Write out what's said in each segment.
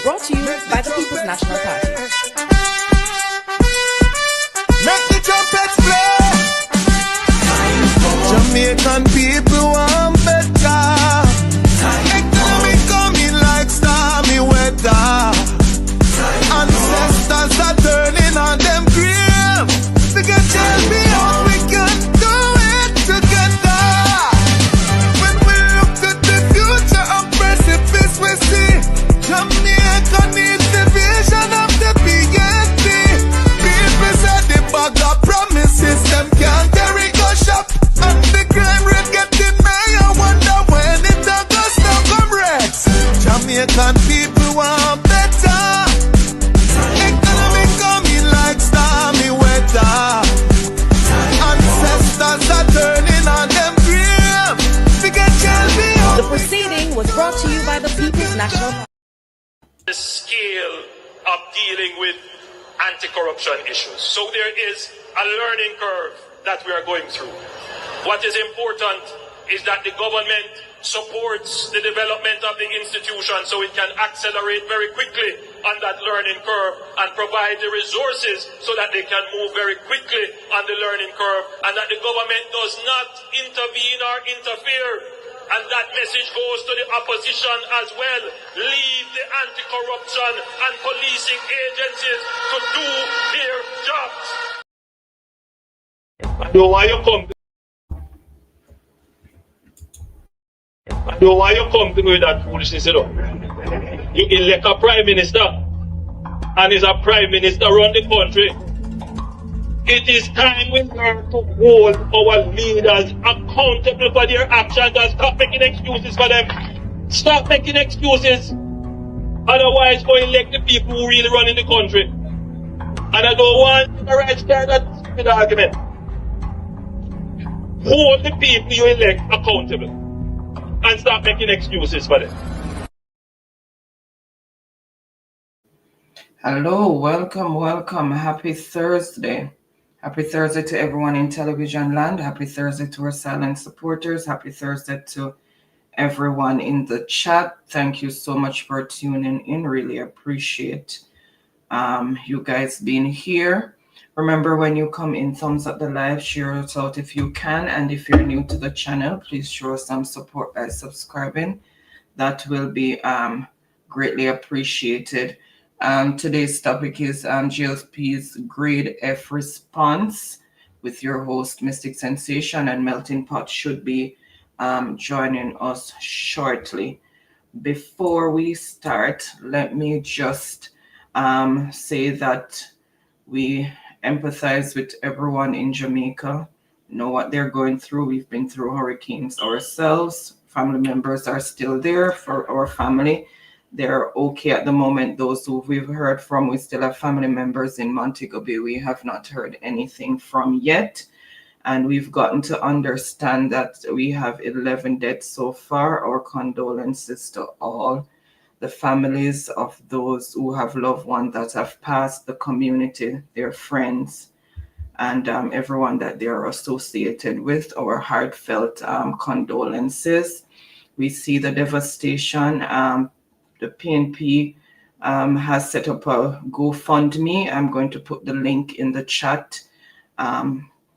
brought to you by the People's National Party. Make the trumpets play. Jamaican people want better. Economy coming like stormy weather. Ancestors are turning on them grave. To get champion, we can do it together. When we look to the future of precipice, we see Jamaica needs the vision of the PNP. People said the bag of promises, them can't carry go shop. And the crime rate getting higher, wonder when it does now come Rex. Jamaican people want better. Economy coming like stormy weather. Ancestors are turning on them grave. To get champion. The proceeding was brought to you by the People's National Party. The scale of dealing with anti-corruption issues. So there is a learning curve that we are going through. What is important is that the government supports the development of the institution so it can accelerate very quickly on that learning curve and provide the resources so that they can move very quickly on the learning curve, and that the government does not intervene or interfere. And that message goes to the opposition as well. Leave the anti-corruption and policing agencies to do their jobs. I know why you come to me with that foolishness, you know. You elect a prime minister, and is a prime minister run the country. It is time we learn to hold our leaders accountable for their actions and stop making excuses for them. Stop making excuses. Otherwise, go elect the people who really run in the country. And I don't want the right start that stupid argument. Hold the people you elect accountable and stop making excuses for them. Hello, welcome. Happy Thursday. Happy Thursday to everyone in television land. Happy Thursday to our silent supporters. Happy Thursday to everyone in the chat. Thank you so much for tuning in. Really appreciate you guys being here. Remember, when you come in, thumbs up the live, share it out if you can. And if you're new to the channel, please show some support by subscribing. That will be greatly appreciated. Today's topic is GLP's Grade F response with your host, Mystic Sensation, and Melting Pot should be joining us shortly. Before we start, let me just say that we empathize with everyone in Jamaica, know what they're going through. We've been through hurricanes ourselves. Family members are still there for our family. They're okay at the moment. Those who we've heard from, we still have family members in Montego Bay we have not heard anything from yet. And we've gotten to understand that we have 11 deaths so far. Our condolences to all the families of those who have loved ones that have passed, the community, their friends, and everyone that they are associated with. Our heartfelt condolences. We see the devastation. The PNP has set up a GoFundMe. I'm going to put the link in the chat.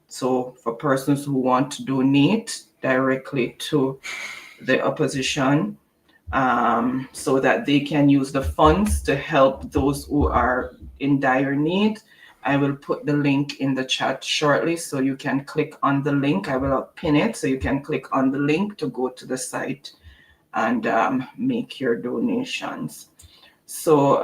So for persons who want to donate directly to the opposition, so that they can use the funds to help those who are in dire need. I will put the link in the chat shortly, so you can click on the link. I will pin it, so you can click on the link to go to the site and make your donations. So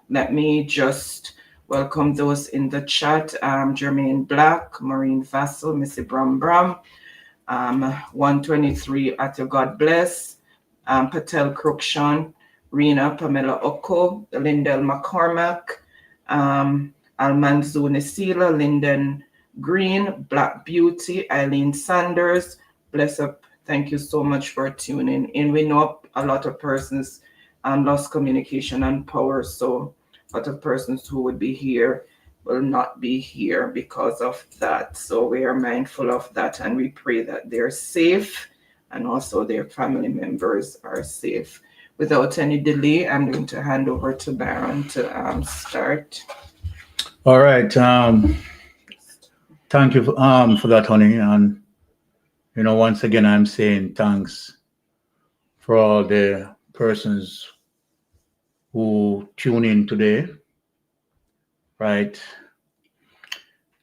let me just welcome those in the chat. Jermaine Black, Maureen Vassell, Missy Bram 123 at your God bless, Patel Cruikshawn, Rena Pamela Oko, Lindell McCormack, Almanzu Nesila, Lyndon Green, Black Beauty, Eileen Sanders, bless up. Thank you so much for tuning in. We know a lot of persons lost communication and power, so a lot of persons who would be here will not be here because of that. So we are mindful of that, and we pray that they're safe and also their family members are safe. without any delay, I'm going to hand over to Baron to start. All right. Thank you for that, honey. And once again, I'm saying thanks for all the persons who tune in today. Right.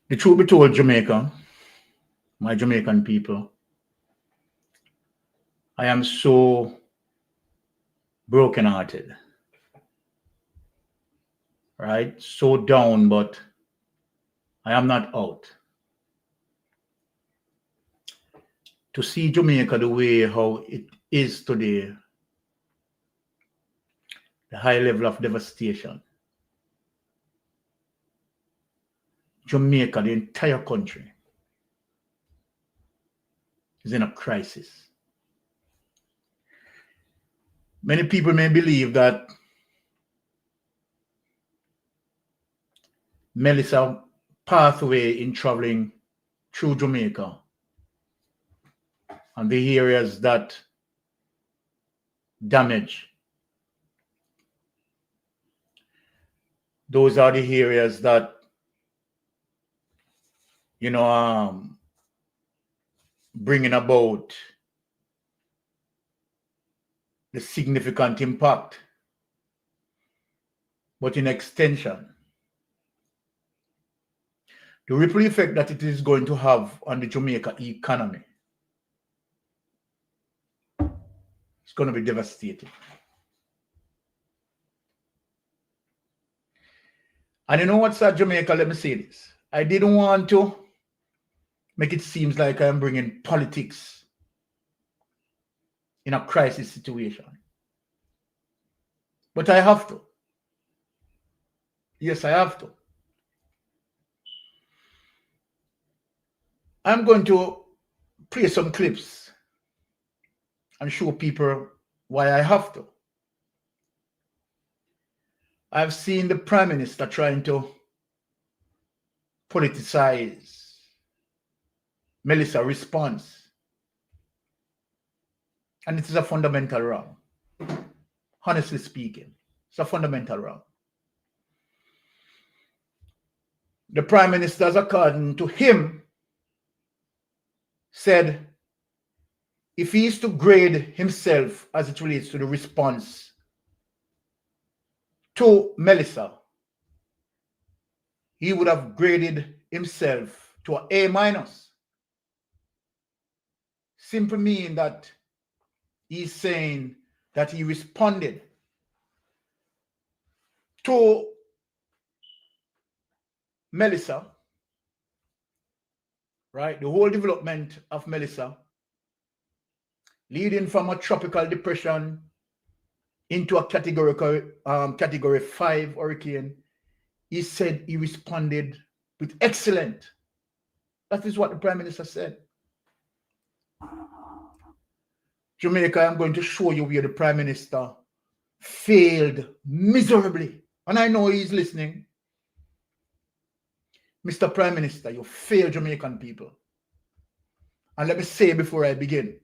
The truth be told, Jamaica, my Jamaican people, I am so brokenhearted. Right? So down, but I am not out. To see Jamaica the way how it is today, the high level of devastation. Jamaica, the entire country, is in a crisis. Many people may believe that Melissa pathway in traveling through Jamaica and the areas that damage. Those are the areas that, bringing about the significant impact. But in extension, the ripple effect that it is going to have on the Jamaica economy is going to be devastating. And you know what's at Jamaica? Let me say this. I didn't want to make it seem like I'm bringing politics in a crisis situation. But I have to. Yes, I have to. I'm going to play some clips and show people why I have to. I've seen the Prime Minister trying to politicize Melissa's response. And it is a fundamental wrong. Honestly speaking, it's a fundamental wrong. The Prime Minister, according to him, said if he is to grade himself as it relates to the response to Melissa, he would have graded himself to an A-. Simply mean that he's saying that he responded to Melissa, right? The whole development of Melissa, leading from a tropical depression into a category 5 hurricane. He said he responded with excellent. That is what the Prime Minister said. Jamaica, I'm going to show you where the Prime Minister failed miserably. And I know he's listening. Mr. Prime Minister, you failed Jamaican people. And let me say before I begin,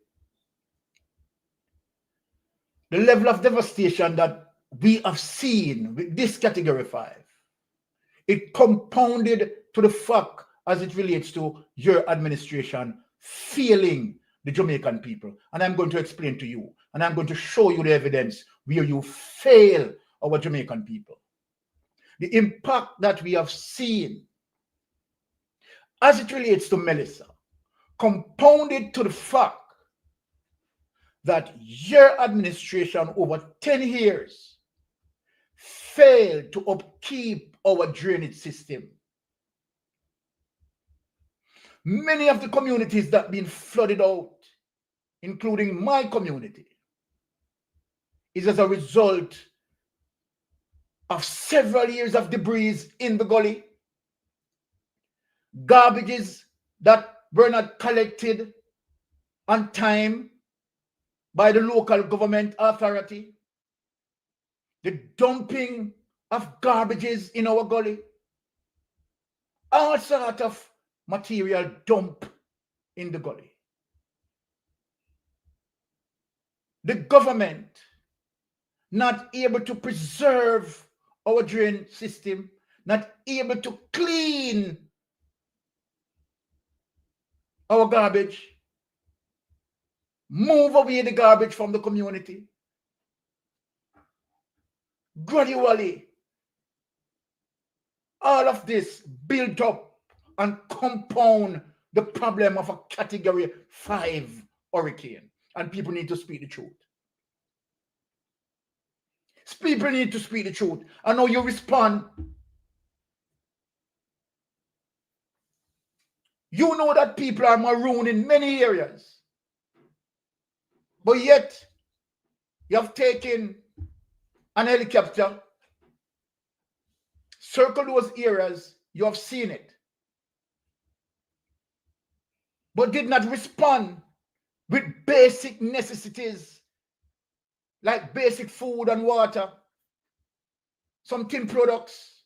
the level of devastation that we have seen with this category 5, it compounded to the fact as it relates to your administration failing the Jamaican people. And I'm going to explain to you, and I'm going to show you the evidence where you fail our Jamaican people. The impact that we have seen as it relates to Melissa, compounded to the fact that your administration over 10 years failed to upkeep our drainage system. Many of the communities that have been flooded out, including my community, is as a result of several years of debris in the gully, garbages that were not collected on time by the local government authority, the dumping of garbages in our gully, all sort of material dump in the gully. The government not able to preserve our drain system, not able to clean our garbage, move away the garbage from the community. Gradually, all of this built up and compound the problem of a category 5 hurricane. And people need to speak the truth. People need to speak the truth. And how you respond. You know that people are marooned in many areas. But yet, you have taken an helicopter, circle those areas, you have seen it, but did not respond with basic necessities like basic food and water, some tin products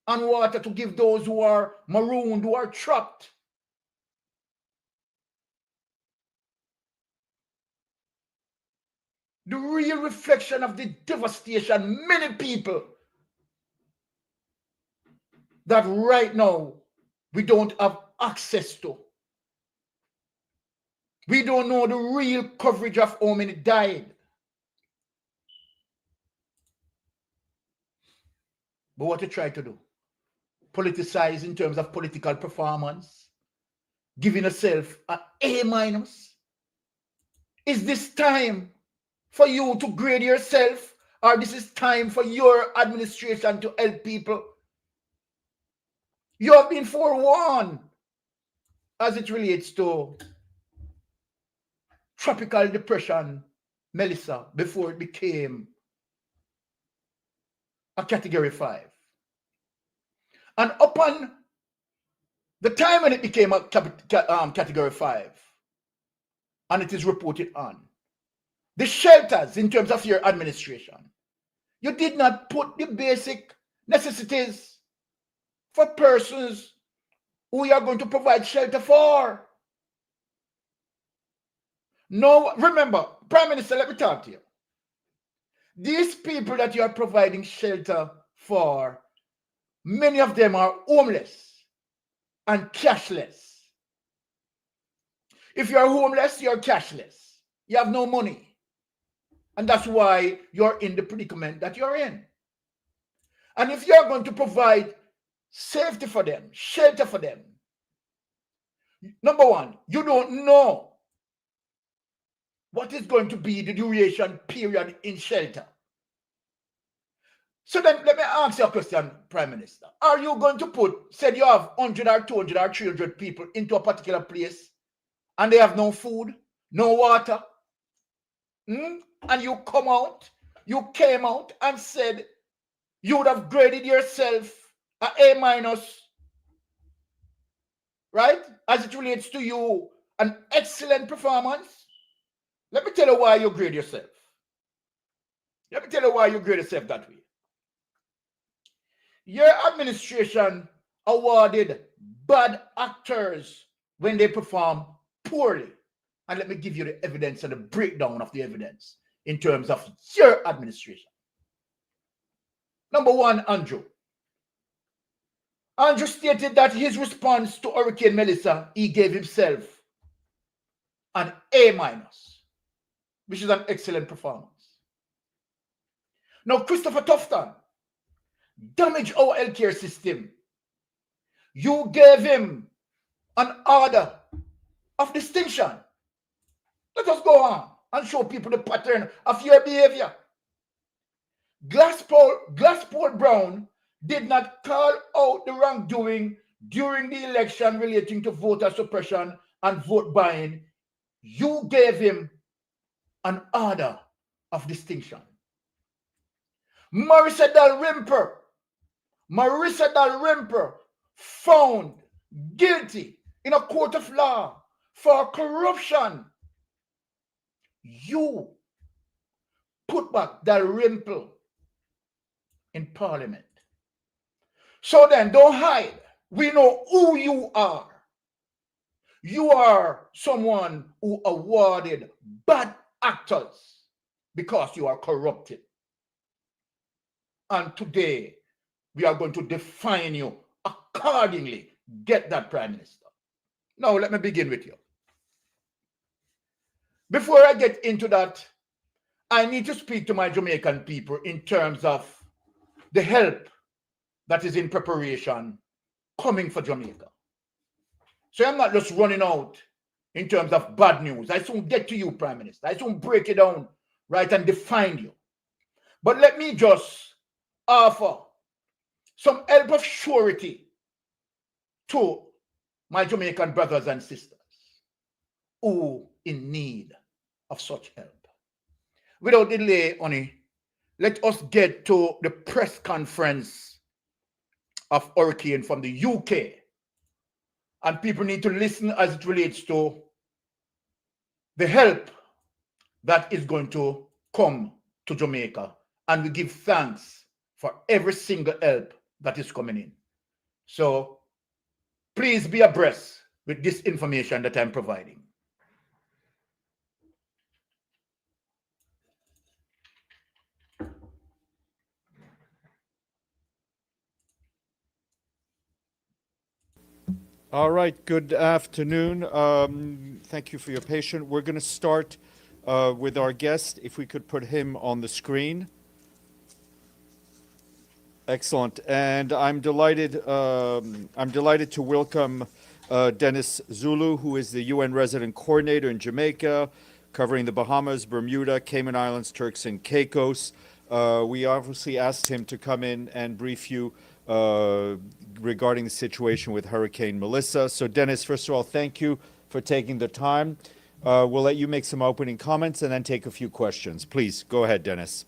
and water to give those who are marooned, who are trapped. The real reflection of the devastation, many people that right now we don't have access to. We don't know the real coverage of how many died. But what you try to do? Politicize in terms of political performance, giving yourself an A-. Is this time for you to grade yourself, or this is time for your administration to help people? You have been forewarned as it relates to tropical depression, Melissa, before it became a category 5. And upon the time when it became a category 5, and it is reported on, the shelters in terms of your administration, you did not put the basic necessities for persons who you are going to provide shelter for. No, remember, Prime Minister, let me talk to you. These people that you are providing shelter for, many of them are homeless and cashless. If you are homeless, you are cashless. You have no money. And that's why you're in the predicament that you're in. And if you're going to provide safety for them, shelter for them, number one, you don't know what is going to be the duration period in shelter. So then let me ask you a question, Prime Minister. Are you going to put, say you have 100 or 200 or 300 people into a particular place and they have no food, no water, and you come out, you came out and said you would have graded yourself a A-, right? As it relates to you, an excellent performance. Let me tell you why you grade yourself. Let me tell you why you grade yourself that way. Your administration awarded bad actors when they perform poorly. And let me give you the evidence and the breakdown of the evidence in terms of your administration. Number one, Andrew. Andrew stated that his response to Hurricane Melissa, he gave himself an A-, which is an excellent performance. Now, Christopher Tufton damaged our healthcare system. You gave him an order of distinction. Let us go on and show people the pattern of your behavior. Glasspool Brown did not call out the wrongdoing during the election relating to voter suppression and vote buying. You gave him an order of distinction. Marissa Dalrymper found guilty in a court of law for corruption. You put back Dalrymple in Parliament. So then, don't hide. We know who you are. You are someone who awarded bad actors because you are corrupted. And today, we are going to define you accordingly. Get that, Prime Minister. Now, let me begin with you. Before I get into that, I need to speak to my Jamaican people in terms of the help that is in preparation coming for Jamaica. So I'm not just running out in terms of bad news. I soon get to you, Prime Minister. I soon break it down, right, and define you. But let me just offer some help of surety to my Jamaican brothers and sisters who in need of such help. Without delay, Oni, let us get to the press conference of Hurricane from the UK. And people need to listen as it relates to the help that is going to come to Jamaica. And we give thanks for every single help that is coming in. So please be abreast with this information that I'm providing. All right, good afternoon. Thank you for your patience. We're going to start with our guest. If we could put him on the screen. Excellent. And I'm delighted to welcome Dennis Zulu, who is the UN resident coordinator in Jamaica, covering the Bahamas, Bermuda, Cayman Islands, Turks and Caicos. We obviously asked him to come in and brief you regarding the situation with Hurricane Melissa. So Dennis, first of all, thank you for taking the time. We'll let you make some opening comments and then take a few questions. Please, go ahead, Dennis.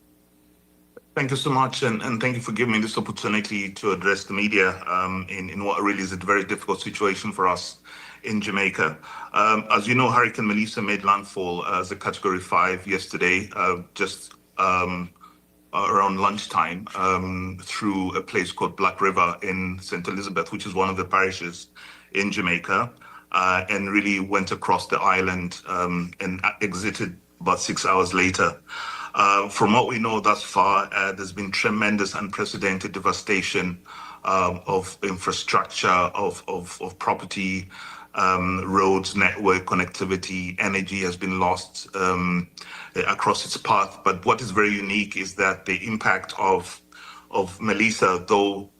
Thank you so much, and thank you for giving me this opportunity to address the media in what really is a very difficult situation for us in Jamaica. As you know, Hurricane Melissa made landfall as a Category 5 yesterday, just around lunchtime, through a place called Black River in St. Elizabeth, which is one of the parishes in Jamaica, and really went across the island and exited about 6 hours later. From what we know thus far, there's been tremendous, unprecedented devastation of infrastructure, of property, roads, network connectivity, energy has been lost across its path. But what is very unique is that the impact of Melissa, though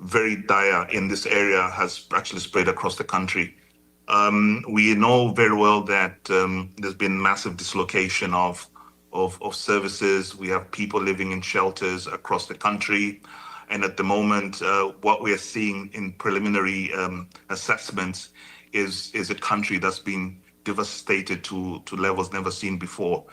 very dire in this area, has actually spread across the country. We know very well that there's been massive dislocation of services. We have people living in shelters across the country. And at the moment, what we are seeing in preliminary assessments is a country that's been devastated to levels never seen before.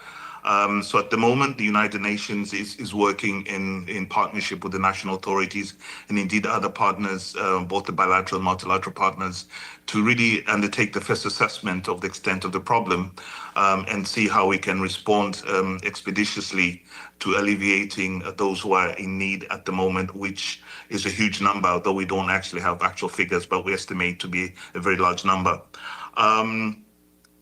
So at the moment, the United Nations is working in partnership with the national authorities and indeed other partners, both the bilateral and multilateral partners, to really undertake the first assessment of the extent of the problem and see how we can respond expeditiously to alleviating those who are in need at the moment, which is a huge number, though we don't actually have actual figures, but we estimate to be a very large number.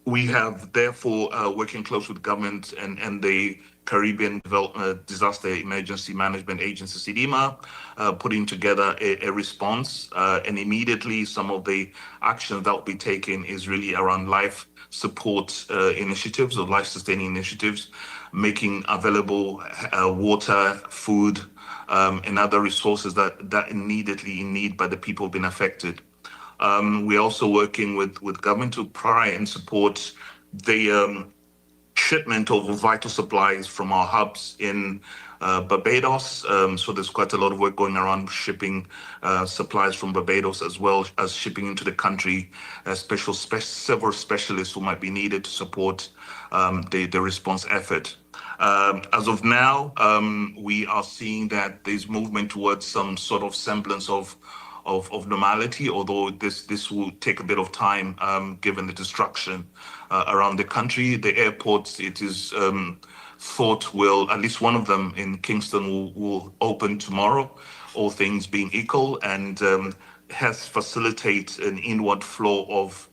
We have therefore working close with government and the Caribbean Disaster Emergency Management Agency, CDEMA, putting together a response. And immediately some of the action that will be taken is really around life support initiatives or life sustaining initiatives, making available water, food, and other resources that immediately in need by the people who've been affected. We're also working with government to try and support the shipment of vital supplies from our hubs in Barbados. So there's quite a lot of work going around shipping supplies from Barbados, as well as shipping into the country several specialists who might be needed to support the response effort. As of now, we are seeing that there's movement towards some sort of semblance of normality, although this will take a bit of time given the destruction around the country. The airports, it is thought will, at least one of them in Kingston will open tomorrow, all things being equal, and has facilitated an inward flow of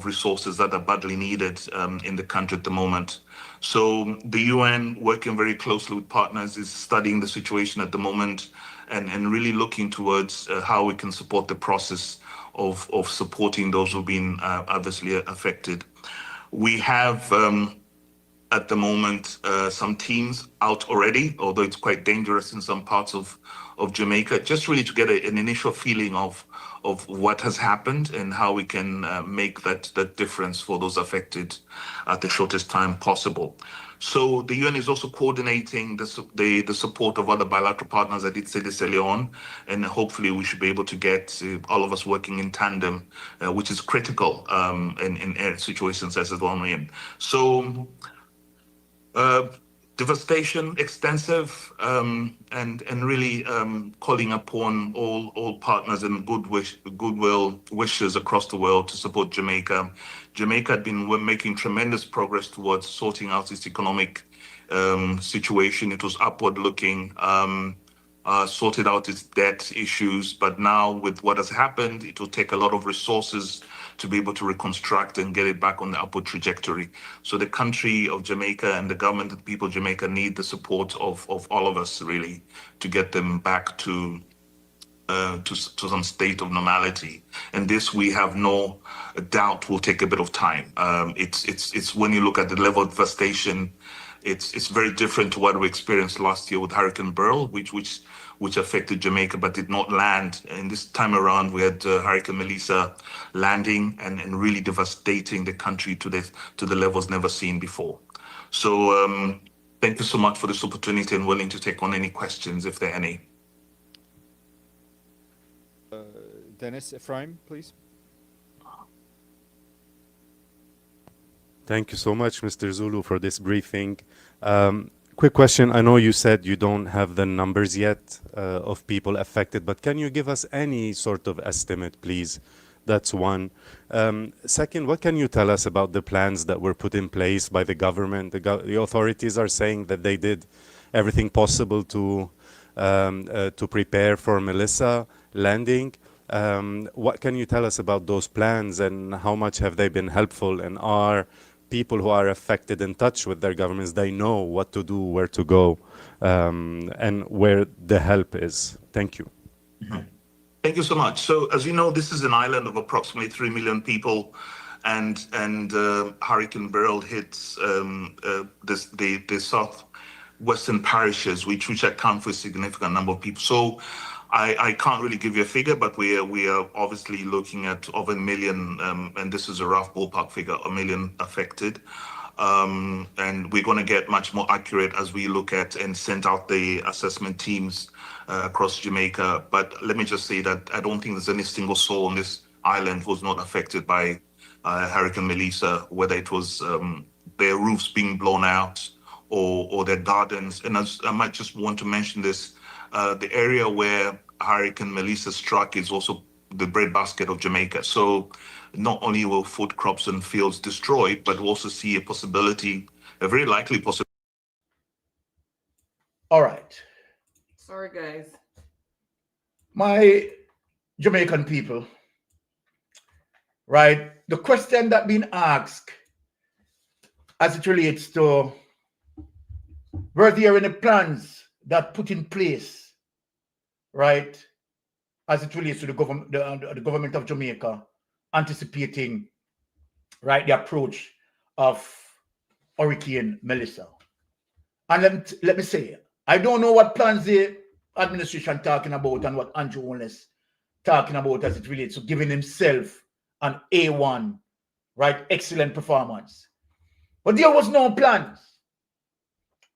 resources that are badly needed in the country at the moment. So the UN, working very closely with partners, is studying the situation at the moment and really looking towards how we can support the process of supporting those who've been adversely affected. We have at the moment some teams out already, although it's quite dangerous in some parts of Jamaica, just really to get an initial feeling of what has happened and how we can make that difference for those affected at the shortest time possible. So the UN is also coordinating the support of other bilateral partners. I did say this earlier on, and hopefully we should be able to get all of us working in tandem, which is critical in situations as the one we're in. So devastation, extensive, and really calling upon all partners and goodwill wishes across the world to support Jamaica. Jamaica had been making tremendous progress towards sorting out its economic situation. It was upward looking. Sorted out its debt issues, but now with what has happened, it will take a lot of resources to be able to reconstruct and get it back on the upward trajectory. So the country of Jamaica and the government, the people of Jamaica need the support of all of us really to get them back to some state of normality. And this, we have no doubt, will take a bit of time. It's when you look at the level of devastation, it's very different to what we experienced last year with Hurricane Beryl, which affected Jamaica but did not land. And this time around, we had Hurricane Melissa landing and really devastating the country to the levels never seen before. So thank you so much for this opportunity, and willing to take on any questions if there are any. Dennis, Ephraim, please. Thank you so much, Mr. Zulu, for this briefing. Quick question. I know you said you don't have the numbers yet of people affected, but can you give us any sort of estimate, please? That's one. Second, what can you tell us about the plans that were put in place by the government? The authorities are saying that they did everything possible to prepare for Melissa landing. What can you tell us about those plans, and how much have they been helpful? And are people who are affected in touch with their governments? They know what to do, where to go, and where the help is. Thank you. Mm-hmm. Thank you so much. So, as you know, this is an island of approximately 3 million people, and Hurricane Beryl hits the southwestern parishes, which account for a significant number of people. So I can't really give you a figure, but we are obviously looking at over 1 million, and this is a rough ballpark figure, 1 million affected. And we're going to get much more accurate as we look at and send out the assessment teams across Jamaica. But let me just say that I don't think there's any single soul on this island who was not affected by Hurricane Melissa, whether it was their roofs being blown out or their gardens. And I might just want to mention this, the area where Hurricane Melissa struck is also the breadbasket of Jamaica. So not only will food crops and fields destroyed, but we'll also see a possibility, a very likely possibility. All right. Sorry, guys. My Jamaican people, right? The question that been asked as it relates to were there any plans that put in place, right, as it relates to the government of Jamaica anticipating, right, the approach of Hurricane Melissa. And let me say, I don't know what plans the administration talking about and what Andrew Holness talking about as it relates to giving himself an A1, right, excellent performance. But there was no plans.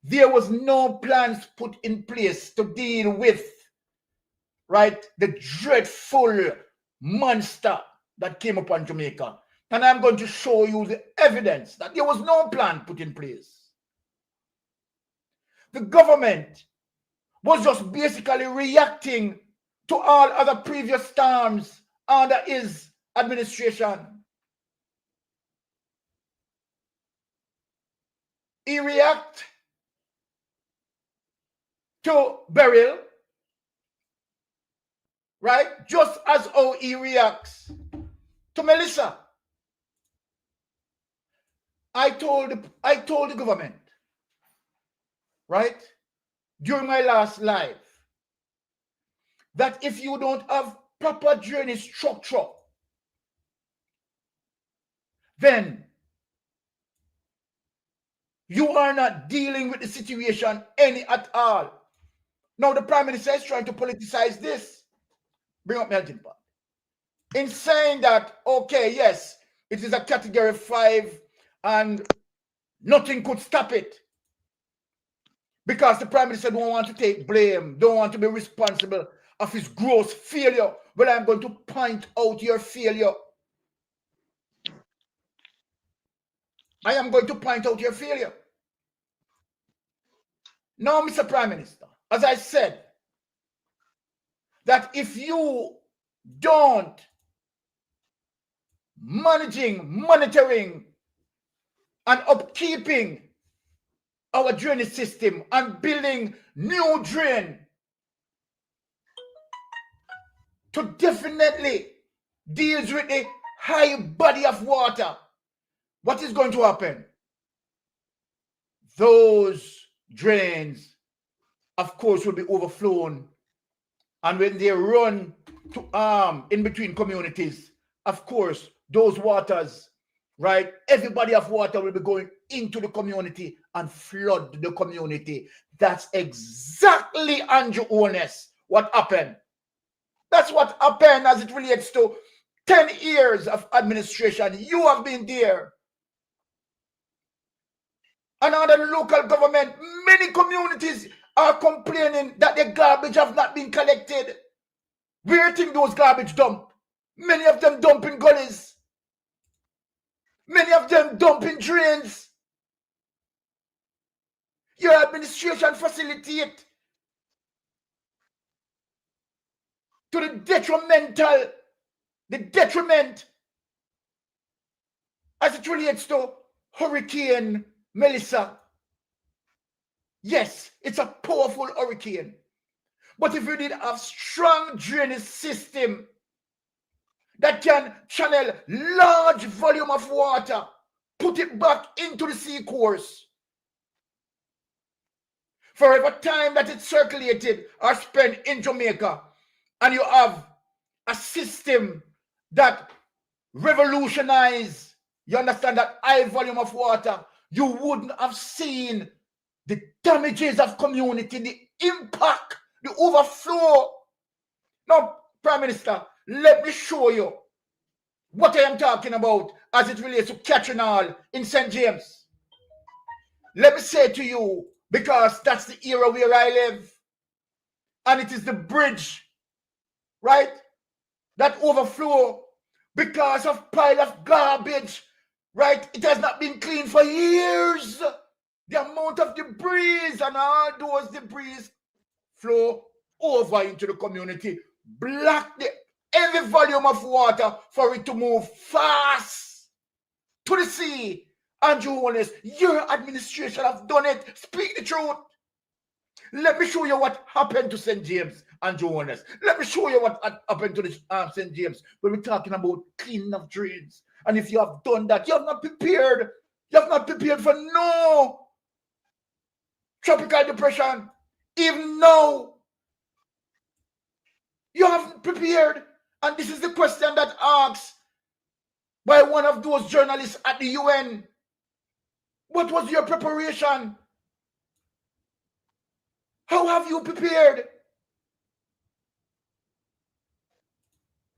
There was no plans put in place to deal with, right, the dreadful monster that came upon Jamaica. And I'm going to show you the evidence that there was no plan put in place. The government was just basically reacting to all other previous storms under his administration. He reacted to Beryl, right? Just as how he reacts to Melissa. I told the government, right, during my last live, that if you don't have proper drainage structure, then you are not dealing with the situation any at all. Now the Prime Minister is trying to politicize this. Bring up melting pot. In saying that, okay, yes, it is a category 5 and nothing could stop it. Because the Prime Minister don't want to take blame, don't want to be responsible of his gross failure. Well, I'm going to point out your failure. I am going to point out your failure. Now, Mr. Prime Minister, as I said, that if you don't monitoring, and upkeeping our drainage system and building new drain to definitely deal with the high body of water, what is going to happen? Those drains, of course, will be overflown. And when they run to in between communities, of course, those waters, right? Everybody of water will be going into the community and flood the community. That's exactly, Andrew Ones, what happened. That's what happened as it relates to 10 years of administration. You have been there. And under the local government, many communities are complaining that their garbage have not been collected. Where do you think those garbage dump? Many of them dump in gullies. Many of them dump in drains. Your administration facilitate to the detriment as it relates to Hurricane Melissa. Yes, it's a powerful hurricane. But if you did have strong drainage system that can channel large volume of water, put it back into the sea course, for every time that it's circulated or spent in Jamaica, and you have a system that revolutionized, you understand, that high volume of water, you wouldn't have seen the damages of community, the impact, the overflow. Now, Prime Minister, let me show you what I am talking about as it relates to catching all in St. James. Let me say to you, because that's the era where I live, and it is the bridge, right, that overflow because of pile of garbage, right? It has not been cleaned for years. The amount of debris and all those debris flow over into the community, block the heavy volume of water for it to move fast to the sea. Andrew Ones, your administration have done it. Speak the truth. Let me show you what happened to St. James, Andrew Ones. Let me show you what happened to the St. James when we're talking about cleaning of drains. And if you have done that, you have not prepared. You have not prepared for no tropical depression. Even now, you haven't prepared. And this is the question that asked by one of those journalists at the UN. What was your preparation? How have you prepared?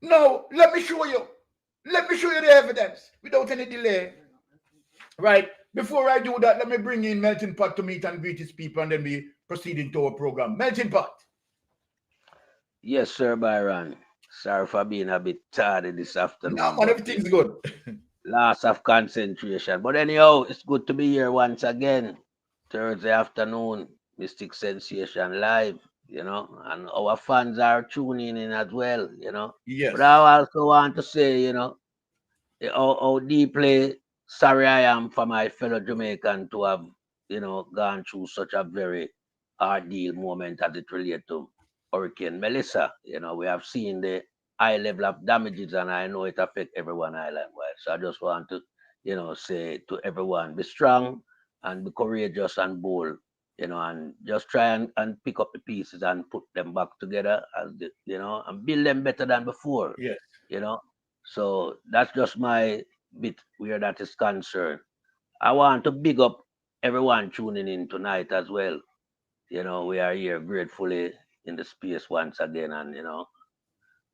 No, let me show you. Let me show you the evidence without any delay. Right. Before I do that, let me bring in Melting Pot to meet and greet his people, and then we proceed into our program. Melting Pot. Yes, sir, Byron. Sorry for being a bit tardy this afternoon. No, man, everything's good. Loss of concentration. But anyhow, it's good to be here once again. Thursday afternoon, Mystic Sensation Live, and our fans are tuning in as well, Yes. But I also want to say, how deeply sorry I am for my fellow Jamaican to have, gone through such a very ordeal moment as it relates to Hurricane Melissa. We have seen the high level of damages, and I know it affects everyone island-wide. So I just want to say to everyone, be strong and be courageous and bold, and just try and pick up the pieces and put them back together and build them better than before, Yes. So that's just my bit where that is concerned. I want to big up everyone tuning in tonight as well. We are here gratefully in the space once again, and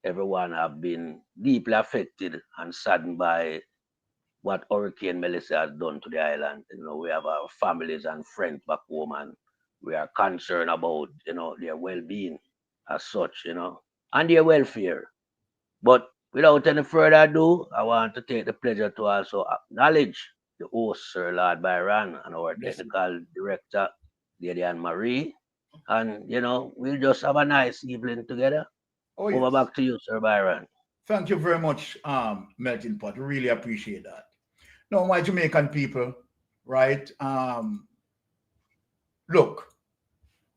everyone have been deeply affected and saddened by what Hurricane Melissa has done to the island. We have our families and friends back home, and we are concerned about their well-being as such, and their welfare. But without any further ado, I want to take the pleasure to also acknowledge the host, Sir Lord Byron, and our Yes. technical director, Lady Anne Marie. And we'll just have a nice evening together. Oh, Over yes. back to you, Sir Byron. Thank you very much, Melting Pot. Really appreciate that. Now, my Jamaican people, right? Look,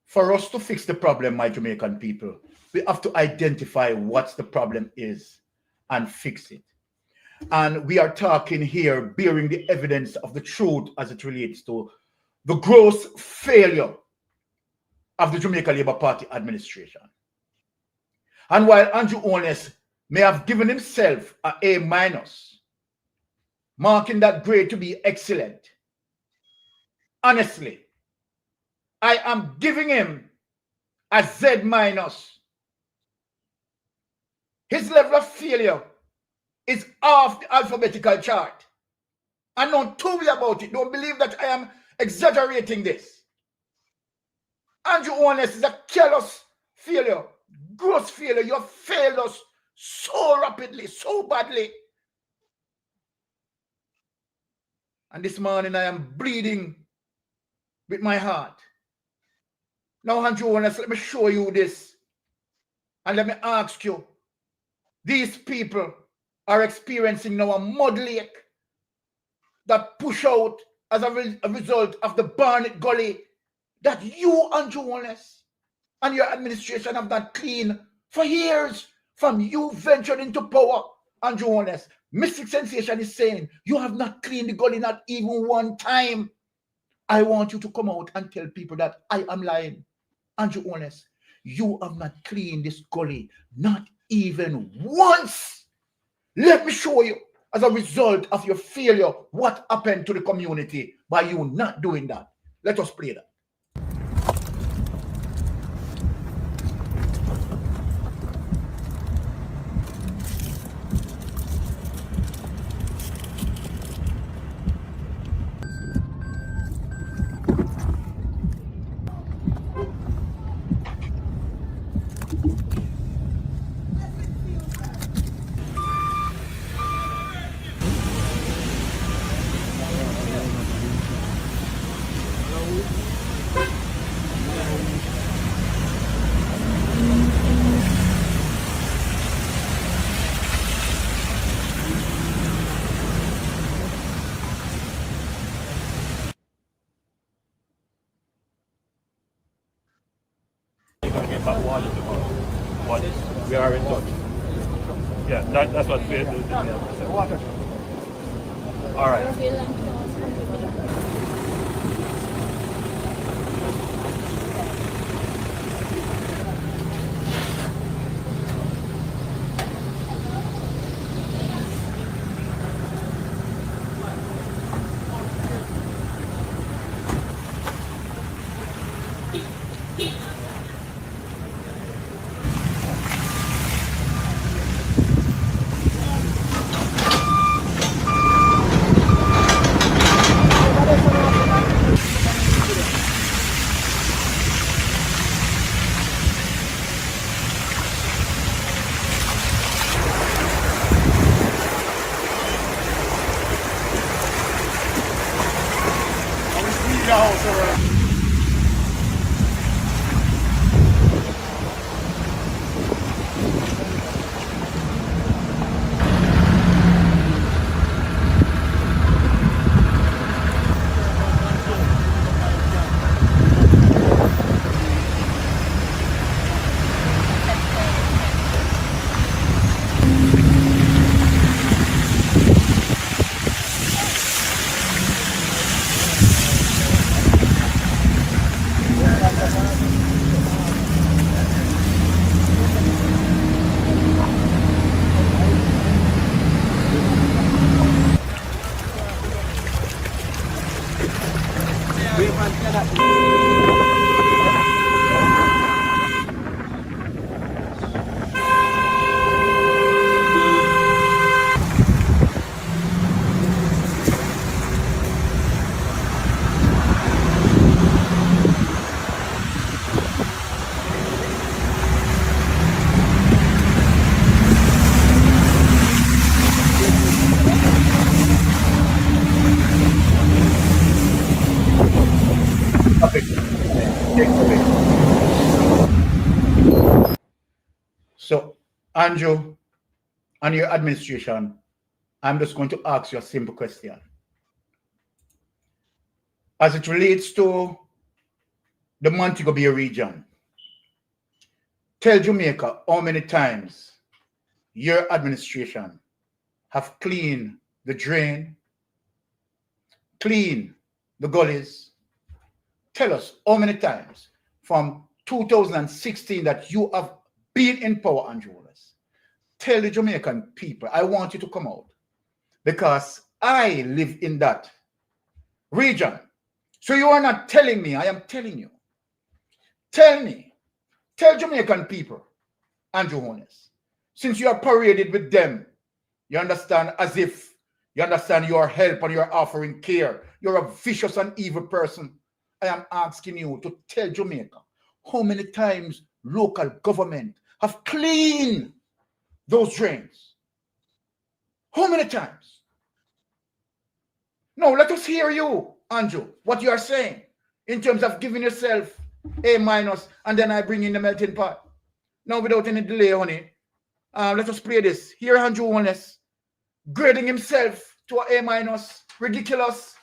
for us to fix the problem, my Jamaican people, we have to identify what the problem is and fix it. And we are talking here, bearing the evidence of the truth as it relates to the gross failure of the Jamaica Labour Party administration. And while Andrew Holness may have given himself a A-, marking that grade to be excellent, honestly, I am giving him a Z-. His level of failure is off the alphabetical chart. And don't tell me about it. Don't believe that I am exaggerating this. Andrew Holness is a careless failure, gross failure. You have failed us so rapidly, so badly. And this morning I am bleeding with my heart. Now, Andrew Holness, let me show you this. And let me ask you, these people are experiencing now a mud lake that push out as a result of the Barnett Gully that you, Andrew Holness, and your administration have not cleaned for years from you ventured into power, Andrew Holness. Mystic Sensation is saying you have not cleaned the gully not even one time. I want you to come out and tell people that I am lying. Andrew Holness, you have not cleaned this gully not even once. Let me show you, as a result of your failure, what happened to the community by you not doing that. Let us play that. But we are in touch. Yeah, that's what we're doing. All right. So, Andrew, and your administration, I'm just going to ask you a simple question. As it relates to the Montego Bay region, tell Jamaica how many times your administration have cleaned the drain, cleaned the gullies. Tell us how many times from 2016 that you have been in power, Andrew Wallace. Tell the Jamaican people, I want you to come out because I live in that region. So you are not telling me, I am telling you. Tell me, tell Jamaican people, Andrew Wallace, since you are paraded with them, you understand, as if you understand your help and you're offering care. You're a vicious and evil person. I am asking you to tell Jamaica how many times local government have cleaned those drains. How many times? No, let us hear you, Andrew, what you are saying in terms of giving yourself A minus, and then I bring in the melting pot. Now, without any delay, honey, let us play this. Here, Andrew Wallace grading himself to an A minus. Ridiculous.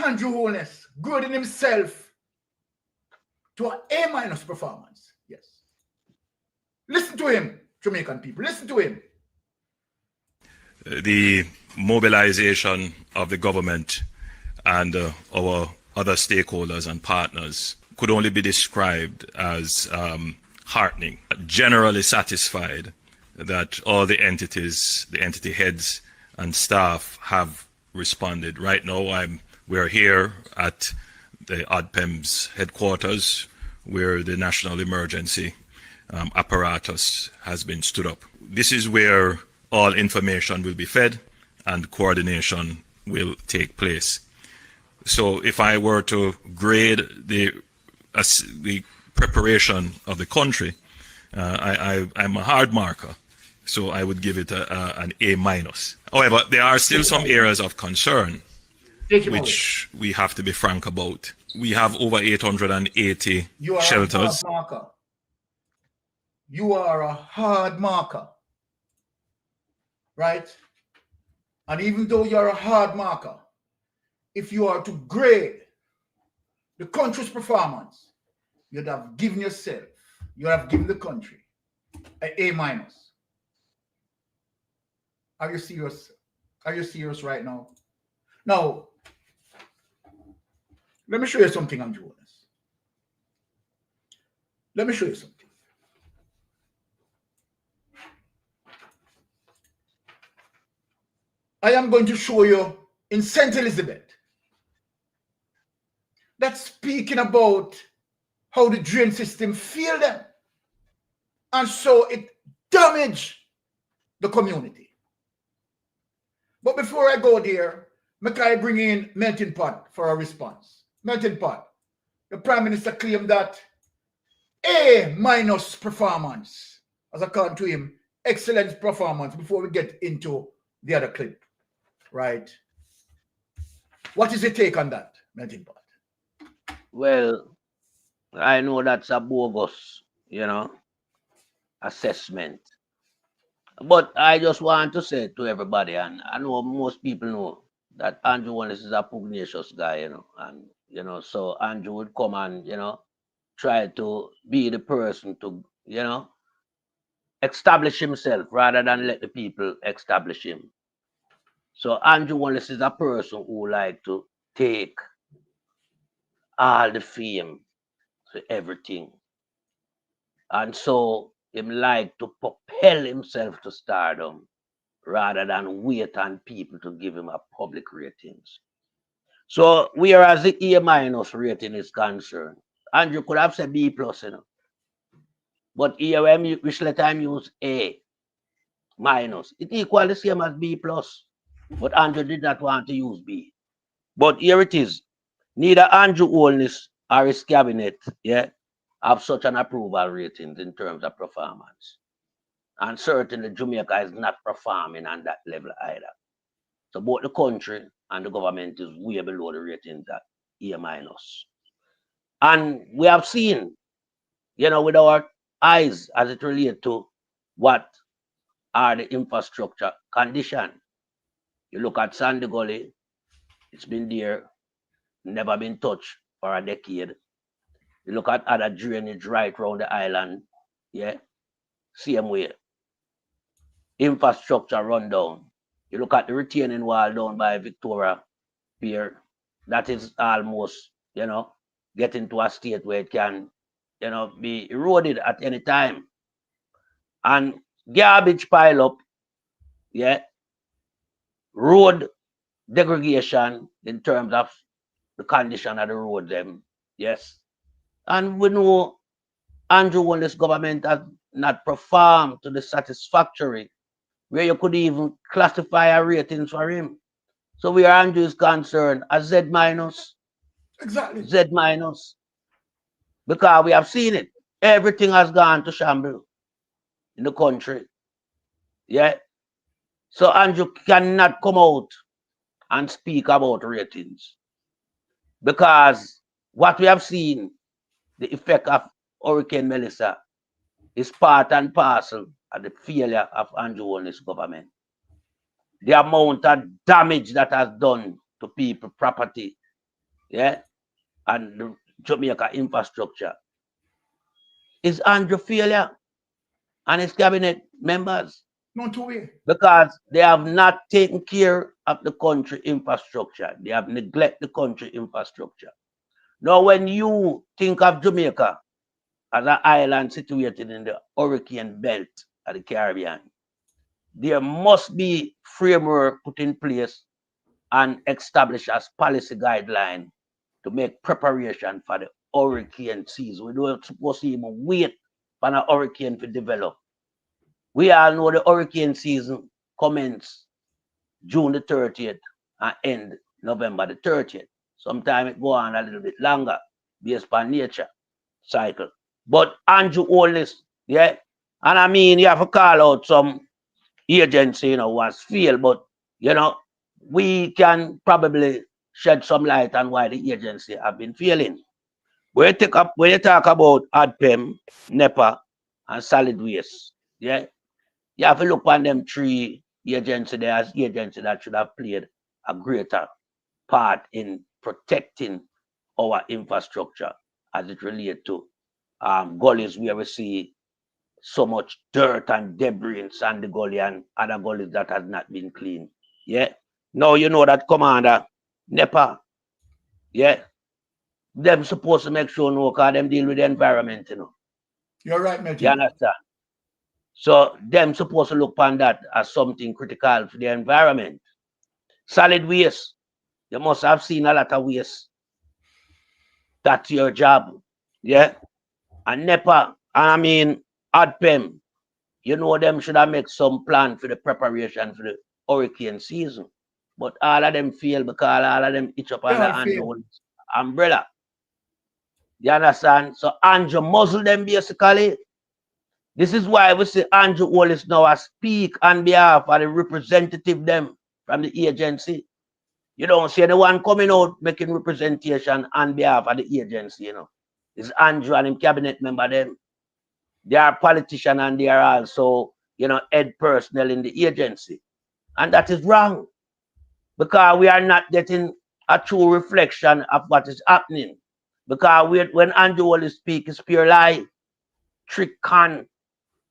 Andrew Holness grading himself to an A minus performance. Yes. Listen to him, Jamaican people. Listen to him. The mobilization of the government and our other stakeholders and partners could only be described as heartening. Generally satisfied that all the entities, the entity heads and staff have responded. Right now, we're here at the ODPEM's headquarters, where the national emergency apparatus has been stood up. This is where all information will be fed and coordination will take place. So if I were to grade the preparation of the country, I'm a hard marker, so I would give it an A minus. However, there are still some areas of concern which we have to be frank about. We have over 880 shelters. You are a hard marker, right? And even though you're a hard marker, if you are to grade the country's performance, you'd have given yourself, you have given the country an A minus. Are you serious? Are you serious right now? Now, let me show you something, Andrew Wallace. Let me show you something. I am going to show you in St. Elizabeth that's speaking about how the drain system failed them. And so it damaged the community. But before I go there, I bring in Melting Pot for a response. Melting Pot, the Prime Minister claimed that A minus performance, as according to him, excellent performance, before we get into the other clip, right? What is your take on that, Melting Pot? Well, I know that's a bogus, assessment. But I just want to say to everybody, and I know most people know that Andrew Wallace is a pugnacious guy, and so Andrew would come and try to be the person to establish himself rather than let the people establish him. So Andrew Wallace is a person who like to take all the fame for everything, and so him like to propel himself to stardom rather than wait on people to give him a public ratings. So whereas the A minus rating is concerned, Andrew could have said B plus, but here which let time use A minus, it equal the same as B plus. But Andrew did not want to use B. But here it is. Neither Andrew Holness or his cabinet, have such an approval rating in terms of performance. And certainly Jamaica is not performing on that level either. So both the country and the government is way below the ratings at A-. And we have seen, with our eyes as it relates to what are the infrastructure condition. You look at Sandy Gully, it's been there, never been touched for a decade. You look at other drainage right around the island, same way. Infrastructure rundown. You look at the retaining wall down by Victoria Pier, that is almost, getting to a state where it can, be eroded at any time. And garbage pile up, road degradation in terms of the condition of the road, yes. And we know Andrew Wallace government has not performed to the satisfactory where you could even classify a ratings for him. So where Andrew is concerned, a Z minus. Exactly. Z minus. Because we have seen it. Everything has gone to shambles in the country. So Andrew cannot come out and speak about ratings. Because what we have seen, the effect of Hurricane Melissa, is part and parcel of the failure of Andrew Wallace's government. The amount of damage that has done to people, property, and the Jamaica infrastructure is Andrew failure and his cabinet members. No two way. Because they have not taken care of the country infrastructure. They have neglected the country infrastructure. Now, when you think of Jamaica as an island situated in the hurricane belt of the Caribbean, there must be framework put in place and established as policy guideline to make preparation for the hurricane season. We don't supposed to even wait for a hurricane to develop. We all know the hurricane season commences June the 30th and end November the 30th. Sometimes it go on a little bit longer based on nature cycle. But Andrew Wallace, and I mean, you have to call out some agency, was failed, but, we can probably shed some light on why the agency have been failing. When you talk about ADPEM, NEPA, and solid waste, you have to look on them three agencies there as agencies that should have played a greater part in protecting our infrastructure as it relates to gullies where we see so much dirt and debris in Sandy Gully and other gullies that has not been cleaned. Now you know that Commander NEPA, them supposed to make sure because them deal with the environment, You're right, Melton. You understand? So them supposed to look upon that as something critical for the environment. Solid waste. You must have seen a lot of waste. That's your job. And NEPA, I mean ADPEM, them should have made some plan for the preparation for the hurricane season. But all of them fail because all of them itch up on the umbrella. You understand? So Andrew muzzle them basically. This is why we say Andrew Wallace now speak on behalf of the representative them from the agency. You don't see anyone coming out making representation on behalf of the agency, It's Andrew and him cabinet member them. They are politicians and they are also, head personnel in the agency. And that is wrong. Because we are not getting a true reflection of what is happening. Because when Andrew Wallace speaks, it's pure lie, trick, con.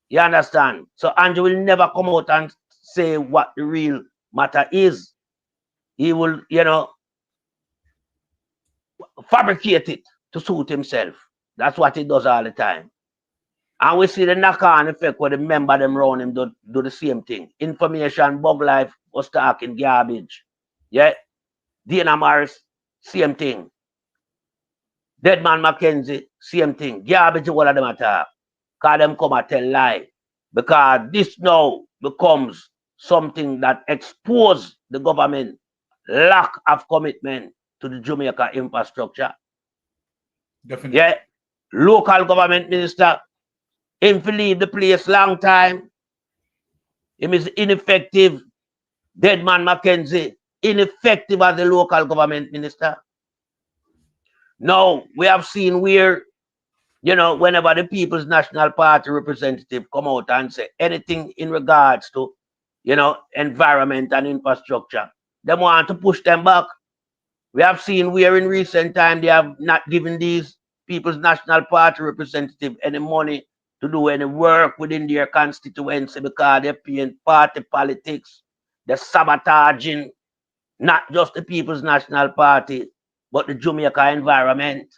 You understand? So Andrew will never come out and say what the real matter is. He will, fabricate it to suit himself. That's what he does all the time. And we see the knock-on effect where the member them around him do the same thing. Information, Bug Life was talking garbage. Dana Morris, same thing. Deadman Mackenzie, same thing. Garbage, all of them attack. Because them come and tell lie. Because this now becomes something that exposes the government lack of commitment to the Jamaica infrastructure. Definitely. Local government minister, him to leave the place long time. Him is ineffective. Deadman Mackenzie, ineffective as the local government minister. Now, we have seen where, whenever the People's National Party representative come out and say anything in regards to, environment and infrastructure, they want to push them back. We have seen where in recent time they have not given these People's National Party representative any money to do any work within their constituency because they're paying party politics. They're sabotaging not just the People's National Party, but the Jamaica environment.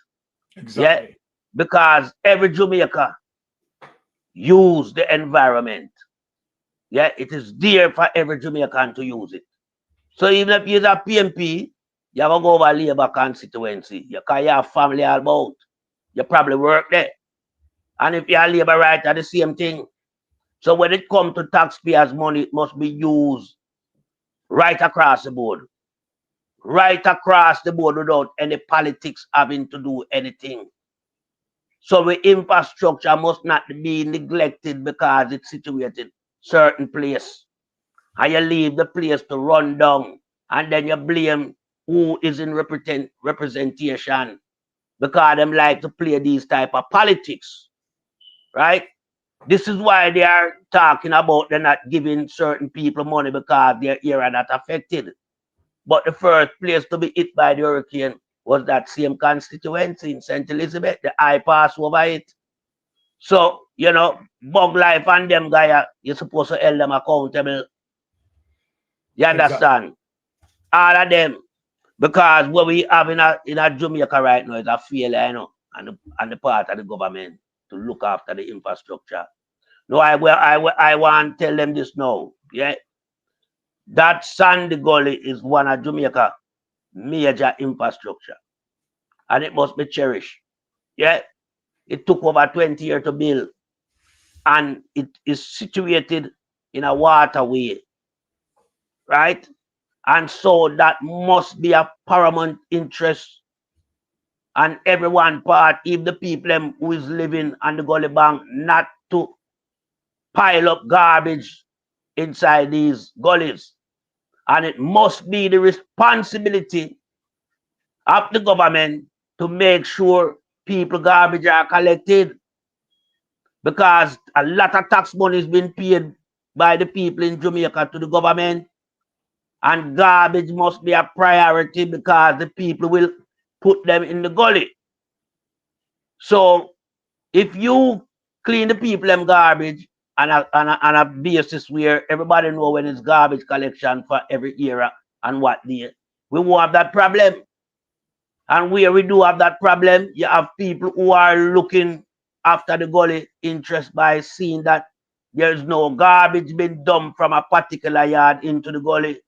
Exactly. Yeah, because every Jamaica use the environment. Yeah, it is there for every Jamaican to use it. So even if you're a PMP, you have to go over Labour constituency. You have family all about. You probably work there. And if you're Labour right, are the same thing. So when it comes to taxpayers' money, it must be used right across the board. Right across the board without any politics having to do anything. So the infrastructure must not be neglected because it's situated certain place. And you leave the place to run down and then you blame who is in representation because them like to play these type of politics, right? This is why they are talking about they're not giving certain people money because their area not affected. But the first place to be hit by the hurricane was that same constituency in St. Elizabeth. The eye passed over it. So, Bug Life and them guy, you're supposed to hold them accountable. You understand? Exactly. All of them. Because what we have in a Jamaica right now is a failure, and the part of the government to look after the infrastructure. No, I want to tell them this now. Yeah. That Sandy Gully is one of Jamaica major infrastructure. And it must be cherished. Yeah. It took over 20 years to build. And it is situated in a waterway. Right? And so that must be a paramount interest. And everyone part, if the people who is living on the gully bank, not to pile up garbage inside these gullies. And it must be the responsibility of the government to make sure people garbage are collected. Because a lot of tax money is being paid by the people in Jamaica to the government. And garbage must be a priority because the people will put them in the gully. So if you clean the people them garbage on a basis where everybody know when it's garbage collection for every era and what day, we won't have that problem. And where we do have that problem, you have people who are looking after the gully interest by seeing that there's no garbage being dumped from a particular yard into the gully.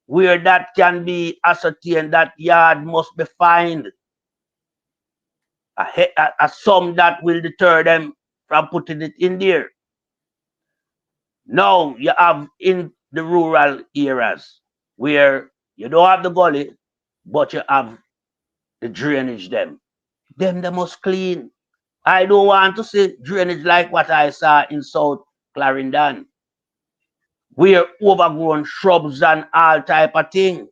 Where that can be ascertained, that yard must be fined a sum that will deter them from putting it in there. Now you have in the rural areas where you don't have the gully, but you have the drainage them. They must clean. I don't want to see drainage like what I saw in South Clarendon, where overgrown shrubs and all type of thing.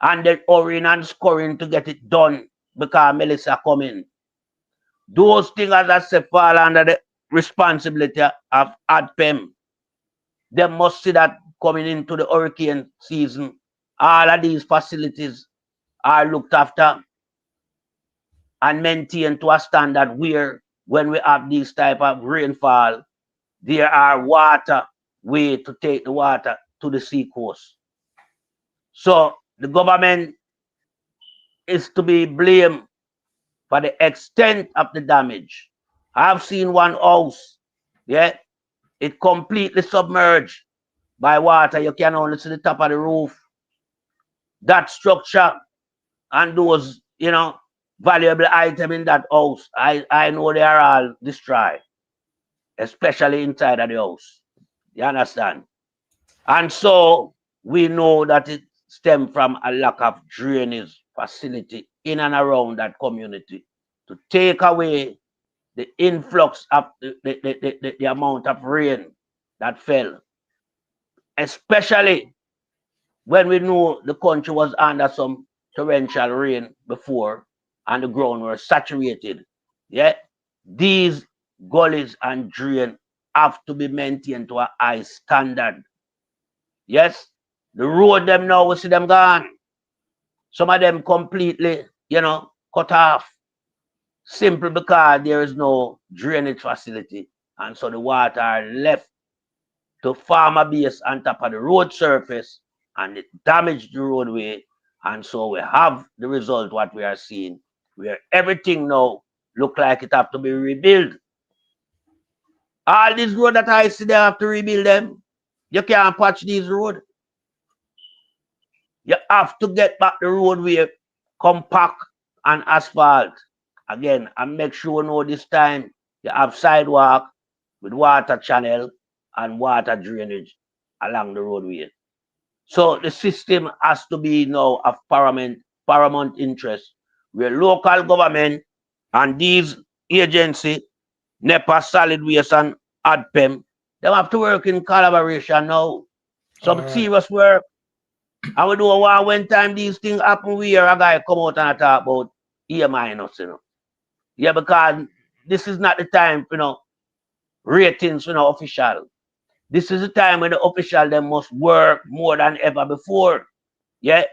And then hurrying and scurrying to get it done because Melissa coming. Those things, as I said, fall under the responsibility of ADPEM. They must see that coming into the hurricane season, all of these facilities are looked after and maintained to a standard where when we have these type of rainfall, there are water way to take the water to the sea coast. So the government is to be blamed for the extent of the damage. I've seen one house, yeah, it completely submerged by water. You can only see the top of the roof. That structure and those, valuable items in that house, I know they are all destroyed, especially inside of the house. You understand? And so we know that it stems from a lack of drainage facility in and around that community to take away the influx of the amount of rain that fell. especially when we know the country was under some torrential rain before and the ground was saturated. Yeah, these gullies and drain have to be maintained to a high standard. Yes, the road them now, we see them gone. Some of them completely, cut off. Simple because there is no drainage facility. And so the water are left to farmer base on top of the road surface and it damaged the roadway. And so we have the result what we are seeing, where everything now look like it have to be rebuilt. All these roads that I see, they have to rebuild them. You can't patch these roads. You have to get back the roadway compact and asphalt. Again, and make sure you know this time you have sidewalk with water channel and water drainage along the roadway. So the system has to be now of paramount interest, where local government and these agencies, NEPA, Solid Waste and ADPEM, they have to work in collaboration now. Some serious work. And we don't want when time these things happen, we hear a guy come out and talk about A minus, Yeah, because this is not the time, ratings, official. This is the time when the official them must work more than ever before. Yeah.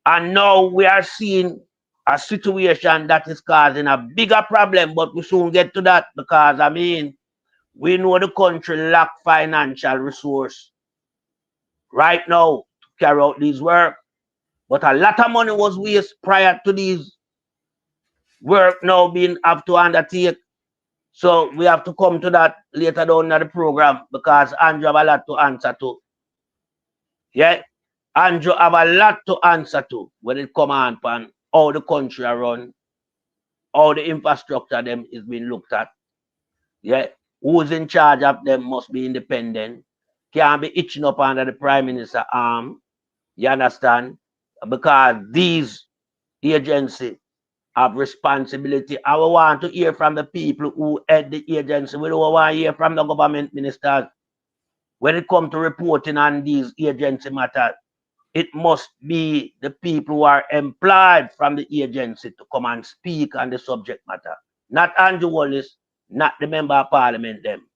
And now we are seeing a situation that is causing a bigger problem, but we soon get to that because we know the country lack financial resource right now to carry out these work. But a lot of money was wasted prior to these work now being have to undertake. So we have to come to that later down in the program because Andrew have a lot to answer to. Yeah, Andrew have a lot to answer to when it come on how the country are run, how the infrastructure them is being looked at. Yeah, who's in charge of them must be independent. Can't be itching up under the Prime Minister's arm. You understand? Because these agencies have responsibility. I want to hear from the people who head the agency. We don't want to hear from the government ministers. When it comes to reporting on these agency matters, it must be the people who are employed from the agency to come and speak on the subject matter. Not Andrew Wallace, not the member of parliament them.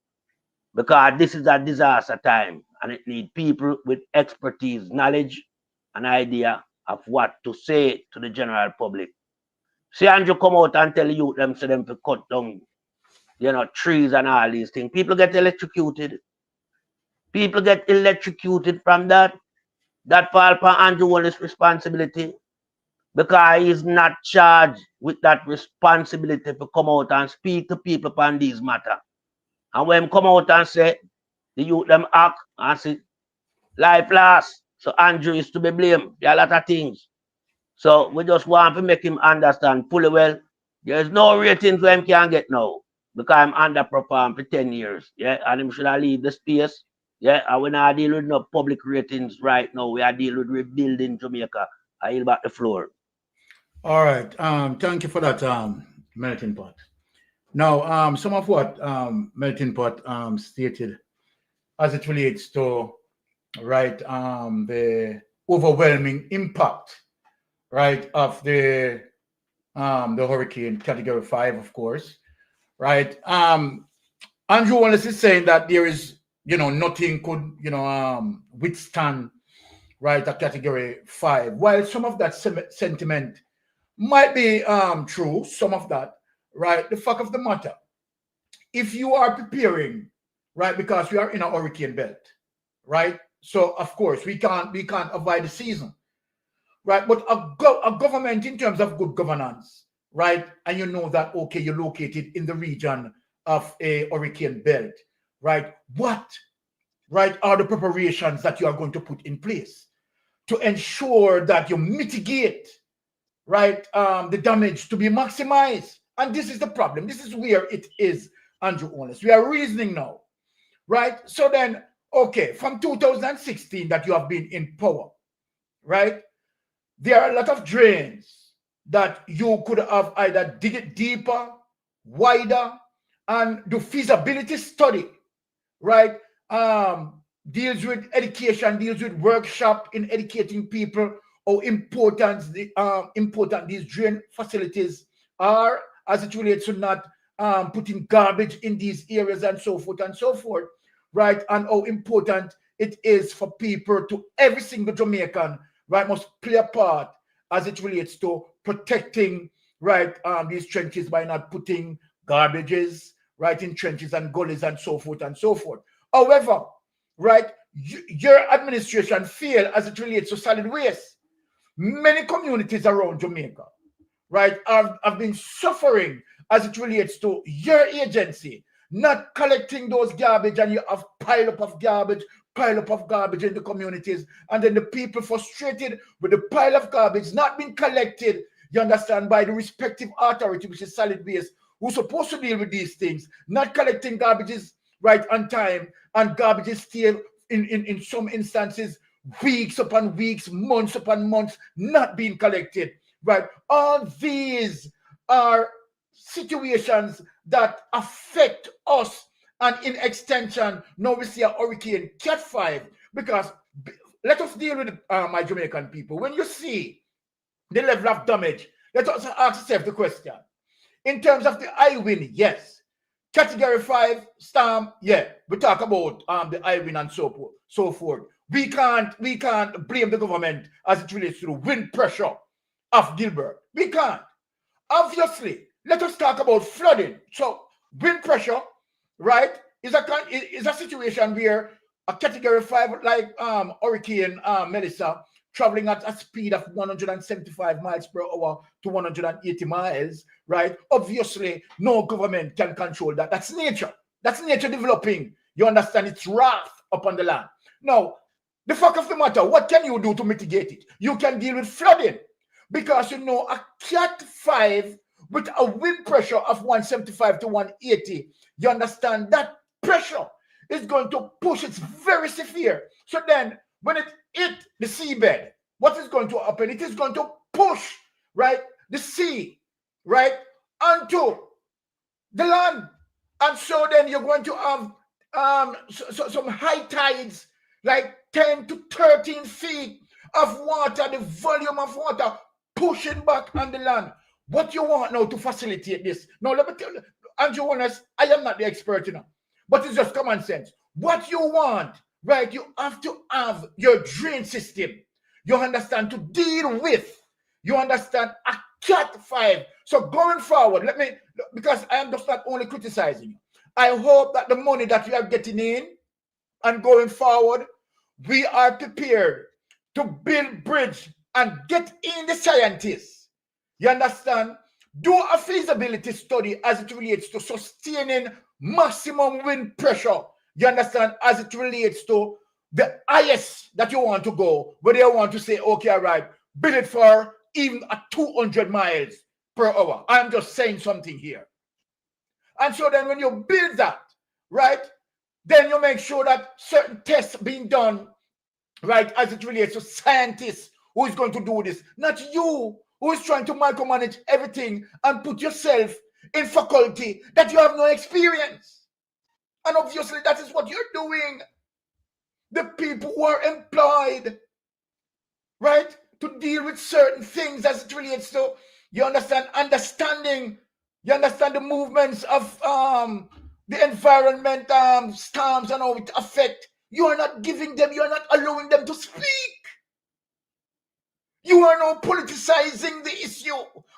Because this is a disaster time and it needs people with expertise, knowledge, and idea of what to say to the general public. See Andrew come out and tell you them so them to cut down, trees and all these things. People get electrocuted. People get electrocuted from that. That fall upon Andrew Wallace's responsibility because he's not charged with that responsibility to come out and speak to people upon these matters. And when come out and say the youth them act and say life lost, so Andrew is to be blamed. There are a lot of things. So we just want to make him understand fully well. There's no ratings where him can get now because I'm underperformed for 10 years. Yeah, and him should have leave the space. Yeah, and we're not dealing with no public ratings right now. We are dealing with rebuilding Jamaica. I yield back the floor. All right. Thank you for that, Melting Pot. Now, some of what Melting Pot stated as it relates to the overwhelming impact of the hurricane category 5, of course, right? Andrew Wallace is saying that there is, nothing could, withstand, a category 5. While some of that sentiment might be true, some of that, the fact of the matter, if you are preparing, because we are in a hurricane belt, so of course we can't avoid the season. Right, but a government in terms of good governance, and you know that, okay, you're located in the region of a hurricane belt, what, are the preparations that you are going to put in place to ensure that you mitigate, the damage to be maximized? And this is the problem. This is where it is, Andrew Wallace. We are reasoning now, So then, okay, from 2016 that you have been in power, there are a lot of drains that you could have either dig it deeper, wider, and do feasibility study, deals with education, deals with workshop in educating people how important these drain facilities are as it relates to not putting garbage in these areas and so forth and so forth, right? And how important it is for people to every single Jamaican, right, must play a part as it relates to protecting, right, these trenches by not putting garbages, right, in trenches and gullies and so forth and so forth. However, right, your administration failed as it relates to solid waste. Many communities around Jamaica, right, have been suffering as it relates to your agency not collecting those garbage, and you have pile up of garbage in the communities, and then the people frustrated with the pile of garbage not being collected, you understand, by the respective authority, which is solid waste, who's supposed to deal with these things, not collecting garbages right on time, and garbages still in some instances weeks upon weeks, months upon months, not being collected, right? All these are situations that affect us, and in extension, now we see a hurricane Cat 5, because let us deal with my Jamaican people. When you see the level of damage, let us ask ourselves the question. In terms of the high wind, yes. Category 5 storm, yeah. We talk about the high wind and so forth. We can't blame the government as it relates to the wind pressure of Gilbert. We can't. Obviously, let us talk about flooding. So wind pressure, right, is a situation where a category 5 like Hurricane Melissa traveling at a speed of 175 miles per hour to 180 miles, right? Obviously, no government can control that. That's nature. That's nature developing. You understand? It's wrath upon the land. Now, the fact of the matter, what can you do to mitigate it? You can deal with flooding, because you know a Cat 5 with a wind pressure of 175 to 180, you understand that pressure is going to push. It's very severe. So then when it hit the seabed, what is going to happen? It is going to push, right, the sea, right, onto the land. And so then you're going to have some high tides, like 10 to 13 feet of water, the volume of water pushing back on the land. What you want now to facilitate this? Now, let me tell you, Andrew Warners, I am not the expert, you know, but it's just common sense. What you want, right, you have to have your drain system, you understand, to deal with, you understand, a Cat 5. So going forward, because I am just not only criticizing you, I hope that the money that you are getting in and going forward, we are prepared to build bridge and get in the scientists. You understand? Do a feasibility study as it relates to sustaining maximum wind pressure. You understand? As it relates to the highest that you want to go, where you want to say, okay, all right, build it for even at 200 miles per hour. I'm just saying something here. And so then when you build that, right, then you make sure that certain tests being done, right, as it relates to scientists who is going to do this, not you, who is trying to micromanage everything and put yourself in faculty that you have no experience. And obviously that is what you're doing. The people who are employed, right, to deal with certain things as it relates to, you understand, understanding, you understand the movements of the environment, storms and how it affect. You are not giving them, you are not allowing them to speak. You are now politicizing the issue,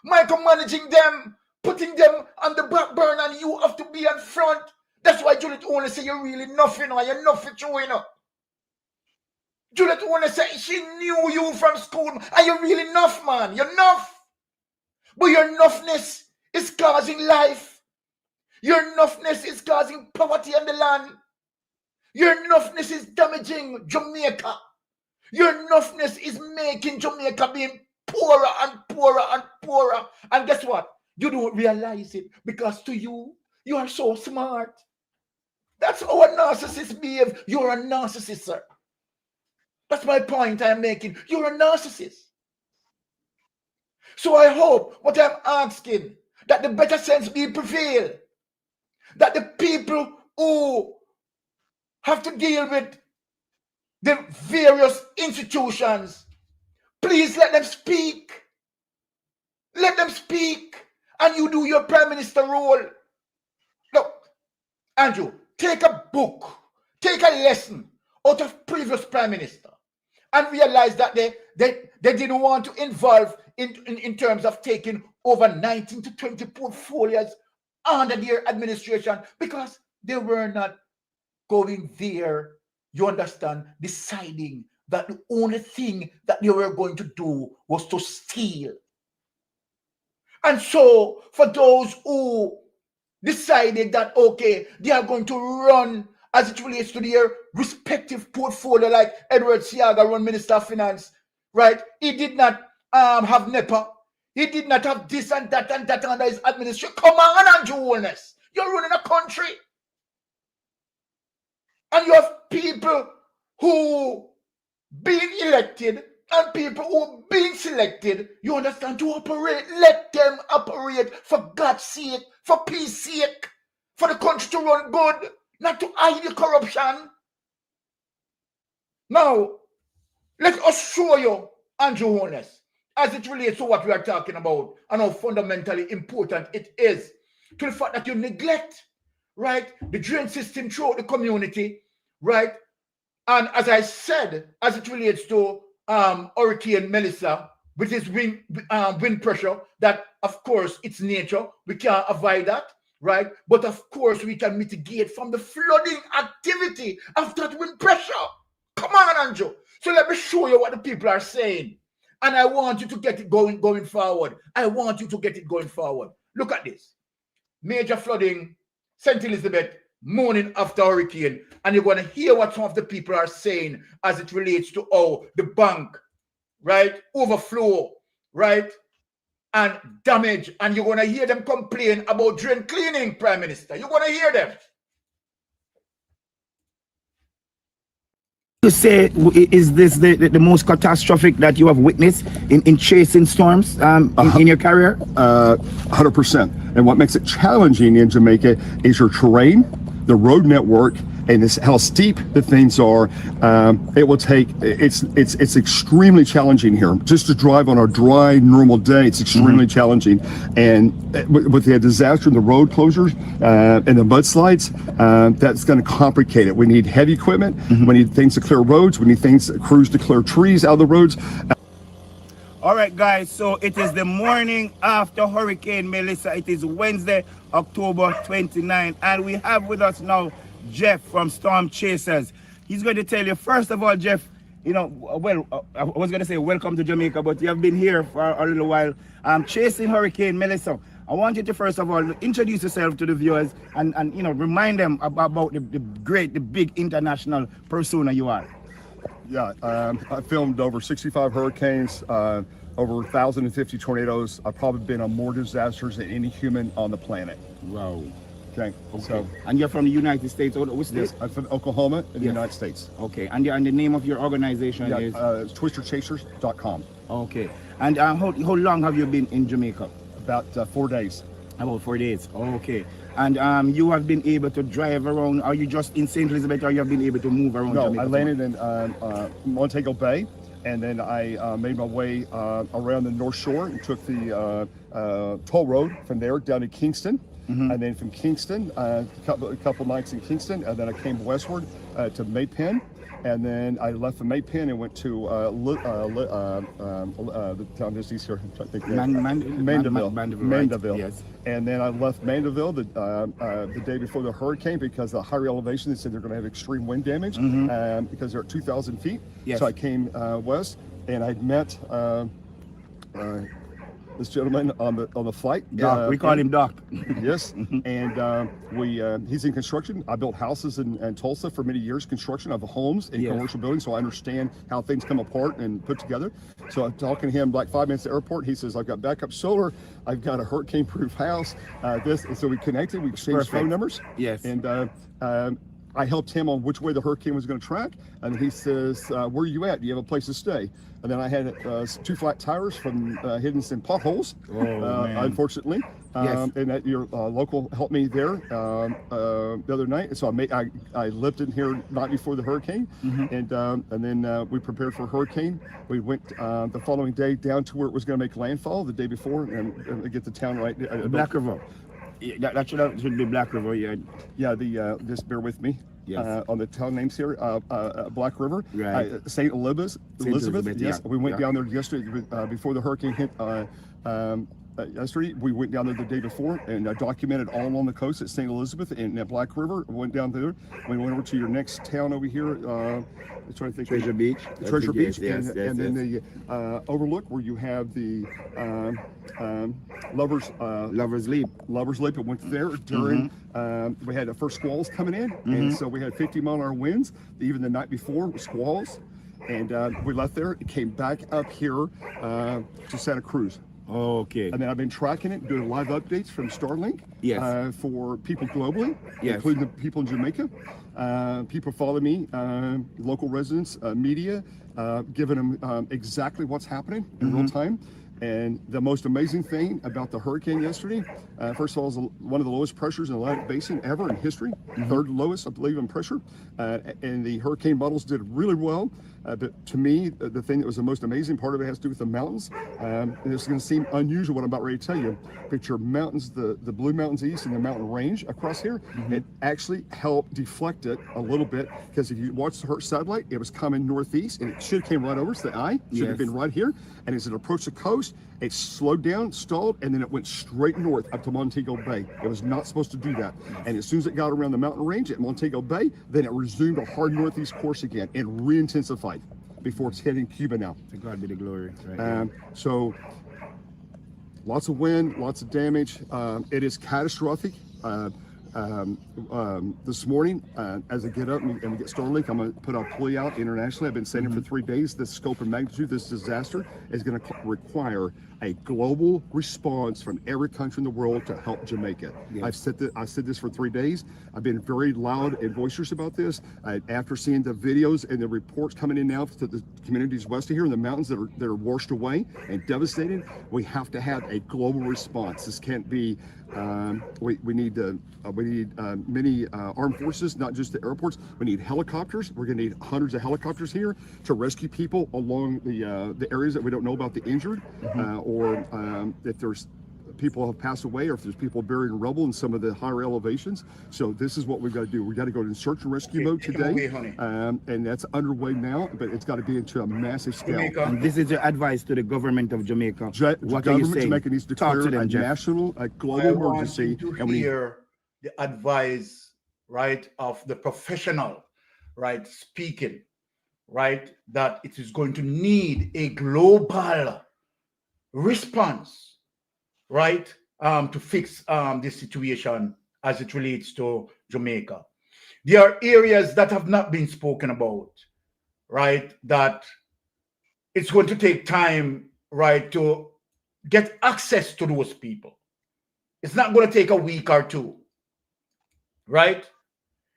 micromanaging them, putting them on the back burner, and you have to be in front. That's why Juliet only say you're really nothing, or you're nothing true, you know. Juliet only say she knew you from school, and you're really enough, man. You're enough. But your enoughness is causing life. Your enoughness is causing poverty on the land. Your enoughness is damaging Jamaica. Your enoughness is making Jamaica being poorer and poorer and poorer. And guess what? You don't realize it, because to you, you are so smart. That's how a narcissist behave. You're a narcissist, sir. That's my point I'm making. You're a narcissist. So I hope what I'm asking, that the better sense be prevail. That the people who have to deal with the various institutions. Please let them speak. Let them speak. And you do your prime minister role. Look, Andrew, take a book, take a lesson out of previous prime minister and realize that they didn't want to involve in terms of taking over 19 to 20 portfolios under their administration because they were not going there, you understand, deciding that the only thing that they were going to do was to steal. And so for those who decided that, okay, they are going to run as it relates to their respective portfolio, like Edward Seaga, run Minister of Finance, right? He did not have NEPA. He did not have this and that under his administration. Come on, Andrew Holness. You're running a country. And you have people who being elected and people who being selected, you understand, to operate. Let them operate for God's sake, for peace sake, for the country to run good, not to hide the corruption. Now, let us show you, Andrew Holness, as it relates to what we are talking about and how fundamentally important it is to the fact that you neglect, right, the drain system throughout the community, right? And as I said, as it relates to Hurricane Melissa, with its wind pressure, that of course it's nature, we can't avoid that, right? But of course we can mitigate from the flooding activity of that wind pressure. Come on, Andrew. So let me show you what the people are saying. And I want you to get it going forward. I want you to get it going forward. Look at this. Major flooding, St. Elizabeth, morning after hurricane, and you're going to hear what some of the people are saying as it relates to the bank, right, overflow, right, and damage, and you're going to hear them complain about drain cleaning, Prime Minister. You're going to hear them. To say, is this the most catastrophic that you have witnessed in chasing storms in your career? 100%. And what makes it challenging in Jamaica is your terrain, the road network, and how steep the things are. It will take, it's extremely challenging here. Just to drive on a dry, normal day, it's extremely challenging. And with the disaster and the road closures and the mudslides, that's going to complicate it. We need heavy equipment. We need things to clear roads. We need crews to clear trees out of the roads. All right, guys, so it is the morning after Hurricane Melissa. It is Wednesday, October 29, and we have with us now Jeff from Storm Chasers. He's going to tell you, first of all, Jeff, you know, well, I was going to say welcome to Jamaica, but you have been here for a little while chasing Hurricane Melissa. I want you to first of all introduce yourself to the viewers and you know, remind them about the big international persona you are. Yeah, I filmed over 65 hurricanes, over 1,050 tornadoes. I've probably been on more disasters than any human on the planet. Wow. Okay. So, and you're from the United States? Which state? Yes, I'm from Oklahoma in the United States. Okay. And the name of your organization is? TwisterChasers.com. Okay. And how long have you been in Jamaica? About 4 days. About 4 days. Okay. And you have been able to drive around? Are you just in St. Elizabeth, or you have been able to move around? No, Jamaica? I landed in Montego Bay, and then I made my way around the North Shore and took the toll road from there down to Kingston. And then from Kingston, a couple nights in Kingston, and then I came westward to Maypen, and then I left from Maypen and went to the town just east here. I think Mandeville. Yes. And then I left Mandeville the day before the hurricane because the higher elevation, they said they're going to have extreme wind damage because they're at 2,000 feet. Yes. So I came west, and I met this gentleman on the flight. Doc, we call him Doc. Yes, and he's in construction. I built houses in Tulsa for many years, construction of homes and commercial buildings, so I understand how things come apart and put together. So I'm talking to him like 5 minutes at the airport. He says, I've got backup solar, I've got a hurricane-proof house, and so we connected, we exchanged phone numbers. Yes. And I helped him on which way the hurricane was going to track, and he says, "Where are you at? Do you have a place to stay?" And then I had 2 flat tires from hitting some potholes, unfortunately. Yes. And that your local helped me there the other night. So I lived in here night before the hurricane, and then we prepared for a hurricane. We went the following day down to where it was going to make landfall the day before, and get the town right. Black River. Yeah, that should be Black River. Yeah. Yeah. Just bear with me. Yes. On the town names here, Black River, Right. St. Elizabeth. Elizabeth, Yes, yeah. we went Yeah. down there yesterday before the hurricane hit. Yesterday, we went down there the day before and documented all along the coast at St. Elizabeth and at Black River. We went down there. We went over to your next town over here. I'm trying to think. Treasure Beach. Treasure Beach, Yes, and then the overlook where you have the Lovers Leap. It went there during. We had the first squalls coming in, and so we had 50-mile-an-hour winds. Even the night before, with squalls, and we left there. It came back up here to Santa Cruz. Okay. And then I've been tracking it, doing live updates from Starlink. Yes. For people globally, Yes. including the people in Jamaica. People follow me, local residents, media, giving them exactly what's happening in real time. And the most amazing thing about the hurricane yesterday, first of all, is one of the lowest pressures in the Atlantic Basin ever in history. Third lowest, I believe, in pressure. And the hurricane models did really well. But to me, the thing that was the most amazing part of it has to do with the mountains. And it's going to seem unusual what I'm about ready to tell you. Picture mountains, the Blue Mountains East and the mountain range across here. It actually helped deflect it a little bit, because if you watch the satellite, it was coming northeast, and it should have came right over. So the eye should have been right here. And as it approached the coast, it slowed down, stalled, and then it went straight north up to Montego Bay. It was not supposed to do that. And as soon as it got around the mountain range at Montego Bay, then it resumed a hard northeast course again and re-intensified before it's heading Cuba now. To God be the glory. Right. So lots of wind, lots of damage. It is catastrophic. This morning, as I get up and we get Starlink, I'm going to put a plea out internationally. I've been saying it for 3 days. The scope and magnitude of this disaster is going to require a global response from every country in the world to help Jamaica. Yes. I said this for 3 days. I've been very loud and boisterous about this. After seeing the videos and the reports coming in now to the communities west of here in the mountains that are washed away and devastated, we have to have a global response. This can't be. We need many armed forces, not just the airports. We need helicopters. We're going to need hundreds of helicopters here to rescue people along the areas that we don't know about the injured, or if there's people have passed away, or if there's people buried in rubble in some of the higher elevations. So this is what we've got to do. We've got to go in search and rescue mode today, and that's underway now, but it's got to be into a massive scale. And this is your advice to the government of Jamaica. What are you saying? Jamaica needs to declare a national, global emergency. And we hear the advice, right, of the professional, right, speaking, right, that it is going to need a global response, right, to fix this situation as it relates to Jamaica. There are areas that have not been spoken about, right, that it's going to take time, right, to get access to those people. It's not going to take a week or two, right?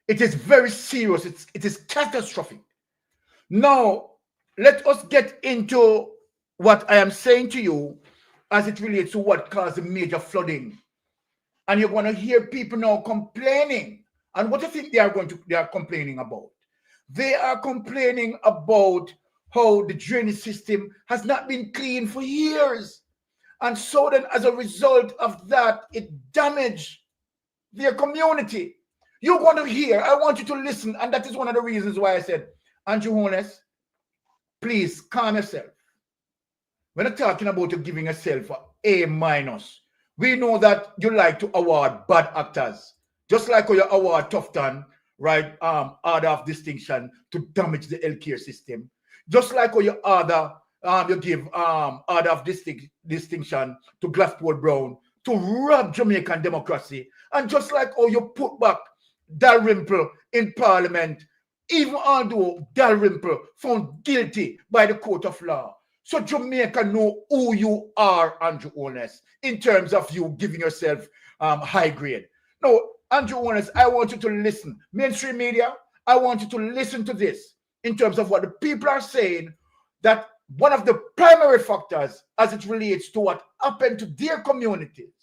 It is very serious. It is catastrophic. Now, let us get into what I am saying to you as it relates to what caused the major flooding. And you're going to hear people now complaining. And what do you think they are complaining about? They are complaining about how the drainage system has not been cleaned for years. And so then, as a result of that, it damaged their community. You're going to hear, I want you to listen, and that is one of the reasons why I said, Andrew Holness, please calm yourself. We're not talking about you giving yourself A-. We know that you like to award bad actors, just like how you award Tufton, right, order of distinction to damage the healthcare system. Just like how you order, you give order of distinction to Glasspool Brown to rob Jamaican democracy. And just like how you put back Dalrymple in Parliament, even although Dalrymple found guilty by the court of law. So Jamaica know who you are, Andrew Holness, in terms of you giving yourself high grade. Now, Andrew Warnes, I want you to listen. Mainstream media, I want you to listen to this in terms of what the people are saying, that one of the primary factors as it relates to what happened to their communities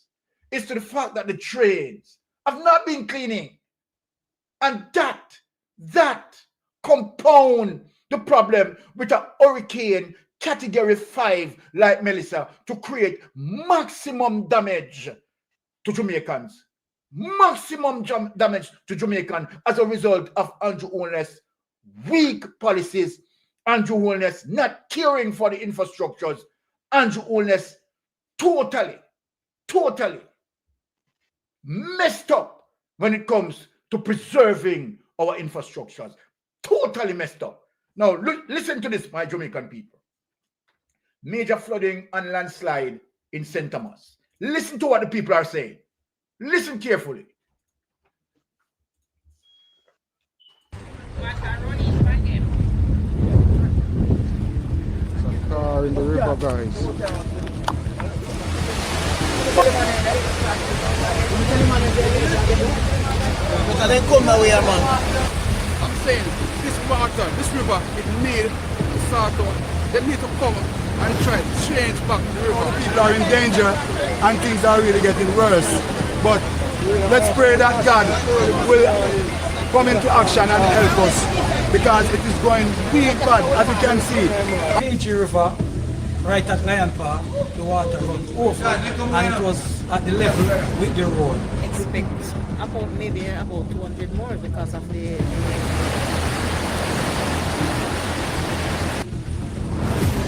is to the fact that the trains have not been cleaning. And that compound the problem with a hurricane category 5 like Melissa to create maximum damage to Jamaicans. Maximum damage to Jamaicans as a result of Andrew Warnes' weak policies, Andrew Warnes not caring for the infrastructures, Andrew Warnes totally messed up when it comes to preserving our infrastructures. Totally messed up. Now, listen to this, my Jamaican people. Major flooding and landslide in St. Thomas. Listen to what the people are saying. Listen carefully. Some car in the river, guys. I'm saying this water, this river, it need to sort out. They need to come and try to change back the river. People are in danger and things are really getting worse. But let's pray that God will come into action and help us, because it is going really bad, as you can see. H River, right at Lion Park, the water runs over, and it was at the level with the road. Expect about maybe about 200 more because of the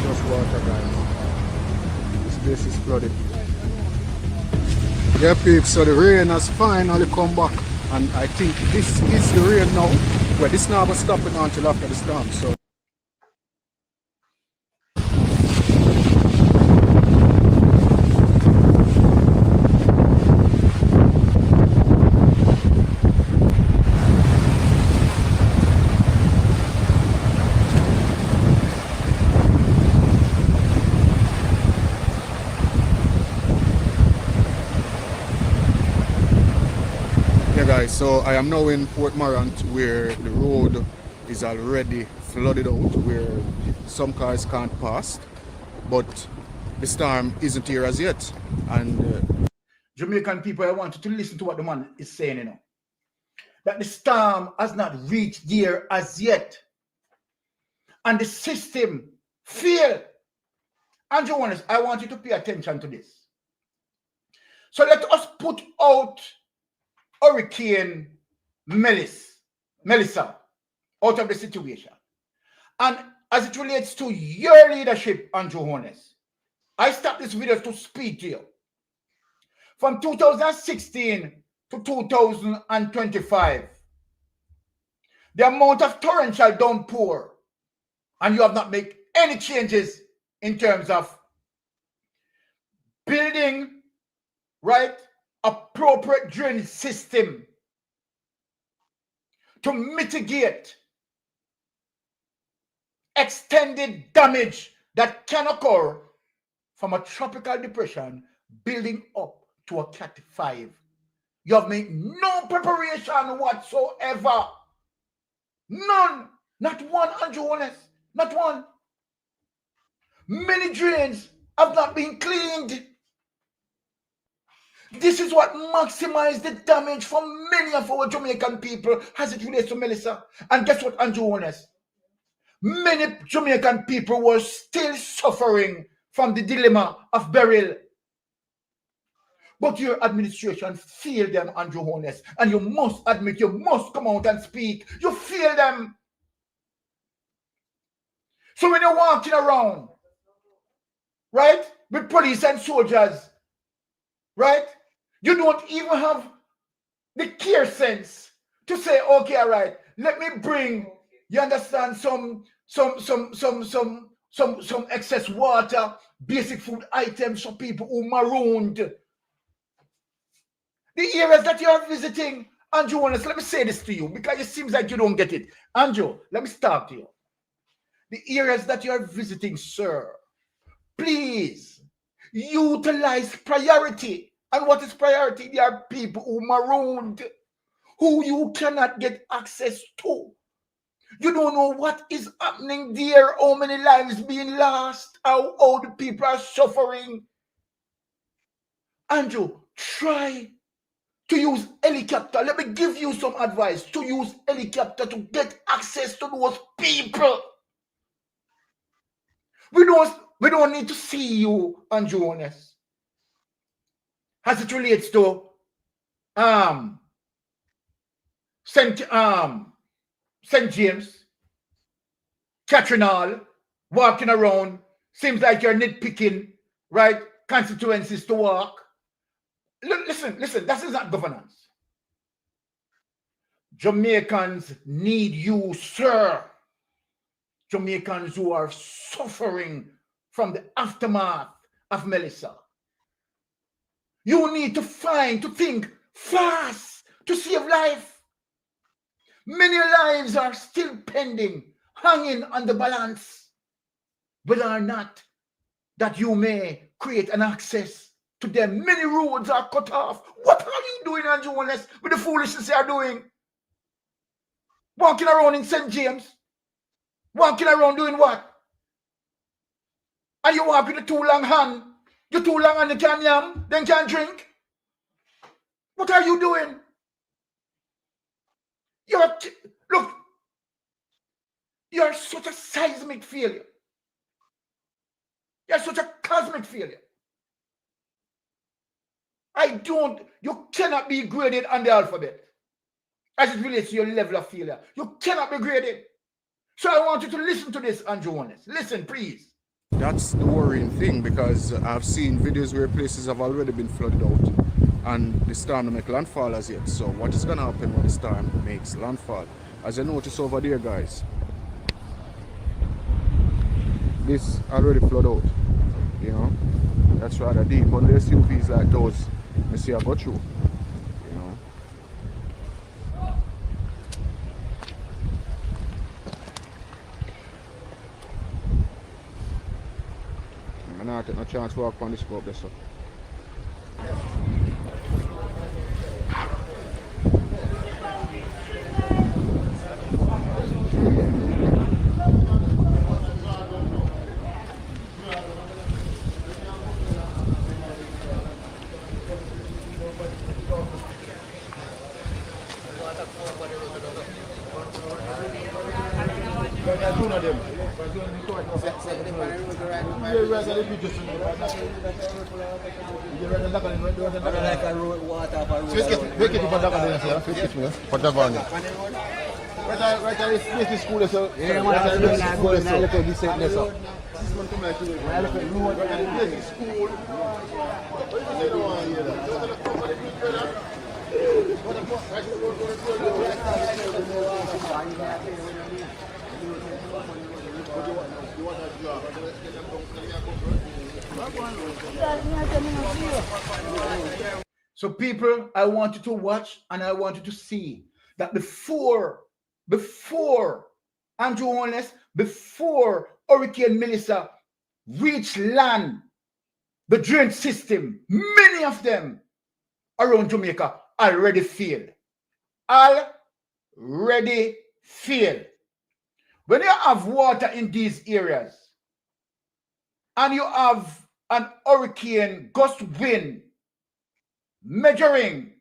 Just water, guys. This place is flooded. Yeah, peeps, so the rain has finally come back, and I think this is the rain now, where this now was stopping until after the storm. So so I am now in Port Morant, where the road is already flooded out, where some cars can't pass, but the storm isn't here as yet. And Jamaican people, I want you to listen to what the man is saying, you know, that the storm has not reached here as yet, and the system failed. Andrew Warnes, I want you to pay attention to this. So let us put out Hurricane Melissa out of the situation. And as it relates to your leadership, Andrew Warnes, I stopped this video to speak to you. From 2016 to 2025, the amount of torrential downpour, and you have not made any changes in terms of building, right, appropriate drainage system to mitigate extended damage that can occur from a tropical depression building up to a Cat 5. You have made no preparation whatsoever. None. Not one, Andrew Warnes. Not one. Many drains have not been cleaned. This is what maximized the damage for many of our Jamaican people as it relates to Melissa. And guess what, Andrew Warnes? Many Jamaican people were still suffering from the dilemma of burial. But your administration failed them, Andrew Warnes. And you must admit, you must come out and speak. You failed them. So when you're walking around, right, with police and soldiers, right, you don't even have the care sense to say, okay, all right, let me bring, you understand, some excess water, basic food items for people who marooned. The areas that you are visiting, Andrew Warnes, let me say this to you, because it seems like you don't get it. Andrew, let me start you. The areas that you are visiting, sir, please utilize priority. And what is priority? There are people who marooned. who you cannot get access to. You don't know what is happening there, how many lives being lost, how the people are suffering. Andrew, try to use helicopter. Let me give you some advice to use helicopter to get access to those people. We don't need to see you, Andrew, honest. As it relates to St. James, Catherine Hall, walking around, seems like you're nitpicking, right? Constituencies to walk. Listen, that is not governance. Jamaicans need you, sir. Jamaicans who are suffering from the aftermath of Melissa. You need to think fast to save life. Many lives are still pending, hanging on the balance, whether or not that you may create an access to them. Many roads are cut off. What are you doing, Andrew, with the foolishness you are doing? Walking around in St. James? Walking around doing what? And you walk with a too long hand. You're too long and you can't yam, then can't drink. What are you doing? You're such a seismic failure. You're such a cosmic failure. You cannot be graded on the alphabet as it relates to your level of failure. You cannot be graded. So I want you to listen to this, Andrew Wallace. Listen, please. That's the worrying thing, because I've seen videos where places have already been flooded out and the storm don't make landfall as yet. So what is going to happen when the storm makes landfall? As you notice over there, guys, this already flooded out, you know. That's rather deep. But there's SUVs like those, I see I go through, you know. I'm not taking no chance to walk on this scope there, so. So people, I want you to watch and I want you to see that before Andrew Holness, before Hurricane Melissa reached land, the drain system, many of them around Jamaica already failed. Already failed. When you have water in these areas and you have an hurricane gust wind measuring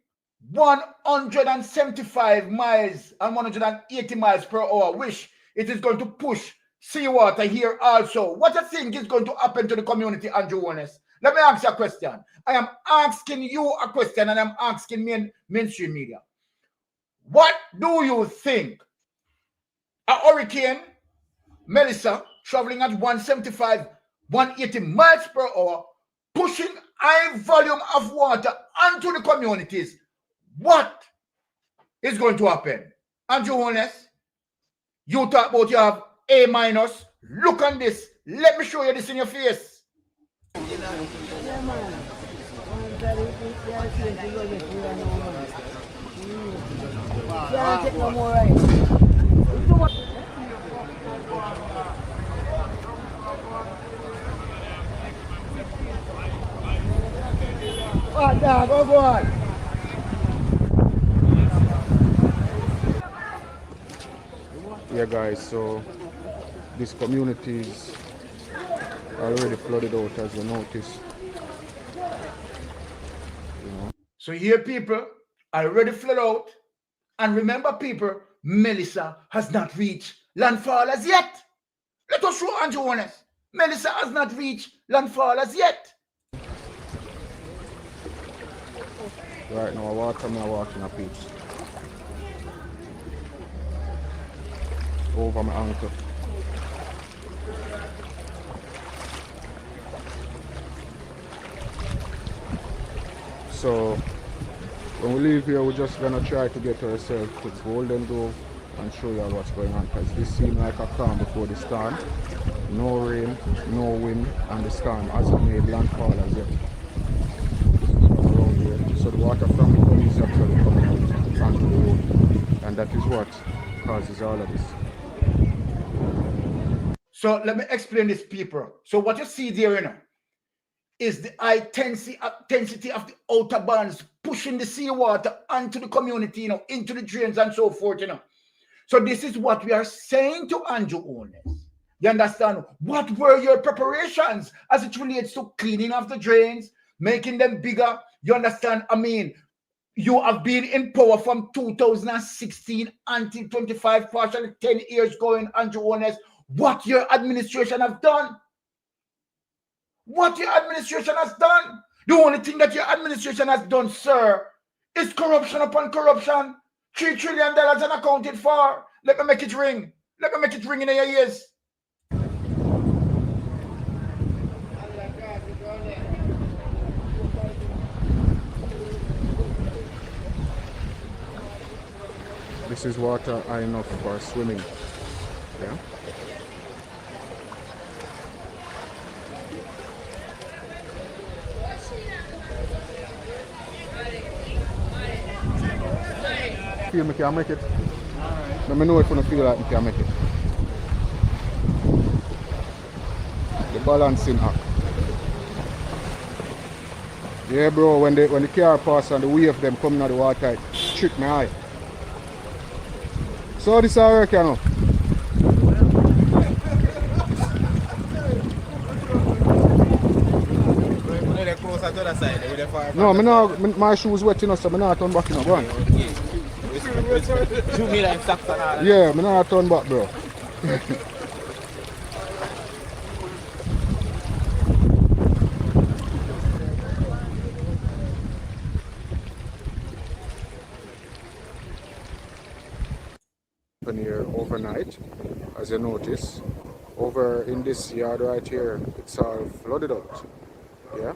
175 miles and 180 miles per hour, which it is going to push seawater here also. What do you think is going to happen to the community, Andrew Wallace? Let me ask you a question. I am asking you a question and I'm asking mainstream media. What do you think a hurricane Melissa traveling at 175, 180 miles per hour, pushing high volume of water onto the communities, what is going to happen? Andrew Holness, you talk about you have A minus. Look on this. Let me show you this in your face. Oh, go on. Yeah, guys, so these communities are already flooded out, as you notice. So here people are already flooded out. And remember, people, Melissa has not reached landfall as yet. Let us show Andrew honest. Melissa has not reached landfall as yet. Right now, I'm walking a piece. Over my ankle. So when we leave here, we're just gonna try to get ourselves to Golden Grove and show you what's going on, because this seems like a calm before the storm. No rain, no wind, and the storm hasn't made landfall as yet. Around here. So the water from the gully is actually coming out onto the road, and that is what causes all of this. So let me explain this, people. So what you see there, is the intensity of the outer bands pushing the seawater onto the community, into the drains and so forth, So this is what we are saying to Andrew Owners. You understand? What were your preparations as it relates to cleaning of the drains, making them bigger? You understand? I mean, you have been in power from 2016 until 25, partially 10 years going, Andrew Owners. What your administration have done? What your administration has done? The only thing that your administration has done, sir, is corruption upon corruption. $3 trillion unaccounted for. Let me make it ring. Let me make it ring in your ears. This is water high enough for swimming. Yeah. Feel me can make it. Let me know if you don't feel like you can make it. The balancing act. Yeah, bro, when the car pass and the wave them coming out of the water, it trick my eye. So this all work, you know. No, my shoes wet, so I'm not turn back, Go on. Yeah, I'm not turn back, bro. Here overnight, as you notice, over in this yard right here, it's all flooded out. Yeah.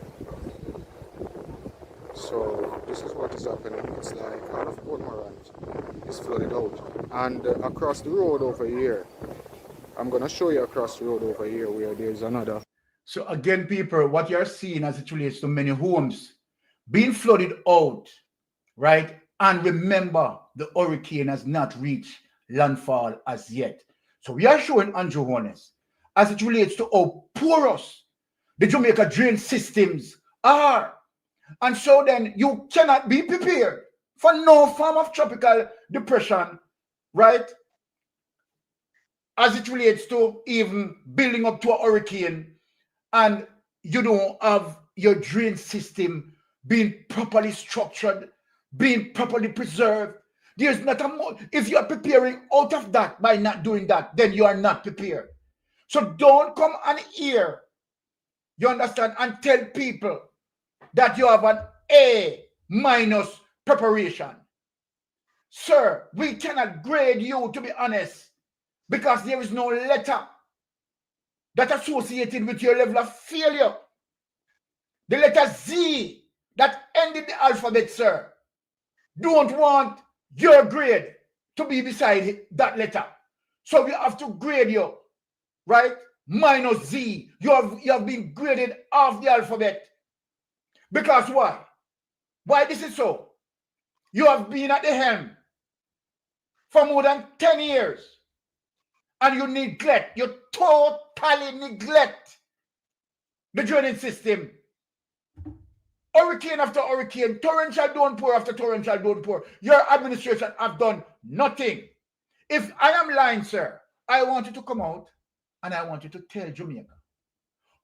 So this is what is happening. It's like all of Portmorant is flooded out, and across the road over here, I'm gonna show you across the road over here where there's another. So again, people, what you're seeing as it relates to many homes being flooded out, right? And remember, the hurricane has not reached landfall as yet. So we are showing Andrew Honest as it relates to how porous the Jamaica drain systems are. And so then you cannot be prepared for no form of tropical depression, right? As it relates to even building up to a hurricane, and you don't have your drain system being properly structured, being properly preserved. There's not a more, if you're preparing out of that by not doing that, then you are not prepared. So don't come and hear, you understand, and tell people that you have an A- preparation. Sir, we cannot grade you, to be honest, because there is no letter that associated with your level of failure. The letter Z that ended the alphabet, sir. Don't want your grade to be beside that letter. So we have to grade you, right? -Z. You have been graded off the alphabet. Because why? Why this is so? You have been at the helm for more than 10 years. And you totally neglect the draining system. Hurricane after hurricane, torrential downpour after torrential downpour. Your administration have done nothing. If I am lying, sir, I want you to come out and I want you to tell Jamaica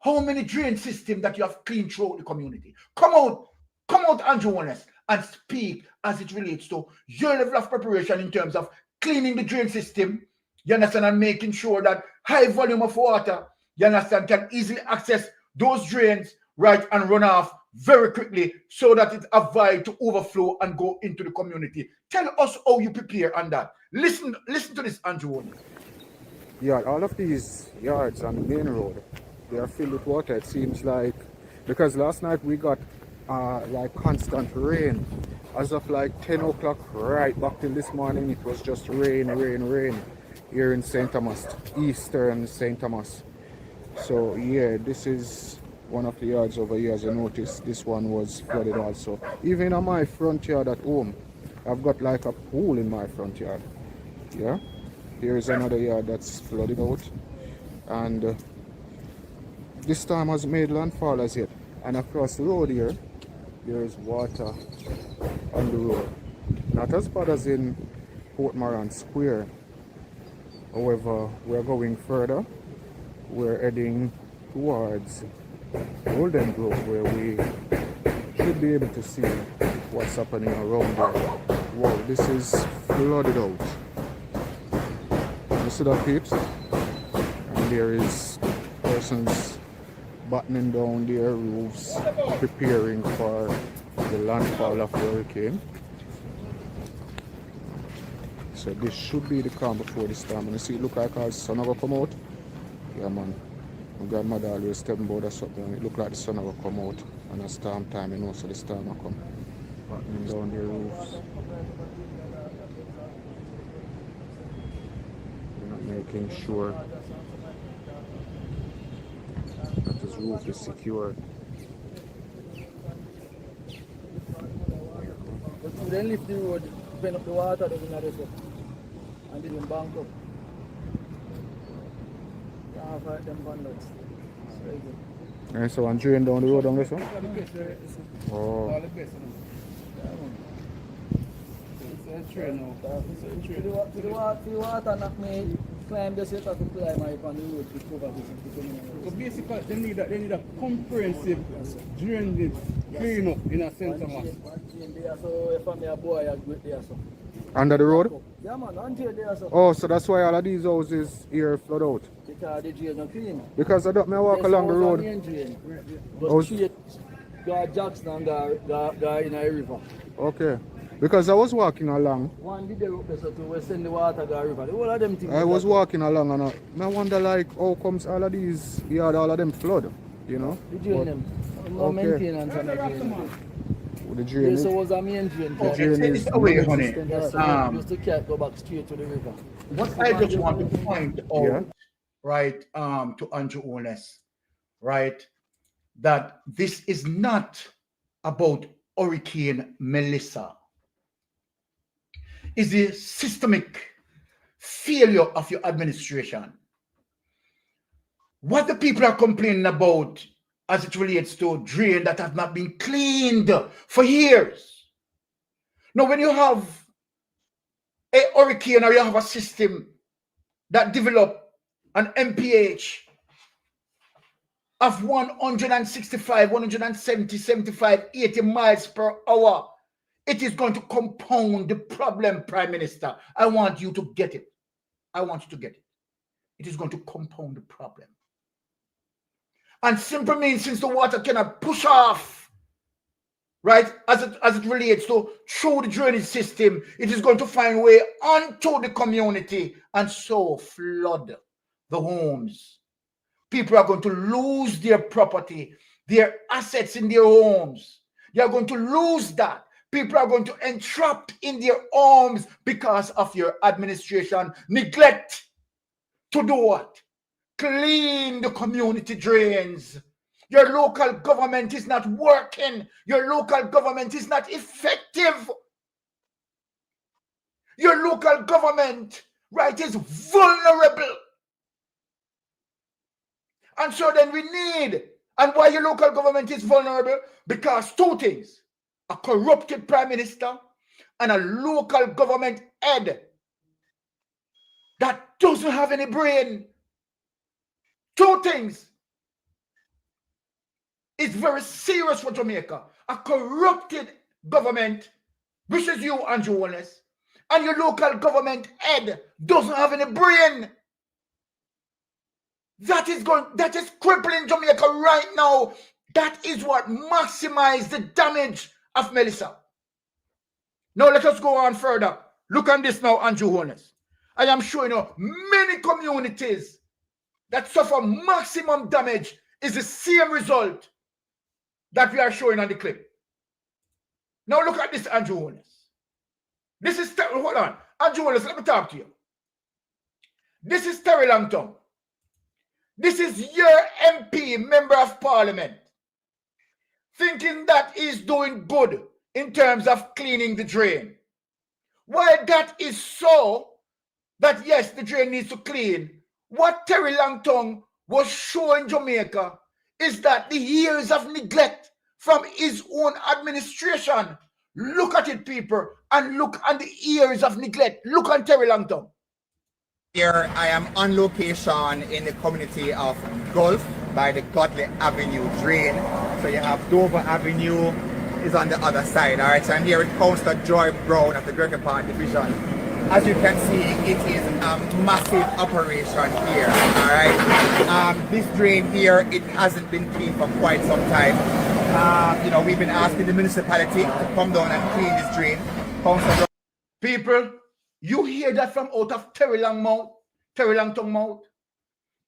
how many drain systems that you have cleaned throughout the community. Come out, Andrew Honest, and speak as it relates to your level of preparation in terms of cleaning the drain system, you understand, and making sure that high volume of water, you understand, can easily access those drains, right, and run off very quickly so that it avoid to overflow and go into the community. Tell us how you prepare on that. Listen to this, Andrew Honest. Yeah, all of these yards on the main road, they are filled with water. It seems like, because last night we got like constant rain. As of like 10 o'clock right back till this morning, it was just rain here in St. Thomas, eastern St. Thomas. So yeah, this is one of the yards over here. As you notice, this one was flooded also. Even on my front yard at home, I've got like a pool in my front yard. Yeah, here is another yard that's flooded out, and this storm hasn't made landfall as yet. And across the road here, there is water on the road. Not as bad as in Port Moran Square. However, we're going further. We're heading towards Golden Grove, where we should be able to see what's happening around there. Wow, this is flooded out. You see that, peeps? And there is persons battening down their roofs, preparing for the landfall of the hurricane. So this should be the calm before the storm. And you see, it look like our sun will come out. Yeah, man. My grandmother always tell me about that something. It look like the sun will come out and a storm time, you know, so the storm will come. Battening down their roofs. We're not making sure that his roof is secured. Then lift the road, open up the water, they're gonna rest up. And then bank up. You have them bandits. It's very good. And so, and drain down the road on this one? Oh. It's a train now. The water knock me climb the set of the climb on the road to cover this. So basically, they need a comprehensive drainage clean up in a sense of mass. So if I'm a boy, I go there. So. Under the road? Yeah, man, under there. So. Oh, so that's why all of these houses here flood out? Because the drain not clean. Because I don't walk along the road. But straight, go Jackson and go in a river. Okay. Because I was walking along. One did the rope so to send the water go river. All of them things. I was walking along and I wonder like how comes all of these yard, all of them flood, you know? The drain them. No maintenance on the drain. The drain. Yes, it was a main drain. The drain is away, honey. Just to can't go back straight to the river. What I just want to point out, right, to Andrew Honest, right, that this is not about Hurricane Melissa. It's a systemic failure of your administration. What the people are complaining about as it relates to drain that have not been cleaned for years. Now, when you have a hurricane or you have a system that develop an MPH of 165, 170, 75, 80 miles per hour, it is going to compound the problem, Prime Minister. I want you to get it. I want you to get it. It is going to compound the problem. And simply means since the water cannot push off, right, as it relates to through the drainage system, it is going to find a way onto the community and so flood the homes. People are going to lose their property, their assets in their homes. They are going to lose that. People are going to entrap in their homes because of your administration neglect to do what? Clean the community drains. Your local government is not working. Your local government is not effective. Your local government, right, is vulnerable. And so then we need, and why your local government is vulnerable? Because two things. A corrupted prime minister and a local government head that doesn't have any brain. Two things. It's very serious for Jamaica. A corrupted government, which is you, Andrew Wallace, and your local government head doesn't have any brain. That is crippling Jamaica right now. That is what maximizes the damage of Melissa. Now let us go on further. Look on this now, Andrew Wallace. I am showing you many communities that suffer maximum damage is the same result that we are showing on the clip. Now look at this, Andrew Wallace. This is, hold on. Andrew Wallace, let me talk to you. This is Terry Langton. This is your MP, Member of Parliament, thinking that he's doing good in terms of cleaning the drain. Why that is so, that yes, the drain needs to clean, what Terry Langton was showing Jamaica is that the years of neglect from his own administration. Look at it, people, and look at the years of neglect. Look on Terry Langton. Here I am on location in the community of Gulf by the Godley Avenue drain. So you have Dover Avenue is on the other side. All right, so I'm here with Councillor Joy Brown of the Greater Park Division. As you can see, it is a massive operation here. All right, this drain here, it hasn't been cleaned for quite some time. You know, we've been asking the municipality to come down and clean this drain. Councillor, people, you hear that from out of Terry Langton mouth.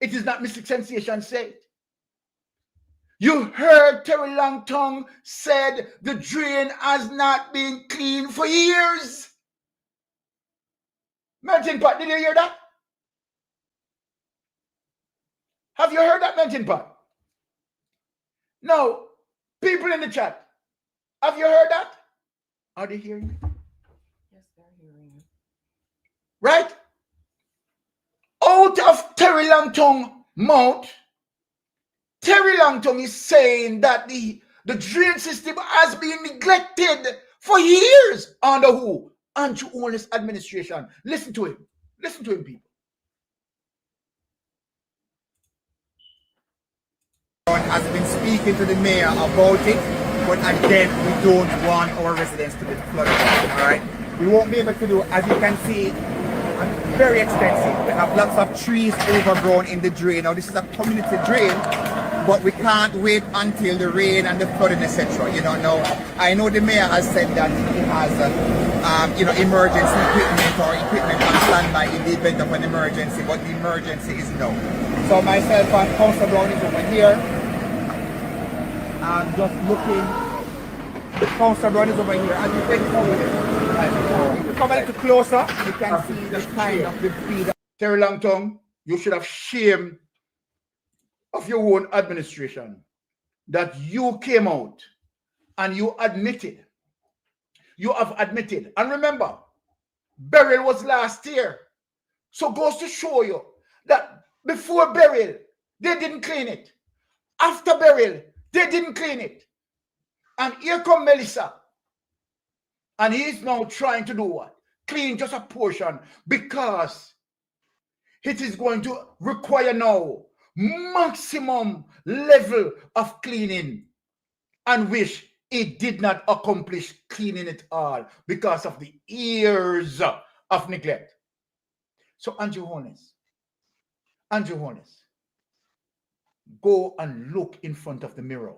It is not Mystic Sensation said. You heard Terry Langton said the drain has not been cleaned for years. Melting Pot, did you hear that? Have you heard that, Melting Pot? Now, people in the chat, have you heard that? Are they hearing you? Yes, they're hearing you. Right? Out of Terry Langton's mouth, Terry Langton is saying that the drain system has been neglected for years under who? Andrew Wallace administration. Listen to him. Listen to him, people. has been speaking to the mayor about it, but again, we don't want our residents to be flooded. All right, we won't be able to do, as you can see, very expensive. We have lots of trees overgrown in the drain. Now this is a community drain, but we can't wait until the rain and the flooding, etc. You know, now I know the mayor has said that he has, emergency equipment or equipment on standby in the event of an emergency, but the emergency is no. So myself and Councillor Brown is over here. I'm just looking. Councillor Brown is over here. As you can see, come a little closer, you can see the kind of the feed. Terry Langton, you should have shame of your own administration that you came out and you admitted. You have admitted. And remember, burial was last year. So goes to show you that before burial, they didn't clean it. After burial, they didn't clean it. And here come Melissa. And he's now trying to do what? Clean just a portion, because it is going to require now maximum level of cleaning, and which it did not accomplish cleaning it all because of the years of neglect. So Andrew Holness, go and look in front of the mirror.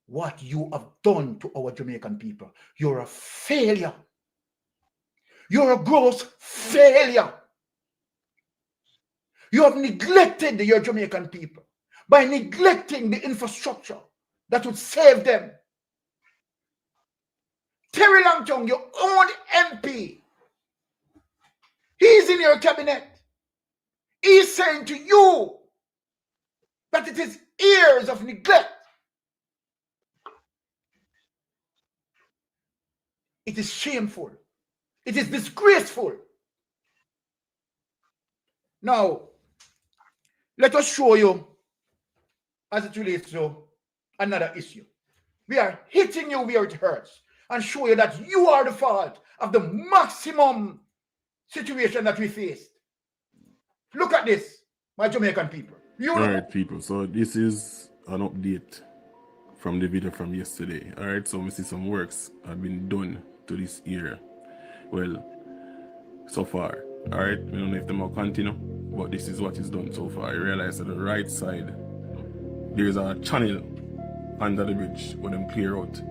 What you have done to our Jamaican people. You're a failure. You're a gross failure. You have neglected your Jamaican people by neglecting the infrastructure that would save them. Terry Langton, your own MP, he's in your cabinet. He's saying to you that it is years of neglect. It is shameful. It is disgraceful. Now, let us show you as it relates to another issue. We are hitting you where it hurts and show you that you are the fault of the maximum situation that we faced. Look at this, my Jamaican people. All right, people. So this is an update from the video from yesterday. All right, so we see some works have been done to this area. Well, so far. All right, we don't know if they will continue, but this is what is done so far. I realize that the right side, there's a channel under the bridge where them clear out.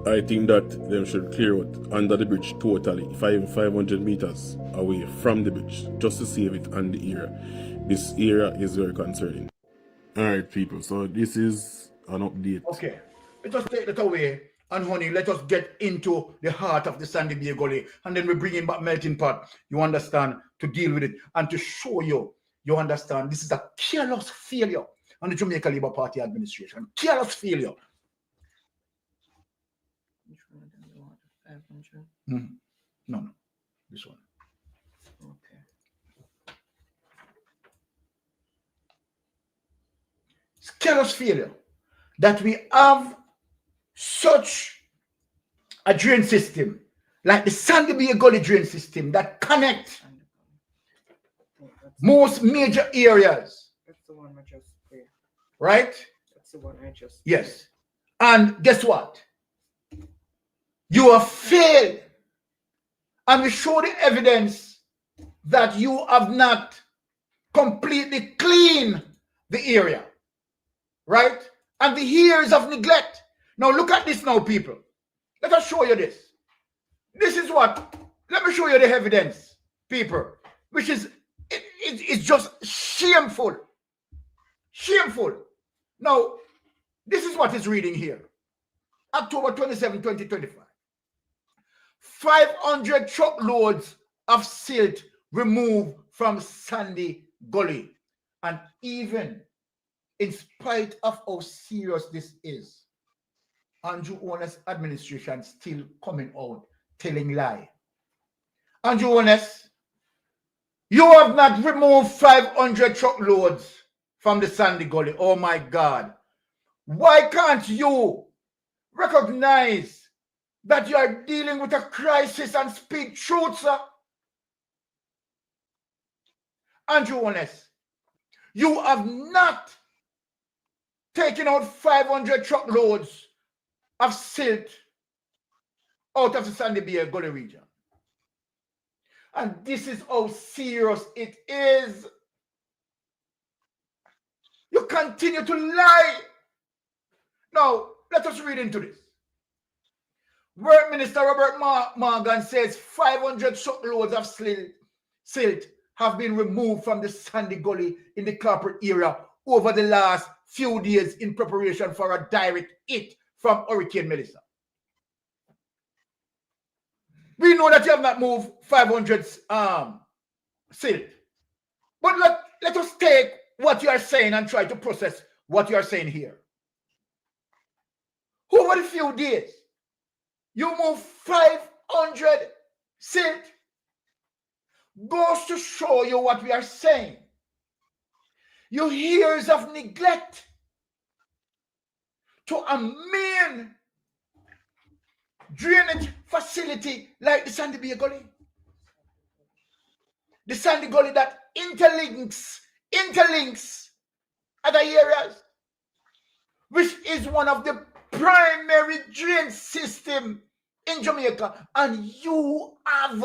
I think that they should clear out under the bridge totally, 500 meters away from the bridge, just to save it on the area. This area is very concerning. All right, people, so this is an update. Okay, let us take that away, and honey, let us get into the heart of the Sandy Bay Gully, and then we bring in back melting pot, you understand, to deal with it, and to show you, you understand, this is a careless failure on the Jamaica Labour Party administration. Careless failure. No, this one. Okay. It's careless failure that we have such a drain system like the Sandy Bay Gully drain system that connect most major areas. That's the one I just played. Right? That's the one I just played. Yes. And guess what? You have failed. And we show the evidence that you have not completely cleaned the area. Right? And the years of neglect. Now look at this now, people. Let us show you this. This is what, let me show you the evidence, people, which is, it's just shameful. Shameful. Now, this is what is reading here. October 27, 2025. 500 truckloads of silt removed from Sandy Gully. And even in spite of how serious this is, Andrew Honest administration still coming out telling lie. Andrew Honest, you have not removed 500 truckloads from the Sandy Gully. Oh my God. Why can't you recognize that you are dealing with a crisis and speak truth, sir? Andrew Honest, you have not taken out 500 truckloads of silt out of the Sandy Bay Gully region. And this is how serious it is. You continue to lie. Now, let us read into this. Work Minister Robert Morgan says 500 truckloads of silt have been removed from the Sandy Gully in the corporate area over the last few days in preparation for a direct hit from Hurricane Melissa. We know that you have not moved 500 silt. But let us take what you are saying and try to process what you are saying here. Over the few days, you move 500 silt. Goes to show you what we are saying. Your years of neglect to a main drainage facility like the Sandy Bay Gully. The Sandy Gully that interlinks other areas, which is one of the primary drain system in Jamaica, and you have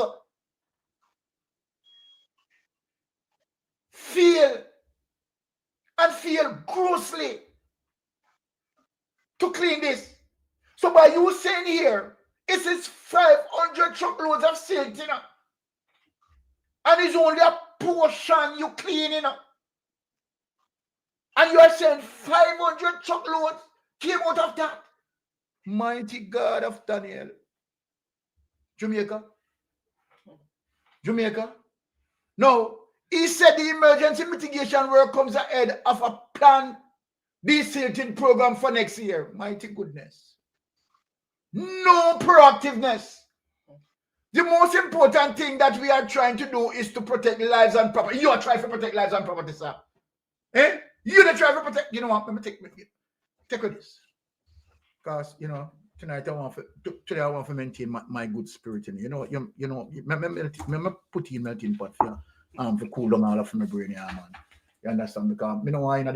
failed grossly to clean this. So by you saying here, it is 500 truckloads of silt, you know, and it's only a portion you clean, you know, and you are saying 500 truckloads came out of that. Mighty God of Daniel. Jamaica. No, he said the emergency mitigation work comes ahead of a planned desilting program for next year. Mighty goodness. No proactiveness. The most important thing that we are trying to do is to protect lives and property. You are trying to protect lives and property, sir. Eh? You are trying to protect. You know what? Let me take with this. Because, you know, tonight today I want to maintain my good spirit in you know me put in melting pot for cool down all of my brain, yeah, man. You understand? Because me no wine at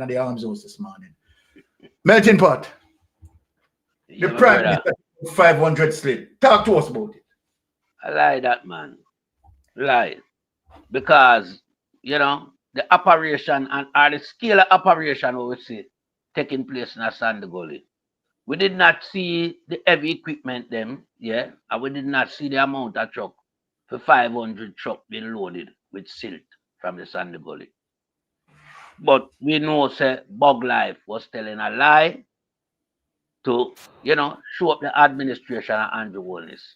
the arms house this morning. Melting pot. The Prime Minister 500 slip. Talk to us about it. I lie that, man. Lie. Because, you know, the operation or the scale of operation we see taking place in a Sandy Gully. We did not see the heavy equipment them, yeah, and we did not see the amount of truck for 500 truck being loaded with silt from the Sandy Gully. But we know, say, Bug Life was telling a lie to, you know, show up the administration of Andrew Holness.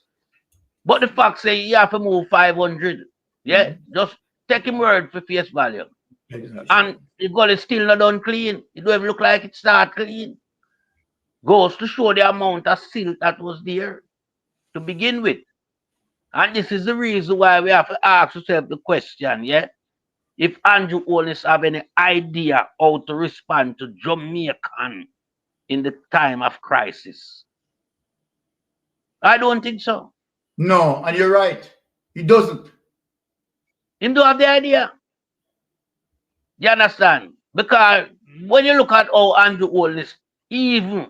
But the fact say you have to move 500, yeah, just take him word for face value. Exactly. And the gully still not done clean. It don't even look like it start clean. Goes to show the amount of silt that was there to begin with. And this is the reason why we have to ask ourselves the question, yeah? If Andrew Holness have any idea how to respond to Jamaican in the time of crisis. I don't think so. No, and you're right. He doesn't. He don't have the idea. You understand? Because when you look at how Andrew Holness even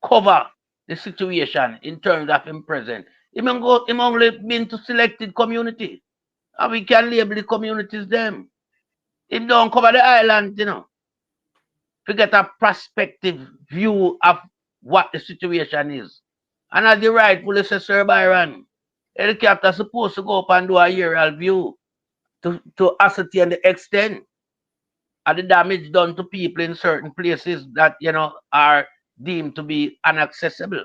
cover the situation in terms of him present, he only been to selected community. And we can label the communities them. He don't cover the island, you know. To get a prospective view of what the situation is. And as the rightfully says Sir Byron, helicopter supposed to go up and do a aerial view to ascertain the extent of the damage done to people in certain places that, you know, are deemed to be inaccessible.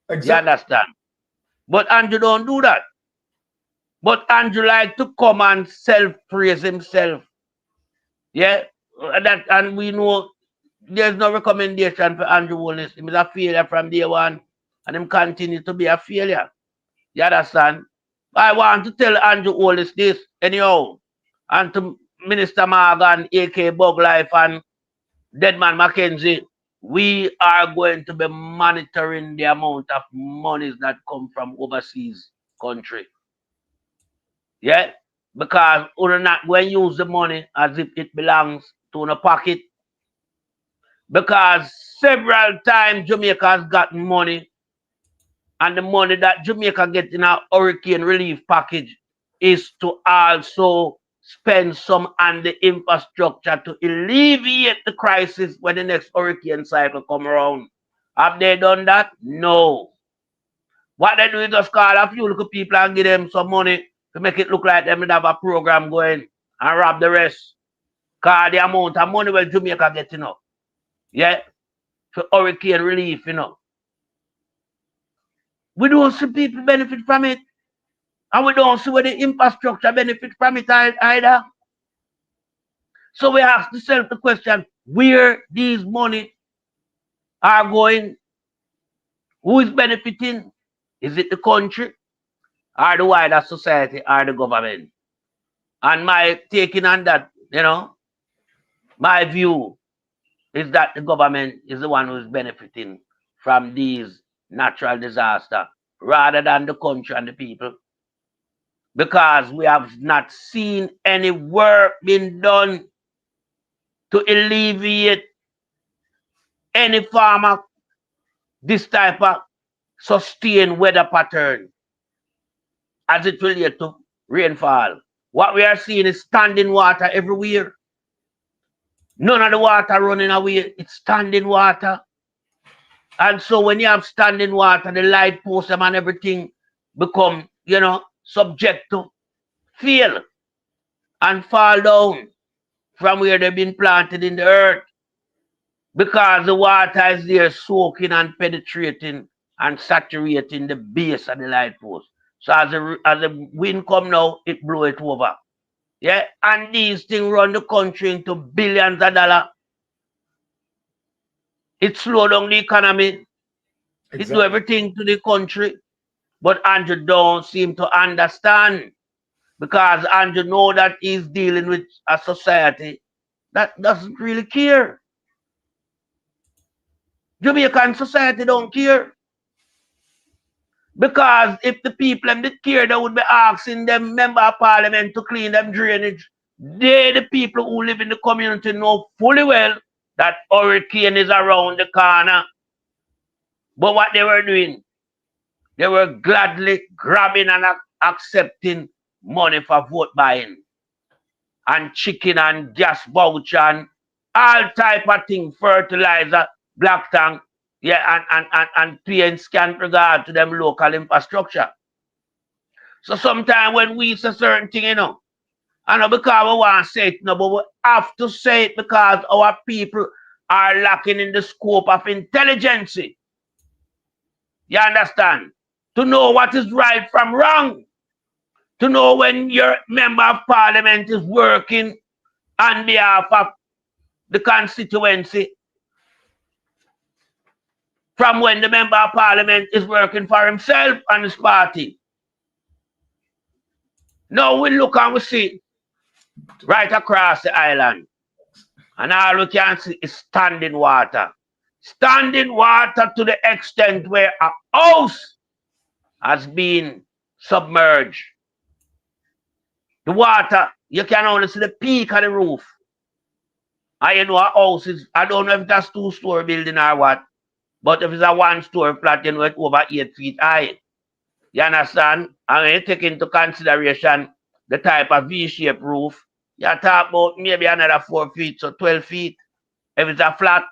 Exactly. You understand? But Andrew don't do that. But Andrew like to come and self-praise himself. Yeah? And we know there's no recommendation for Andrew Holness. He was a failure from day one, and him continue to be a failure. You understand? I want to tell Andrew Holness this anyhow, and to Minister Morgan, A.K. Bug Life, and Deadman Mackenzie, we are going to be monitoring the amount of monies that come from overseas country. Yeah? Because we're not going to use the money as if it belongs to a pocket. Because several times Jamaica has gotten money, and the money that Jamaica gets in our hurricane relief package is to also spend some on the infrastructure to alleviate the crisis when the next hurricane cycle come around. Have they done that? No. What they do is just call a few little people and give them some money to make it look like they would have a program going and rob the rest. Because the amount of money where Jamaica getting up. Yeah? For hurricane relief, you know. We don't see people benefit from it. And we don't see where the infrastructure benefit from it either. So we ask ourselves the question, where these money are going? Who is benefiting? Is it the country? Or the wider society? Or the government? And my taking on that, you know, my view is that the government is the one who is benefiting from these natural disasters rather than the country and the people. Because we have not seen any work being done to alleviate any form of this type of sustained weather pattern as it relates to rainfall. What we are seeing is standing water everywhere. None of the water running away, it's standing water. And so when you have standing water, the light posts and everything become, you know, subject to fail and fall down from where they've been planted in the earth. Because the water is there soaking and penetrating and saturating the base of the light post. So as the wind come now, it blow it over. Yeah, and these things run the country into billions of dollars. It slow down the economy. Exactly. It do everything to the country. But Andrew don't seem to understand. Because Andrew know that he's dealing with a society that doesn't really care. Jamaican society don't care. Because if the people them did care, they would be asking them member of parliament to clean them drainage. They, the people who live in the community, know fully well that hurricane is around the corner. But what they were doing, they were gladly grabbing and accepting money for vote buying. And chicken and gas voucher and all type of things, fertilizer, black tank, yeah, and paying scant regard to them local infrastructure. So sometimes when we say certain thing, you know, I know because we want to say it, no, but we have to say it because our people are lacking in the scope of intelligence. You understand? To know what is right from wrong. To know when your member of parliament is working on behalf of the constituency from when the member of parliament is working for himself and his party. Now we look and we see right across the island, and all we can see is standing water. Standing water to the extent where a house has been submerged. The water, you can only see the peak of the roof. And you know a house is, I don't know if that's 2-story building or what, but if it's a 1-story flat, you know it's over 8 feet high. You understand? And when you take into consideration the type of V-shaped roof, you talk about maybe another 4 feet, so 12 feet. If it's a flat,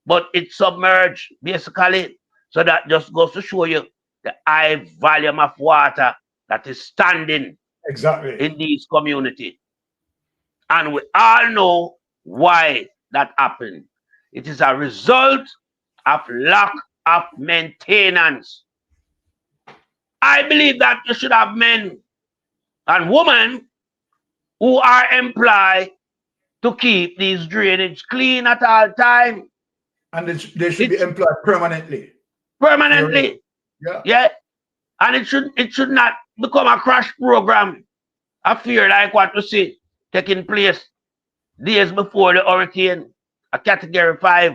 but it's submerged, basically. So that just goes to show you the high volume of water that is standing in these communities. And we all know why that happened. It is a result of lack of maintenance. I believe that you should have men and women who are employed to keep these drainage clean at all times. And they should be employed permanently. Permanently. Yeah. Yeah. And it should not become a crash program. I fear like what we see taking place days before the hurricane, a category 5.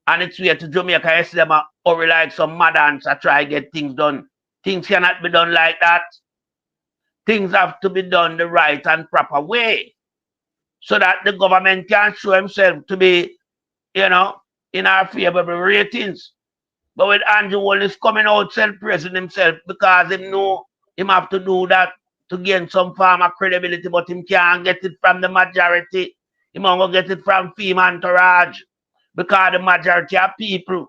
And it's way to Jamaica, I see them hurry like some mad ants to try to get things done. Things cannot be done like that. Things have to be done the right and proper way, so that the government can show himself to be, you know, in our favorable ratings. But with Andrew Wallace coming out self-praising himself because him know him have to do that to gain some form of credibility, but him can't get it from the majority. Him only get it from FEMA entourage, because the majority of people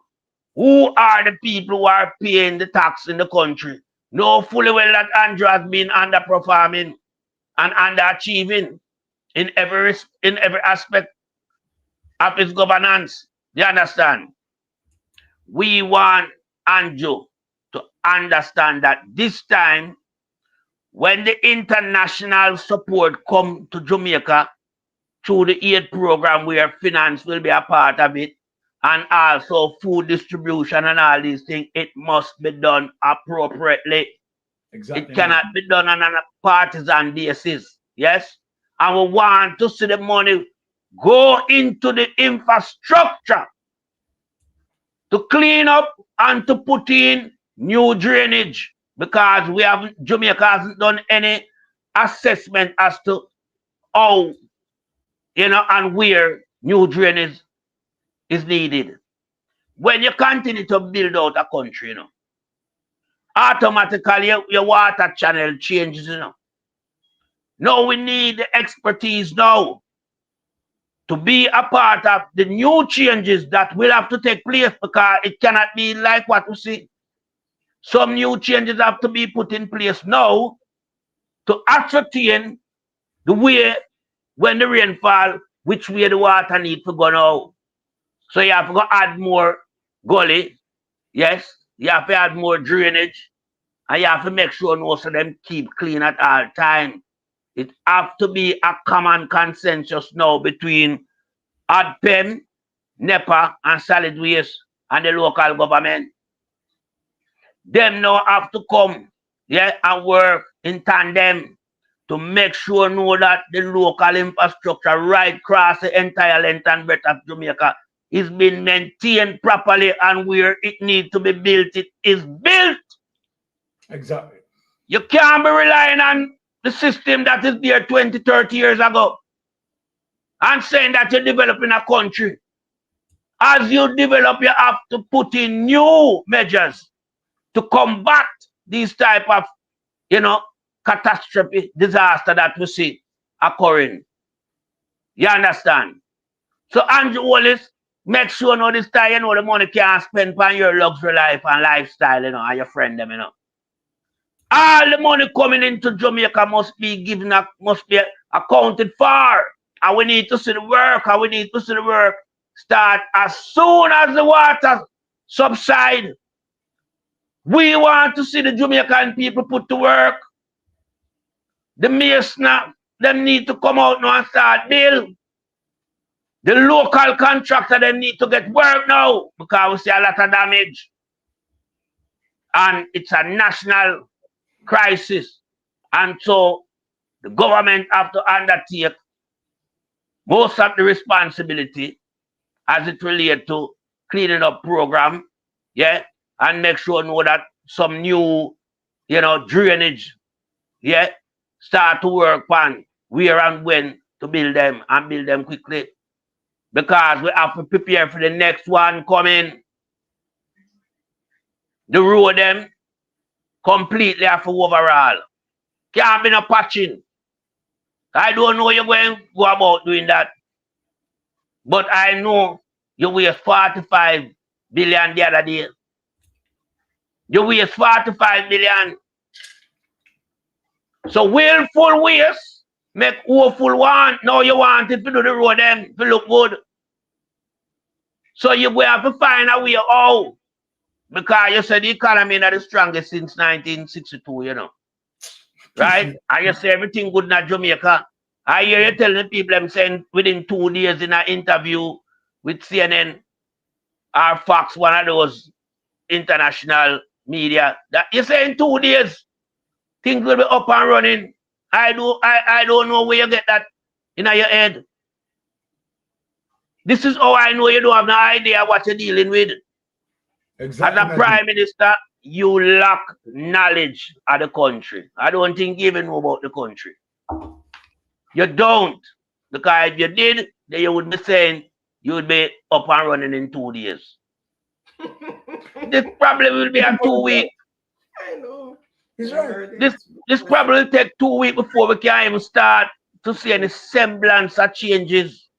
who are the people who are paying the tax in the country know fully well that Andrew has been underperforming and underachieving in every aspect of his governance. You understand? We want Andrew to understand that this time, when the international support come to Jamaica through the aid program where finance will be a part of it, and also food distribution and all these things, it must be done appropriately. Exactly. It cannot be done on a partisan basis. Yes? And we want to see the money go into the infrastructure to clean up and to put in new drainage, because Jamaica hasn't done any assessment as to how, you know, and where new drainage is needed. When you continue to build out a country, you know, automatically your water channel changes, you know. Now we need the expertise now to be a part of the new changes that will have to take place, because it cannot be like what we see. Some new changes have to be put in place now to ascertain the way when the rain fall, which way the water need to go now. So you have to go add more gully, yes, you have to add more drainage, and you have to make sure most of them keep clean at all time. It have to be a common consensus now between ADPEM, NEPA, and solid waste and the local government. Them now have to come, yeah, and work in tandem to make sure know that the local infrastructure right across the entire length and breadth of Jamaica is being maintained properly, and where it needs to be built, it is built. Exactly. You can't be relying on the system that is there 20, 30 years ago and saying that you're developing a country. As you develop, you have to put in new measures to combat these type of, catastrophe, disaster that we see occurring. You understand? So Andrew Wallace, make sure this time, the money can't spend on your luxury life and lifestyle, and your friend them, All the money coming into Jamaica must be given up, must be accounted for. And we need to see the work, start as soon as the water subside. We want to see the Jamaican people put to work. The mason, them need to come out now and start build. The local contractor, them need to get work now because we see a lot of damage. And it's a national crisis. And so the government have to undertake most of the responsibility as it relates to cleaning up program, and make sure that some new, drainage, start to work on where and when to build them and build them quickly. Because we have to prepare for the next one coming. The road them completely have to overall. Can't be no patching. I don't know you're going to go about doing that. But I know you waste 45 billion the other day. You waste 45 billion. So willful waste make woeful want. Now you want it to do the road then to look good. So you will have to find a way out. Because you said the economy is the strongest since 1962, Right? And you say everything good in Jamaica. I hear you telling the people I'm saying within 2 days in an interview with CNN or Fox, one of those international media, that you say in 2 days things will be up and running. I don't know where you get that in your head. This is how I know you don't have no idea what you're dealing with. Exactly. As a prime minister, you lack knowledge of the country. I don't think you even know about the country. You don't. Because if you did, then you would be saying you would be up and running in 2 days. This probably will be a 2 week. I know. He's right. This probably will take 2 weeks before we can even start to see any semblance of changes.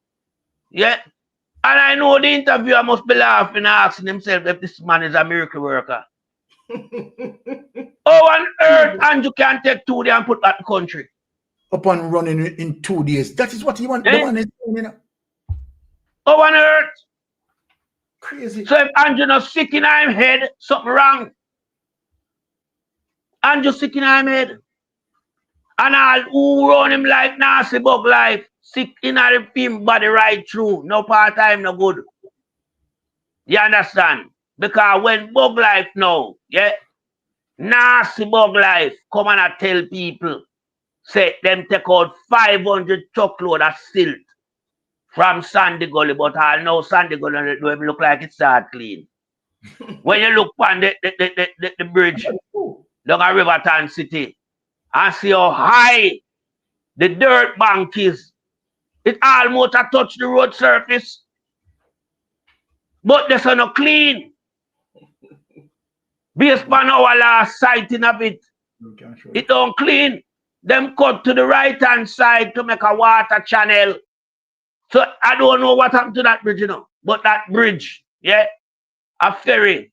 Yeah. And I know the interviewer must be laughing and asking himself if this man is a miracle worker. How on earth Andrew can take 2 days and put back the country? Up and running in 2 days. That is what he wants. The one is doing, How on earth? Crazy. So if Andrew not sick in his head, something wrong. Andrew sick in his head. And all who run him like nasty bug life, sick in him body right through. No part time, no good. You understand? Because when bug life now, nasty bug life, come and I tell people, say them take out 500 truckload of silt from Sandy Gully, but I know Sandy Gully don't look like it's start clean. When you look on the bridge down at Riverton City and see how high the dirt bank is, it almost a touch the road surface. But this is not clean. Based on our last sighting of it, it don't clean. Them cut to the right hand side to make a water channel. So I don't know what happened to that bridge, but that bridge, a ferry,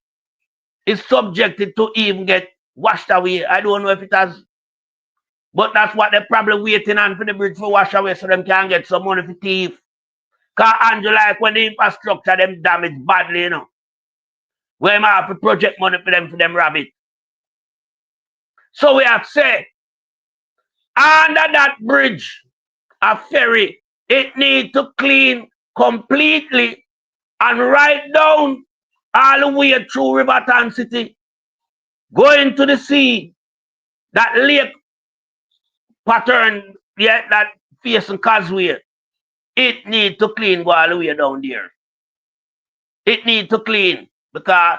is subjected to even get washed away. I don't know if it has, but that's what they're probably waiting on for the bridge to wash away so them can get some money for thief. Because Andrew, like when the infrastructure them damaged badly, where I have to project money for them rabbit. So we have to say, under that bridge, a ferry, it needs to clean completely and right down all the way through Riverton City, going to the sea, that lake pattern, that facing Causeway, it needs to clean go all the way down there. It needs to clean because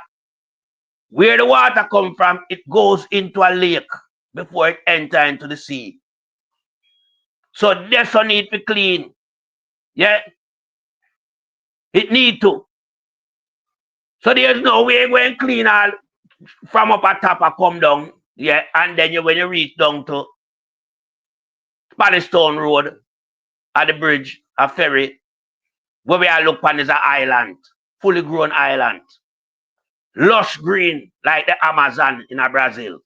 where the water comes from, it goes into a lake before it enters into the sea. So this one need to clean. Yeah. It need to. So there's no way going clean all from up at top and come down. Yeah. And then when you reach down to Spanish Town Road at the bridge, a ferry, where we are looking is an island, fully grown island. Lush green like the Amazon in Brazil.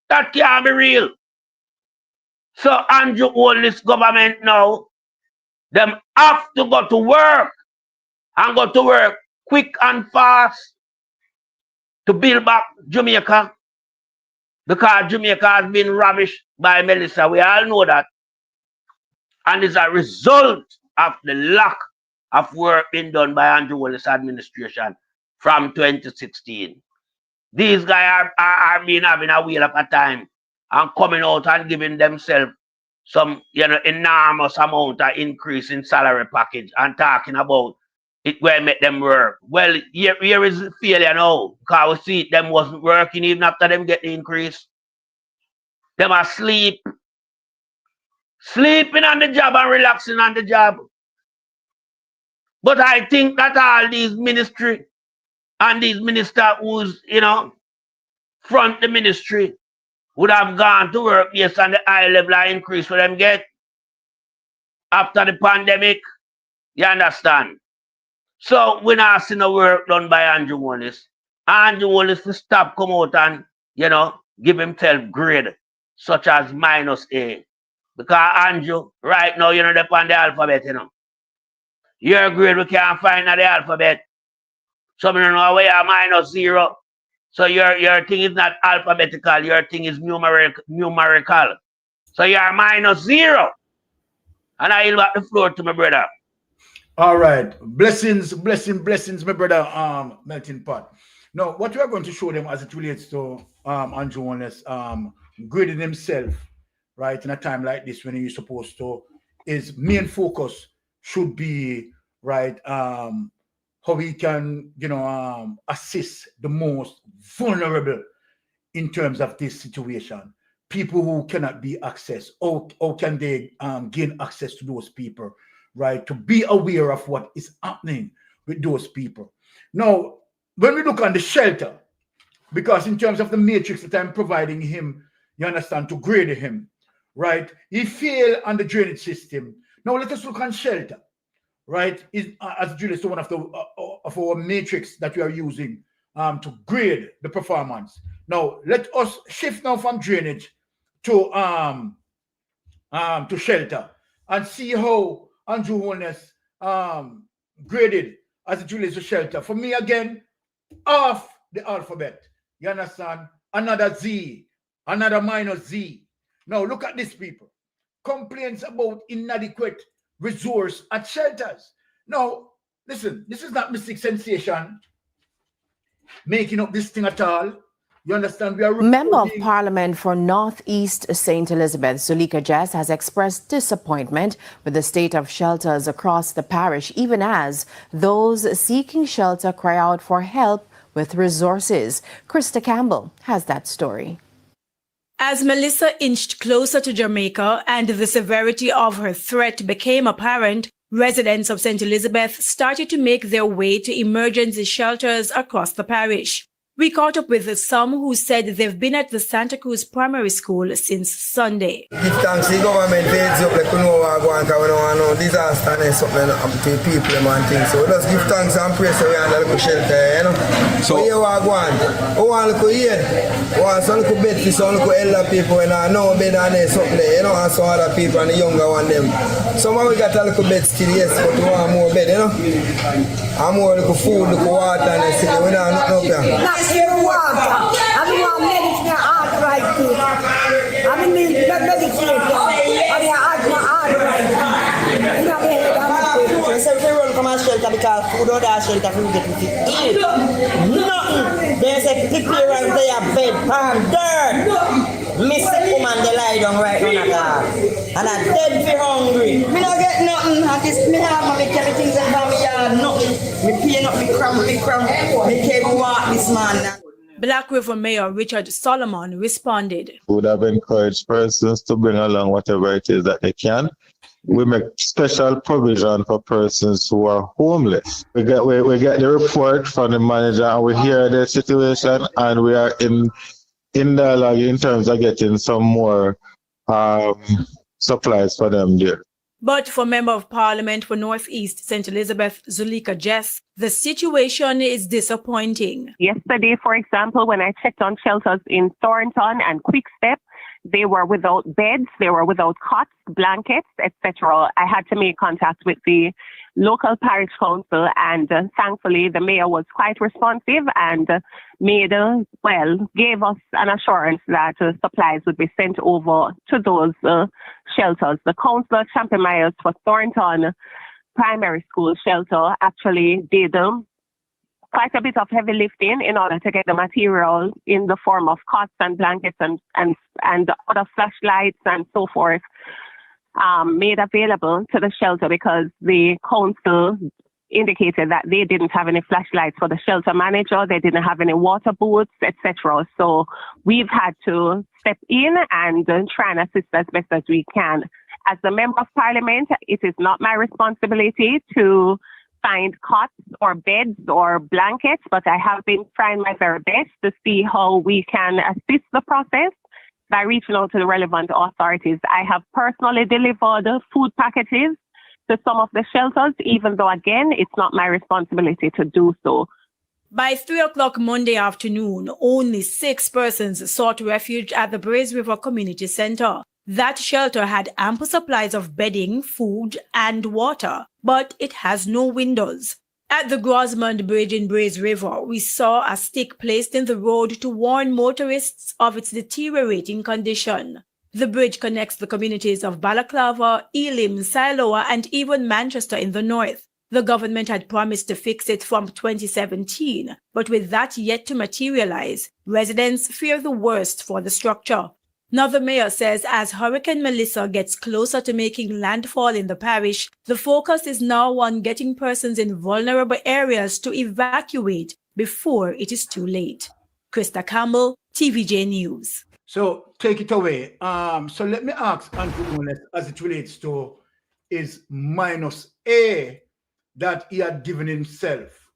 That can't be real. So Andrew hold this government now, them have to go to work and go to work quick and fast to build back Jamaica because Jamaica has been ravished by Melissa. We all know that. And it's a result of the lack of work being done by Andrew Wallace administration from 2016. These guys are been having a wheel of a time and coming out and giving themselves some, enormous amount of increase in salary package and talking about it will make them work. Well, here is the failure now, because we see them wasn't working even after them get the increase. Them are sleeping on the job and relaxing on the job. But I think that all these ministry and these ministers who's, front the ministry would have gone to work based on the high level of increase for them get after the pandemic. You understand? So we not see no work done by Andrew Wallace. Andrew Wallace to stop come out and, give himself grade such as -A. Because Andrew, right now, they're on the alphabet, Your grade we can't find at the alphabet. Some of you know where you're -0. So your thing is not alphabetical, your thing is numerical. So you're -0. And I yield back the floor to my brother. All right. Blessings, my brother, Melting Pot. Now, what we are going to show them as it relates to Andrew Wallace grading himself, right, in a time like this when he's supposed to, his main focus should be, right, how we can, assist the most vulnerable in terms of this situation. People who cannot be accessed. How can they gain access to those people, right? To be aware of what is happening with those people. Now, when we look on the shelter, because in terms of the matrix that I'm providing him, you understand, to grade him, right? He failed on the drainage system. Now let us look on shelter. Right, as Julius, one of our matrix that we are using to grade the performance. Now let us shift now from drainage to shelter and see how Andrew Wallace graded as Julius to shelter. For me again, off the alphabet. You understand? Another Z, another -Z. Now look at this, people. Complaints about inadequate resource at shelters. Now, listen, this is not Mystic Sensation making up this thing at all. You understand? We are Member of Parliament for Northeast St. Elizabeth, Zuleika Jess, has expressed disappointment with the state of shelters across the parish, even as those seeking shelter cry out for help with resources. Krista Campbell has that story. As Melissa inched closer to Jamaica and the severity of her threat became apparent, residents of St. Elizabeth started to make their way to emergency shelters across the parish. We caught up with some who said they've been at the Santa Cruz Primary School since Sunday. Give thanks to the government for heads up, like we know what going on, because we don't know disaster and something happen to people and things. So let's give thanks and praise to we under the shelter, So here we are going. We want to look here. We want some little bed for some little elder people and no bed and something there, and some other people and the younger one them. Some of we got a little bed still, yes, but we want more bed, And more little food, little water and stuff. We don't know nothing. Pure water. I mean, I'm medicine arthritis. I mean, medication. I mean, arthritis. So if you run from a shelter because food or that shelter, you get to eat. Nothing. There's a clearance there, bed, palm, dirt. Mr. Woman, they lie down right on the car. And I'm dead for hungry. Me not get nothing. I just me have my things and family yard, nothing. Me paying up me cable walk this man. Black River Mayor Richard Solomon responded. We would have encouraged persons to bring along whatever it is that they can. We make special provision for persons who are homeless. We get the report from the manager and we hear the situation and we are in dialogue in terms of getting some more supplies for them there. But for Member of Parliament for Northeast St. Elizabeth, Zuleika Jess, the situation is disappointing. Yesterday, for example, when I checked on shelters in Thornton and Quickstep, they were without beds, they were without cots, blankets, etc. I had to make contact with the local parish council, and thankfully the mayor was quite responsive and gave us an assurance that supplies would be sent over to those shelters. The councillor, Champion Myers for Thornton Primary School Shelter, actually did quite a bit of heavy lifting in order to get the material in the form of cots and blankets and other flashlights and so forth made available to the shelter, because the council indicated that they didn't have any flashlights for the shelter manager, they didn't have any water boots, etc. So we've had to step in and try and assist as best as we can. As the Member of Parliament, it is not my responsibility to find cots or beds or blankets, but I have been trying my very best to see how we can assist the process by reaching out to the relevant authorities. I have personally delivered food packages to some of the shelters, even though, again, it's not my responsibility to do so. By 3 o'clock Monday afternoon, only 6 persons sought refuge at the Braze River Community Center. That shelter had ample supplies of bedding, food, and water, but it has no windows. At the Grosmond Bridge in Braze River, we saw a stick placed in the road to warn motorists of its deteriorating condition. The bridge connects the communities of Balaclava, Elim, Siloa, and even Manchester in the north. The government had promised to fix it from 2017, but with that yet to materialize, residents fear the worst for the structure. Now, the mayor says as Hurricane Melissa gets closer to making landfall in the parish, the focus is now on getting persons in vulnerable areas to evacuate before it is too late. Krista Campbell, TVJ News. So take it away. So let me ask Andrew Unes, as it relates to his -A that he had given himself.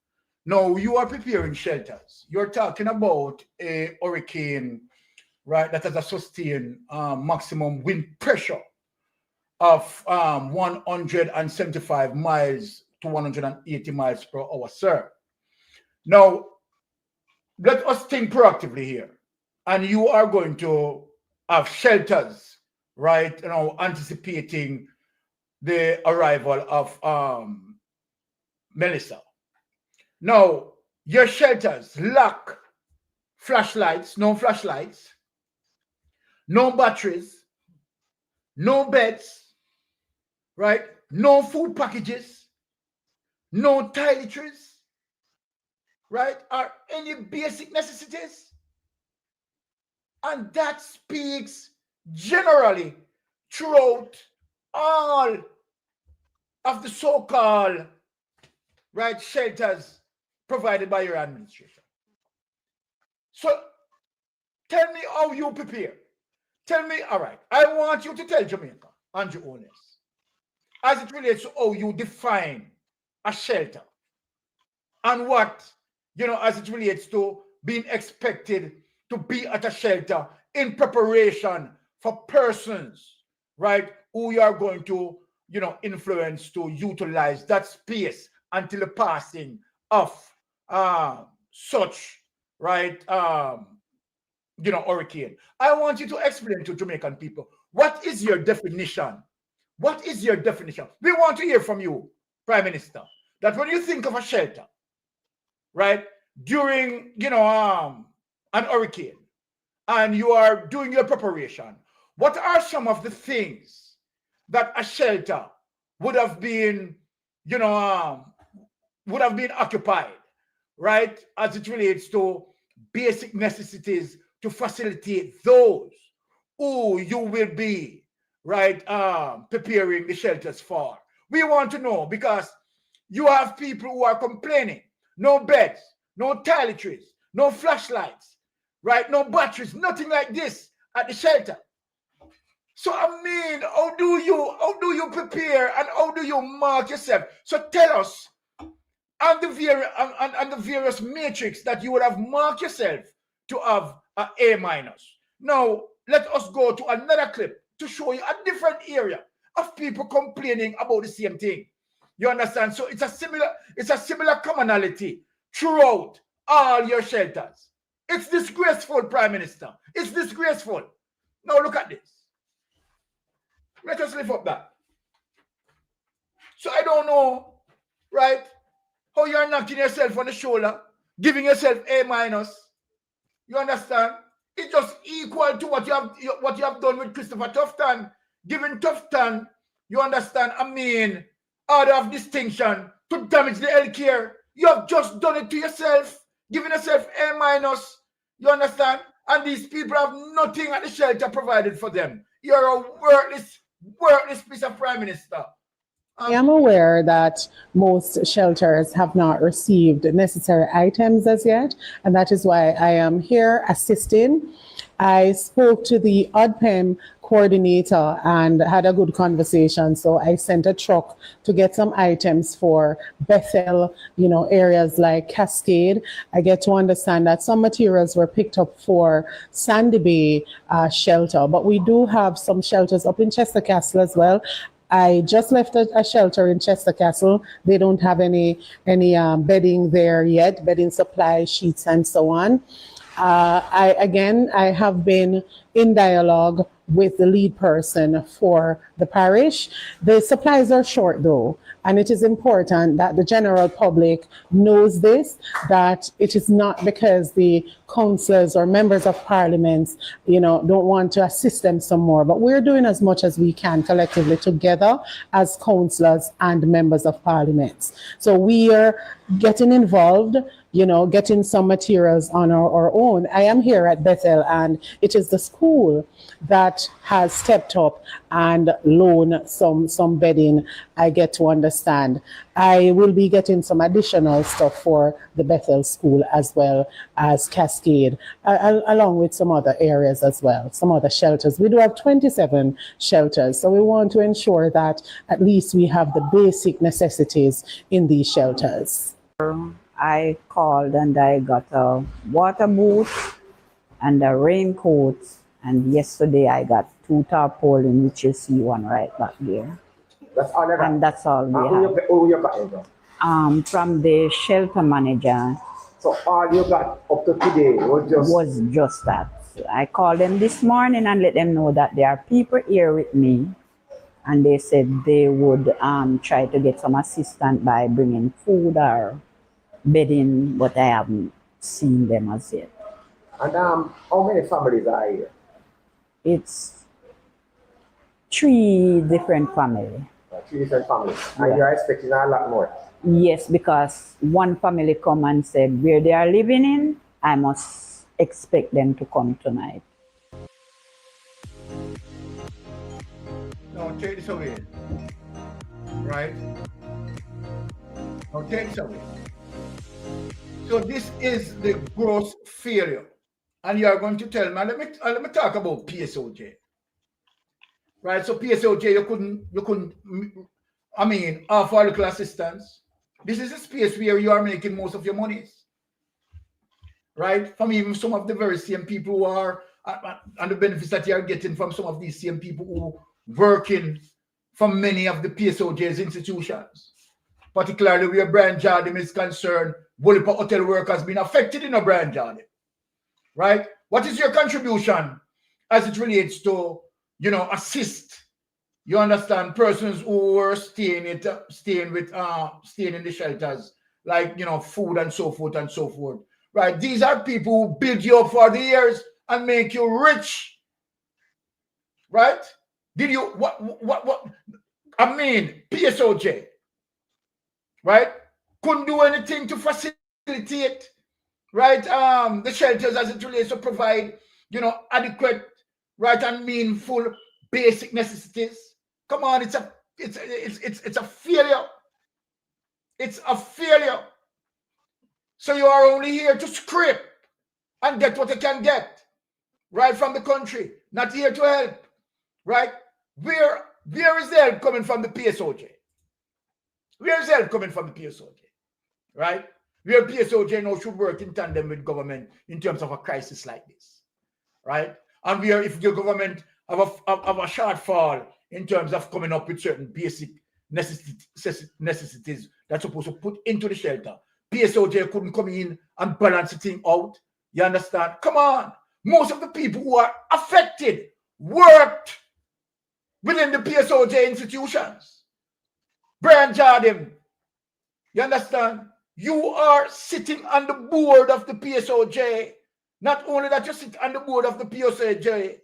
Now, you are preparing shelters. You're talking about a hurricane, right, that has a sustained maximum wind pressure of 175 miles to 180 miles per hour, sir. Now, let us think proactively here. And you are going to have shelters, right, anticipating the arrival of Melissa. Now, your shelters lack flashlights, no flashlights, no batteries, no beds, right? No food packages, no toiletries, right? Are any basic necessities? And that speaks generally throughout all of the so-called, right, shelters provided by your administration. So tell me how you prepare. Tell me, all right, I want you to tell Jamaica, Andrew Unes, as it relates to how you define a shelter and what, as it relates to being expected to be at a shelter in preparation for persons, right, who you are going to, influence to utilize that space until the passing of such, right, hurricane. I want you to explain to Jamaican people, what is your definition? What is your definition? We want to hear from you, Prime Minister, that when you think of a shelter, right, during, an hurricane, and you are doing your preparation, what are some of the things that a shelter would have been, occupied, right, as it relates to basic necessities to facilitate those who you will be, right, preparing the shelters for? We want to know, because, you have people who are complaining. No beds, no toiletries, no flashlights, right? No batteries, nothing like this at the shelter. So I mean, how do you prepare and how do you mark yourself? So tell us on the various matrix that you would have marked yourself to have an A-. Now let us go to another clip to show you a different area of people complaining about the same thing. You understand? So it's a similar commonality throughout all your shelters. It's disgraceful, Prime Minister. It's disgraceful. Now look at this. Let us lift up that. So I don't know, right, how you're knocking yourself on the shoulder, giving yourself A-. You understand? It's just equal to what you have done with Christopher Tufton, giving Tufton, you understand, I mean, order of distinction to damage the healthcare. You have just done it to yourself, giving yourself A-. You understand? And these people have nothing at the shelter provided for them. You're a worthless piece of Prime Minister. I am aware that most shelters have not received necessary items as yet, and that is why I am here assisting. I spoke to the ODPEM coordinator and had a good conversation, so I sent a truck to get some items for Bethel, areas like Cascade. I get to understand that some materials were picked up for Sandy Bay shelter, but we do have some shelters up in Chester Castle as well. I just left a shelter in Chester Castle. They don't have any bedding there yet, bedding supply, sheets, and so on. I have been in dialogue with the lead person for the parish. The supplies are short though, and it is important that the general public knows this, that it is not because the councillors or members of parliament, don't want to assist them some more, but we're doing as much as we can collectively together as councillors and members of parliament. So we are getting involved, getting some materials on our own. I am here at Bethel, and it is the school that has stepped up and loaned some bedding, I get to understand. I will be getting some additional stuff for the Bethel school as well as Cascade, along with some other areas as well, some other shelters. We do have 27 shelters, so we want to ensure that at least we have the basic necessities in these shelters. I called and I got a water boot and a raincoat, and yesterday I got 2 tarpaulin, which you see one right back there. That's all. And that's all we have. Who you got it from? From the shelter manager. So all you got up to today was just that. I called them this morning and let them know that there are people here with me, and they said they would try to get some assistance by bringing food or bedding, but I haven't seen them as yet. And how many families are here? It's 3 different families. 3 different families. And you're expecting a lot more? Yes, because one family come and said where they are living in, I must expect them to come tonight. Now take this away. Right? Now take this away. So this is the gross failure. And you are going to tell me, let me talk about PSOJ. Right? So PSOJ, you couldn't offer a little assistance. This is a space where you are making most of your monies. Right? From even some of the very same people who are, and the benefits that you are getting from some of these same people who working from many of the PSOJ's institutions. Particularly where Brian Jardim is concerned, Wolipa hotel work has been affected in a Brian Jardim. Right? What is your contribution as it relates to, assist, you understand, persons who are staying in the shelters, like, food and so forth and so forth. Right? These are people who build you up for the years and make you rich. Right? Did you, PSOJ, right? Couldn't do anything to facilitate, right, the shelters as it relates to provide, adequate, right, and meaningful basic necessities. Come on, it's a failure. It's a failure. So you are only here to scrape and get what you can get, right, from the country. Not here to help, right? Where is the help coming from the PSOJ? Where is the help coming from the PSOJ, right? Where PSOJ now should work in tandem with government in terms of a crisis like this, right? And where if the government have a shortfall in terms of coming up with certain basic necessities that's supposed to put into the shelter, PSOJ couldn't come in and balance the thing out. You understand? Come on. Most of the people who are affected worked within the PSOJ institutions. Brian Jordan, you understand? You are sitting on the board of the PSOJ. Not only that, you sit on the board of the PSOJ,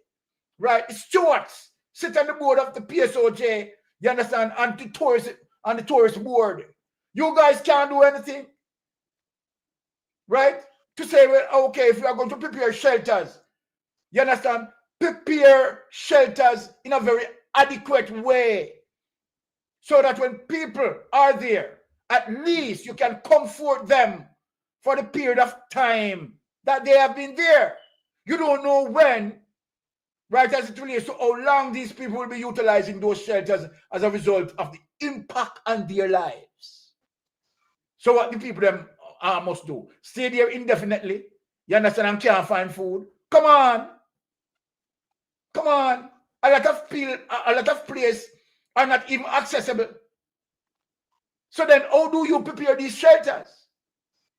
right? Stewards sit on the board of the PSOJ, you understand, and the tourist board. You guys can't do anything, right? To say, well, okay, if we are going to prepare shelters, you understand, prepare shelters in a very adequate way so that when people are there, at least you can comfort them for the period of time that they have been there. You don't know when, right, as it relates to how long these people will be utilizing those shelters as a result of the impact on their lives. So what the people them must do? Stay there indefinitely. You understand? And can't find food. Come on. Come on. A lot of places are not even accessible. So then how do you prepare these shelters?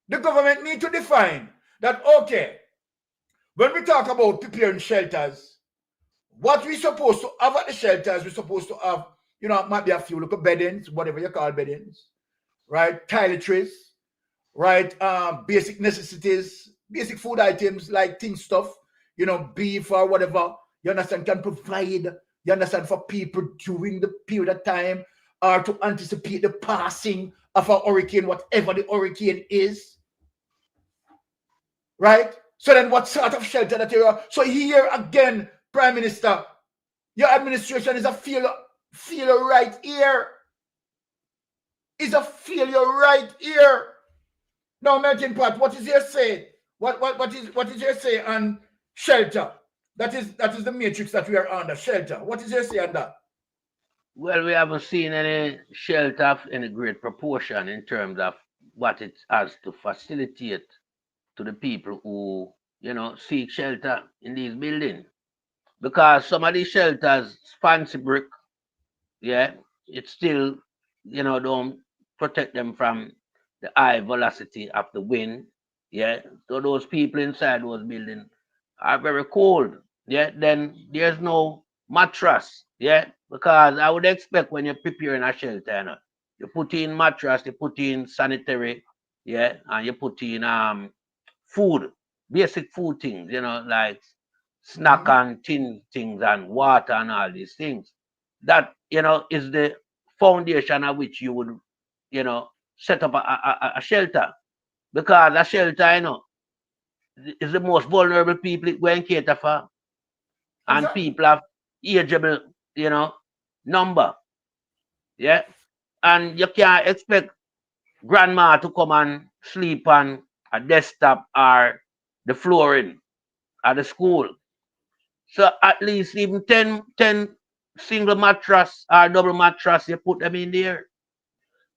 The government need to define that, okay, when we talk about preparing shelters, what we're supposed to have at the shelters, we're supposed to have, you know, might be a few little beddings, whatever you call beddings, right? Toiletries, right? Basic necessities, basic food items like stuff, you know, beef or whatever, you understand, can provide, you understand, for people during the period of time or to anticipate the passing of a hurricane, whatever the hurricane is. Right? So then what sort of shelter that you are? So here again, Prime Minister, your administration is a failure right here. Is a failure right here. Now, Melting Pot, what is your say? What is your say on shelter? That is the matrix that we are under, shelter. What is your say on that? Well, we haven't seen any shelter in a great proportion in terms of what it has to facilitate to the people who, you know, seek shelter in these buildings. Because some of these shelters, fancy brick, yeah, it still, you know, don't protect them from the high velocity of the wind, yeah. So those people inside those buildings are very cold, yeah. Then there's no mattress, yeah, because I would expect when you're preparing a shelter, you know, you put in mattress, you put in sanitary, yeah, and you put in food, basic food things, you know, like snack and tin things and water and all these things. That, you know, is the foundation of which you would, you know, set up a shelter. Because a shelter, you know, is the most vulnerable people it going to cater for. And people have ageable, you know, number. Yeah. And you can't expect grandma to come and sleep on a desktop or the flooring at the school. So at least even 10 single mattress or double mattress, you put them in there.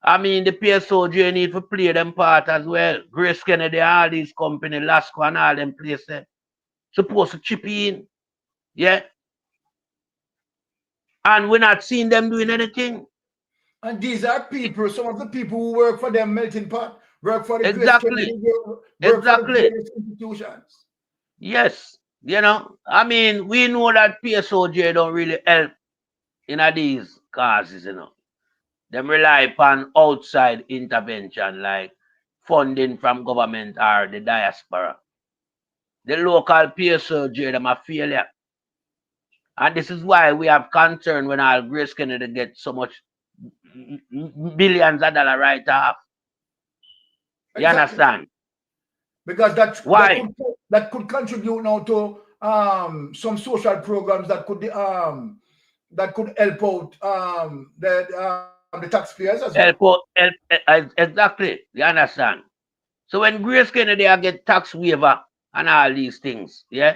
I mean, the PSOJ need to play them part as well. Grace Kennedy, all these companies, Lasco and all them places, supposed to chip in. Yeah. And we're not seeing them doing anything. And these are people, some of the people who work for them Melting Pot, work for the Exactly. work for the various institutions. Yes. You know, I mean, we know that PSOJ don't really help in these causes, you know. Them rely upon outside intervention like funding from government or the diaspora. The local PSOJ, them a failure. And this is why we have concern when our Grace Kennedy get so much billions of dollars right off. You understand? Because Why? that could contribute now to some social programs that could help out the taxpayers as well. Exactly. You understand? So when Grace Kennedy get tax waiver and all these things, yeah,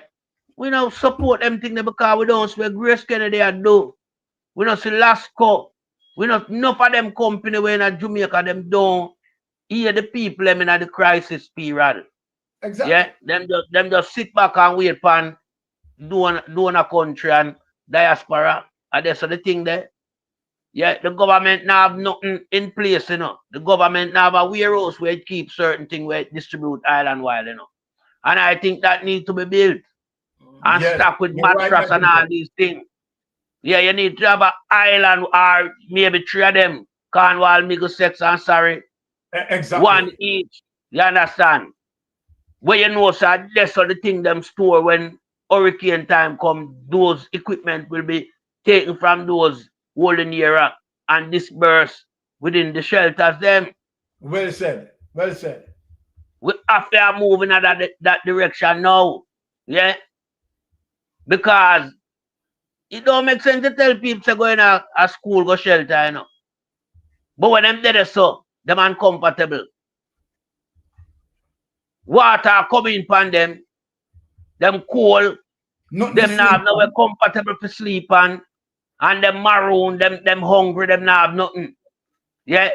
we don't support them things because we don't see what Grace Kennedy do. We don't see Lasco. We not enough of them company when in Jamaica them don't hear the people them in the crisis period. Exactly. Yeah, them just sit back and wait for doing a country and diaspora. And that's the thing there. Yeah, the government now have nothing in place, you know. The government now have a warehouse where it keeps certain things where it distribute island wide, you know. And I think that needs to be built and Yes, stock with you're right, mattress my and all people. these things. Yeah, you need to have an island or maybe 3 of them. Cornwall, Middlesex, and Surrey. Exactly. 1 each. You understand? Where you know, sir, that's all the thing them store when hurricane time come. Those equipment will be taken from those holding area and dispersed within the shelters. Them. Well said. Well said. We have to move in that direction now. Yeah? Because it don't make sense to tell people to go in a school, go shelter, you know. But when them dead so, them uncomfortable. Water coming upon them cold, Nothing them to now sleep have nowhere comfortable to sleep on, and them maroon, them hungry, them now have nothing. Yeah?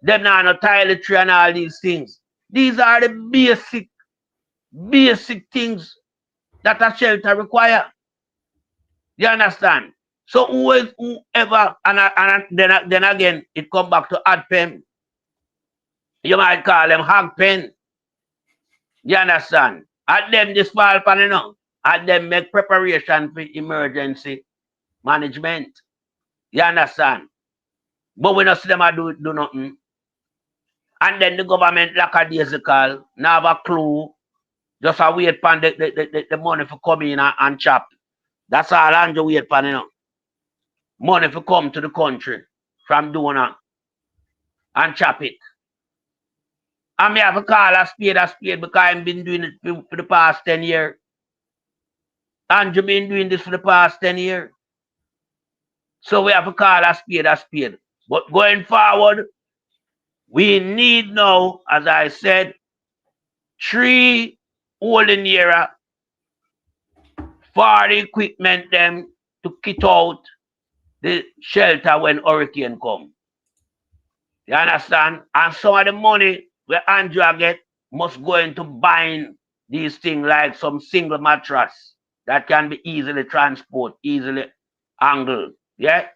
Them now no toiletry and all these things. These are the basic things that a shelter require. You understand? So whoever, and then again, it come back to ADPEM. You might call them hog pen. You understand? At them this fall pan, you know. At them make preparation for emergency management. You understand? But we not see them do nothing. And then the government lackadaisical, now have a clue. Just a wait for the money for come in and chop. That's all Andrew wait for, you know. Money for come to the country from donor and chop it. And me have to call a spade because I've been doing it for the past 10 years. Andrew been doing this for the past 10 years. So we have to call a spade a spade. But going forward, we need now, as I said, 3 holding area for the equipment them to kit out the shelter when hurricane come. You understand? And some of the money where Andrew get must go into buying these things like some single mattress that can be easily transported, easily angled. Yeah?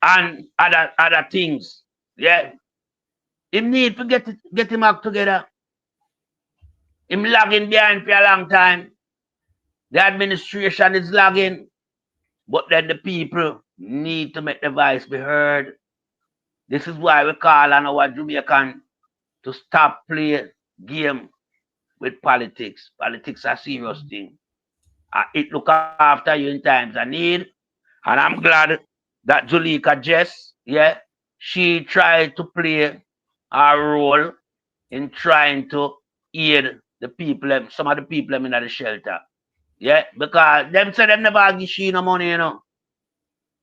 And other things. Yeah. Him need to get him back together. Him lagging behind for a long time. The administration is lagging. But then the people need to make the voice be heard. This is why we call on our Jamaican to stop playing game with politics. Politics are a serious thing. It look after you in times of need. And I'm glad that Zulika Jess, yeah, she tried to play a role in trying to aid the people, some of the people in the shelter. Yeah, because them say them never give she no money, you know.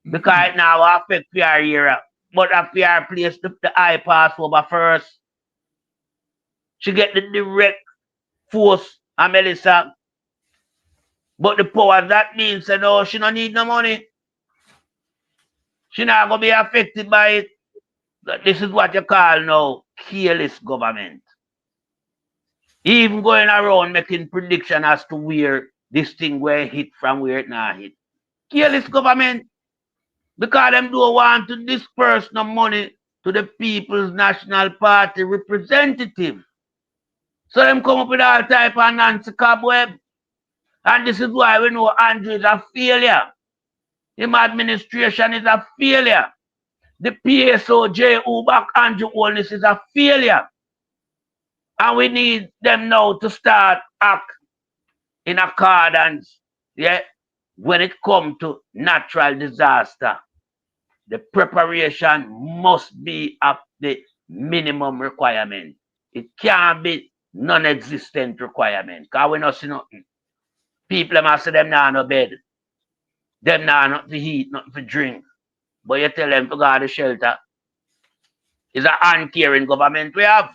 Because it now affect PR era. But a PR place the eye pass over first. She get the direct force of Melissa. But the power that means that no, she don't need no money. She not gonna be affected by it. This is what you call now careless government. Even going around making prediction as to where this thing will hit from where it not hit. Careless government. Because them don't want to disperse no money to the People's National Party representative. So them come up with all type of Nancy Cobweb. And this is why we know Andrew is a failure. His administration is a failure. The PSOJ who back Andrew Holness is a failure. And we need them now to start act in accordance, yeah, when it comes to natural disaster. The preparation must be at the minimum requirement. It can't be non-existent requirement. Because we not see nothing. People must say them now no bed. Them now nothing to eat, nothing to drink. but you tell them to go to the shelter. It's an uncaring government we have.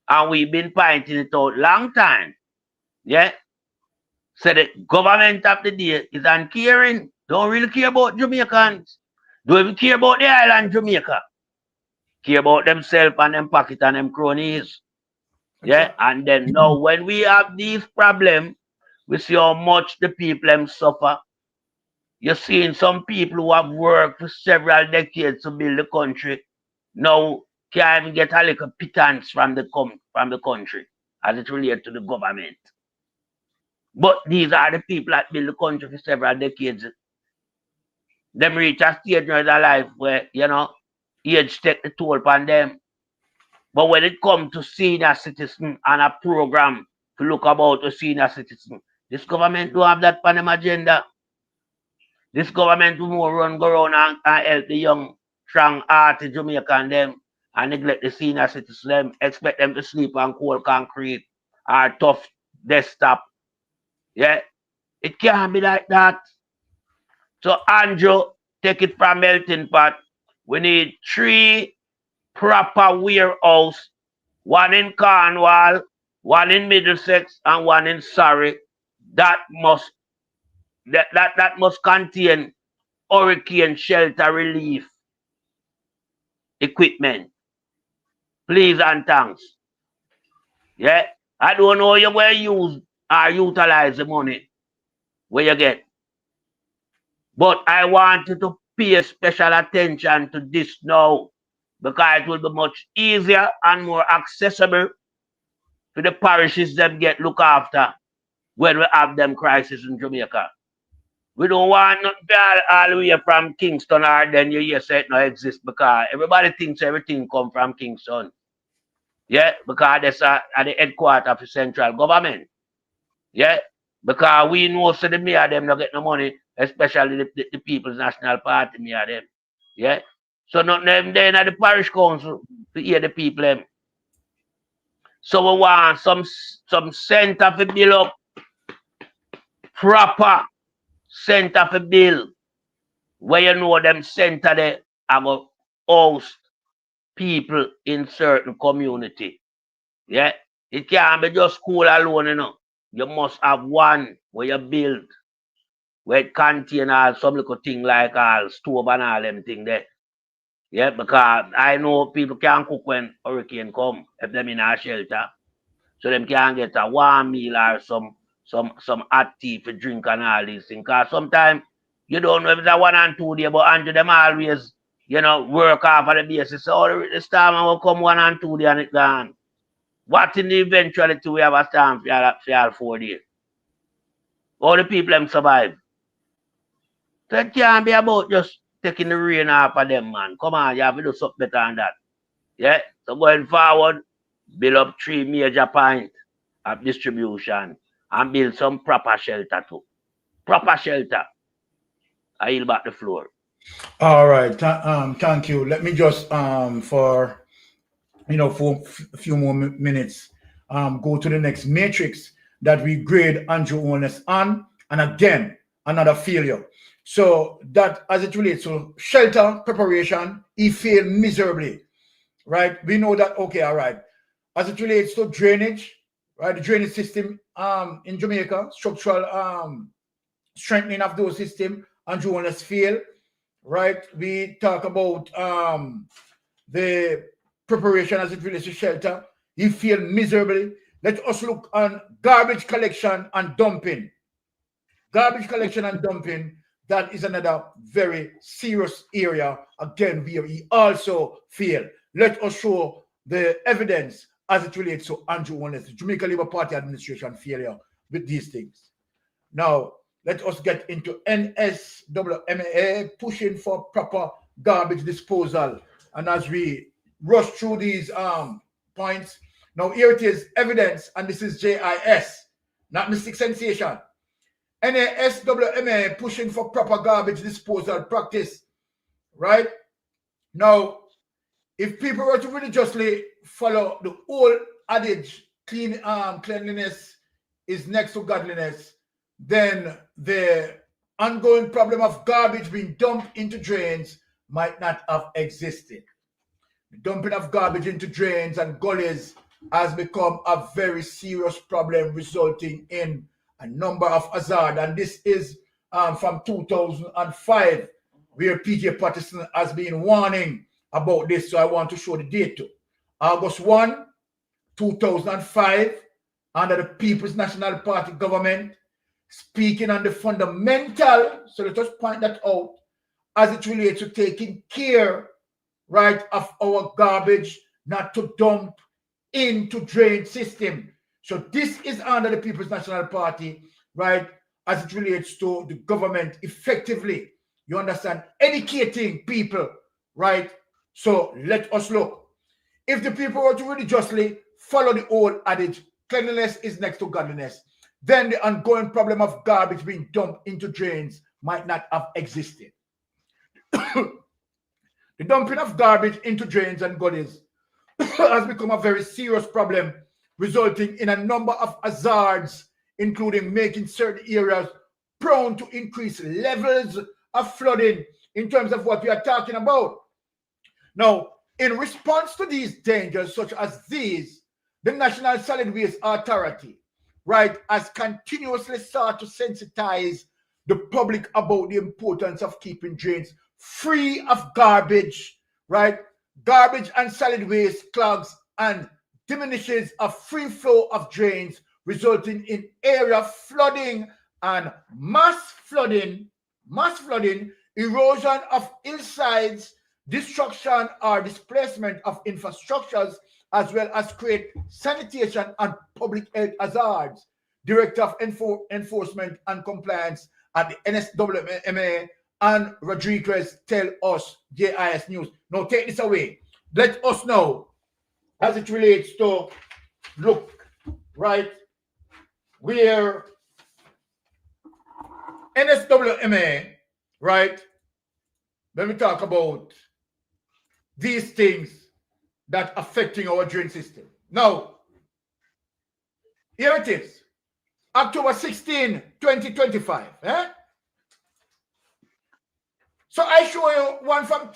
And we've been pointing it out long time. Yeah? So the government of the day is uncaring. Don't really care about Jamaicans. Don't even care about the island Jamaica. Care about themselves and them pocket and them cronies. Yeah? And then now when we have these problems, we see how much the people them suffer. You're seeing some people who have worked for several decades to build the country now can't even get a little pittance from the country as it relates to the government. But these are the people that build the country for several decades. Them reach a stage in their life where, you know, age take the toll upon them. But when it comes to senior citizen and a program to look about the senior citizen, this government don't have that on them agenda. This government will more go around and help the young, strong-hearted Jamaican them and neglect the senior citizens them, expect them to sleep on cold concrete or tough desktop. Yeah, it can't be like that. So Andrew, take it from melting pot. We need 3 proper warehouse, 1 in Cornwall, 1 in Middlesex, and 1 in Surrey. That must contain hurricane shelter relief equipment. Please and thanks. Yeah, I don't know you will use or utilize the money where you get. But I want you to pay special attention to this now because it will be much easier and more accessible to the parishes that get looked after when we have them crisis in Jamaica. We don't want not all the way from Kingston or then you say it no exist because everybody thinks everything come from Kingston. Yeah, because that's at the headquarters of the central government. Yeah, because we know so the mayor them not get no money, especially the People's National Party mayor them. Yeah, so not them then at the parish council to hear the people them. So we want some center for build up proper center for build where you know them center there have host people in certain community. Yeah, it can't be just school alone, you know. You must have one where you build, where it contain all some little thing like all stove and all them thing there. Yeah, because I know people can't cook when hurricane come if them in a shelter. So them can't get a warm meal or some hot tea for drink and all these things. Because sometimes you don't know if it's a 1 and 2 day, but Andrew them always, you know, work off of the basis. So the storm will come 1 and 2 day and it gone. What in the eventuality we have a storm for all 4 days? All the people them survive. So it can't be about just taking the rain off of them, man. Come on, you have to do something better than that. Yeah? So going forward, build up 3 major points of distribution and build some proper shelter too. Proper shelter. I yield back the floor. All right. Thank you. Let me just for a few more minutes go to the next matrix that we grade Andrew Owners on, and again another failure. So that as it relates to shelter preparation, he failed miserably. Right? We know that. Okay, all right. As it relates to drainage, right? The drainage system in Jamaica, structural strengthening of those systems, Andrew Owners failed. Right? We talk about the preparation as it relates to shelter. He failed miserably. Let us look on garbage collection and dumping. Garbage collection and dumping, that is another very serious area. Again, where he also failed. Let us show the evidence as it relates to Andrew Owners, Jamaica Labour Party administration failure with these things. Now, let us get into NSWMA pushing for proper garbage disposal. And as we rush through these points, now here it is, evidence, and this is JIS, not Mystic Sensation. NASWMA pushing for proper garbage disposal practice, right? Now, if people were to religiously follow the old adage, cleanliness is next to godliness, then the ongoing problem of garbage being dumped into drains might not have existed. The dumping of garbage into drains and gullies has become a very serious problem, resulting in a number of hazards. And this is from 2005, where PJ Patterson has been warning about this. So I want to show the date too. August 1, 2005, under the People's National Party government, speaking on the fundamental, so let us point that out, as it relates to taking care, right, of our garbage, not to dump into drain system. So this is under the People's National Party, right, as it relates to the government effectively, you understand, educating people, right? So let us look. If the people were to religiously follow the old adage, cleanliness is next to godliness, then the ongoing problem of garbage being dumped into drains might not have existed. The dumping of garbage into drains and gullies has become a very serious problem, resulting in a number of hazards, including making certain areas prone to increased levels of flooding in terms of what we are talking about. Now, in response to these dangers such as these, the National Solid Waste Authority, right, has continuously sought to sensitize the public about the importance of keeping drains free of garbage, right? Garbage and solid waste clogs and diminishes a free flow of drains, resulting in area flooding and mass flooding, erosion of hillsides, destruction or displacement of infrastructures, as well as create sanitation and public health hazards. Director of Enforcement and Compliance at the NSWMA, and Rodriguez, tell us, JIS News. Now take this away. Let us know, as it relates to, look, right, where NSWMA, right, when we talk about these things that affecting our drain system. Now, here it is, October 16, 2025. So I show you one from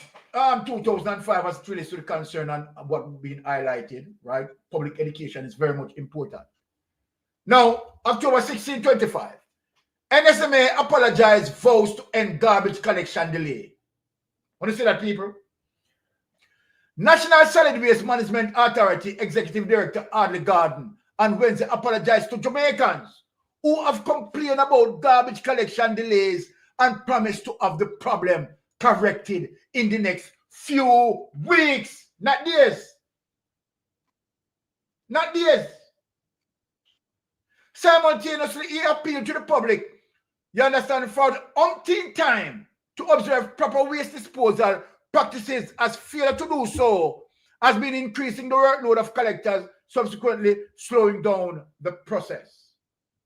2005 as it relates to the concern and what being highlighted, right? Public education is very much important. Now, October 16, 25, NSMA apologized, vows to end garbage collection delay. Want to see that, people? National Solid Waste Management Authority Executive Director Audley Garden on Wednesday apologized to Jamaicans who have complained about garbage collection delays and promised to have the problem corrected in the next few weeks, not days. Not days. Simultaneously, he appealed to the public, you understand, for the umpteenth time to observe proper waste disposal practices, as failure to do so has been increasing the workload of collectors, subsequently slowing down the process,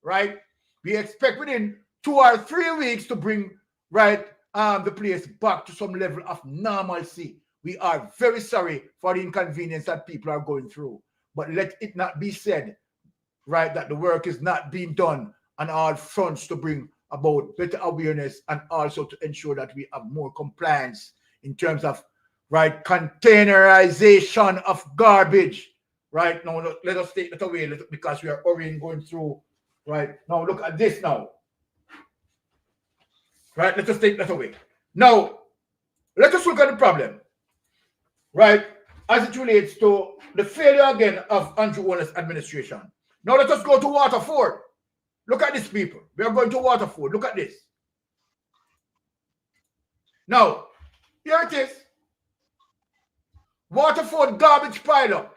right? We expect within 2 or 3 weeks to bring, right, the place back to some level of normalcy. We are very sorry for the inconvenience that people are going through, but let it not be said, right, that the work is not being done on all fronts to bring about better awareness and also to ensure that we have more compliance in terms of, right, containerization of garbage, right? Now, let us take that away because we are already going through, right? Now, look at this now. Right, let us take that away. Now, let us look at the problem, right, as it relates to the failure again of Andrew Warner's administration. Now, let us go to Waterford. Look at this, people. We are going to Waterford. Look at this. Now, here it is. Waterford garbage pileup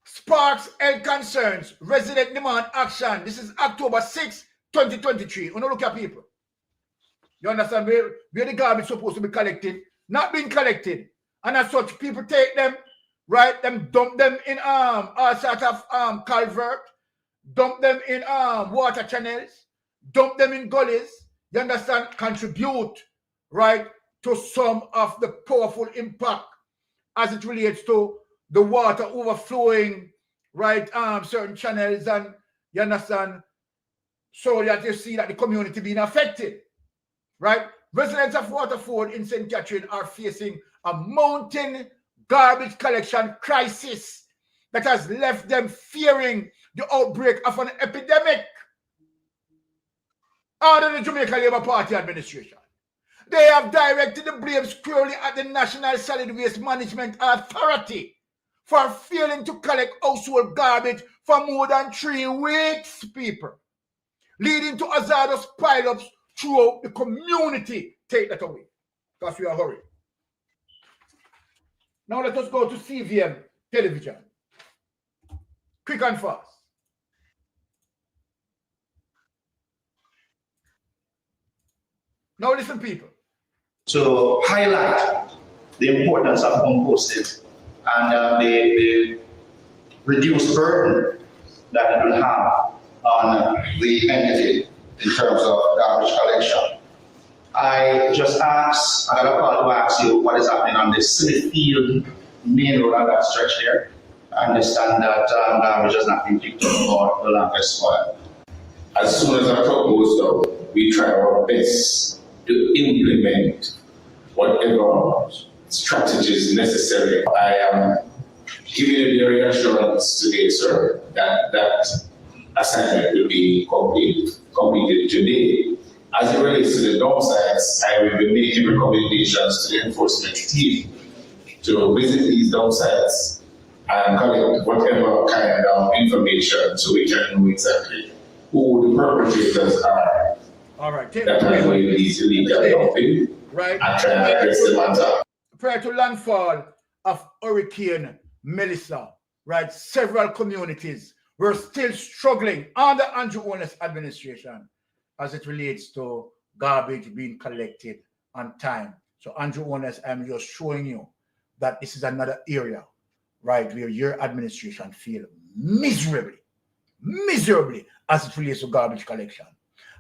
sparks health concerns. Resident demand action. This is October 6, 2023. When you look at people, you understand where the garbage is supposed to be collected, not being collected. And as such, people take them, right, them dump them in all sort of culvert, dump them in water channels, dump them in gullies, you understand, contribute, right, to some of the powerful impact as it relates to the water overflowing, right, certain channels, and you understand, so that you see that the community being affected. right? Residents of Waterford in St. Catherine are facing a mounting garbage collection crisis that has left them fearing the outbreak of an epidemic under the Jamaica Labour Party administration. They have directed the blame squarely at the National Solid Waste Management Authority for failing to collect household garbage for more than 3 weeks, people, leading to hazardous pileups throughout the community. Take that away, because we are hurrying. Now let us go to CVM television. Quick and fast. Now listen, people. To highlight the importance of composting and the reduced burden that it will have on the entity in terms of garbage collection. I just asked, I got a call to ask you what is happening on the Smithfield main road on that stretch there. I understand that garbage has not been picked up for the longest while. As soon as our truck goes down, we try our best to implement whatever strategies necessary. I am giving you the reassurance today, sir, that that assignment will be completed today. As it relates to the dump sites, I will be making recommendations to the enforcement team to visit these dump sites and collect whatever kind of information so we can know exactly who the perpetrators are. All right, that are doing these illegal dumping, right? And try to address the matter. Prior to landfall of Hurricane Melissa, right, several communities were still struggling under Andrew Holness administration as it relates to garbage being collected on time. So Andrew Holness, I'm just showing you that this is another area, right, where your administration failed miserably as it relates to garbage collection.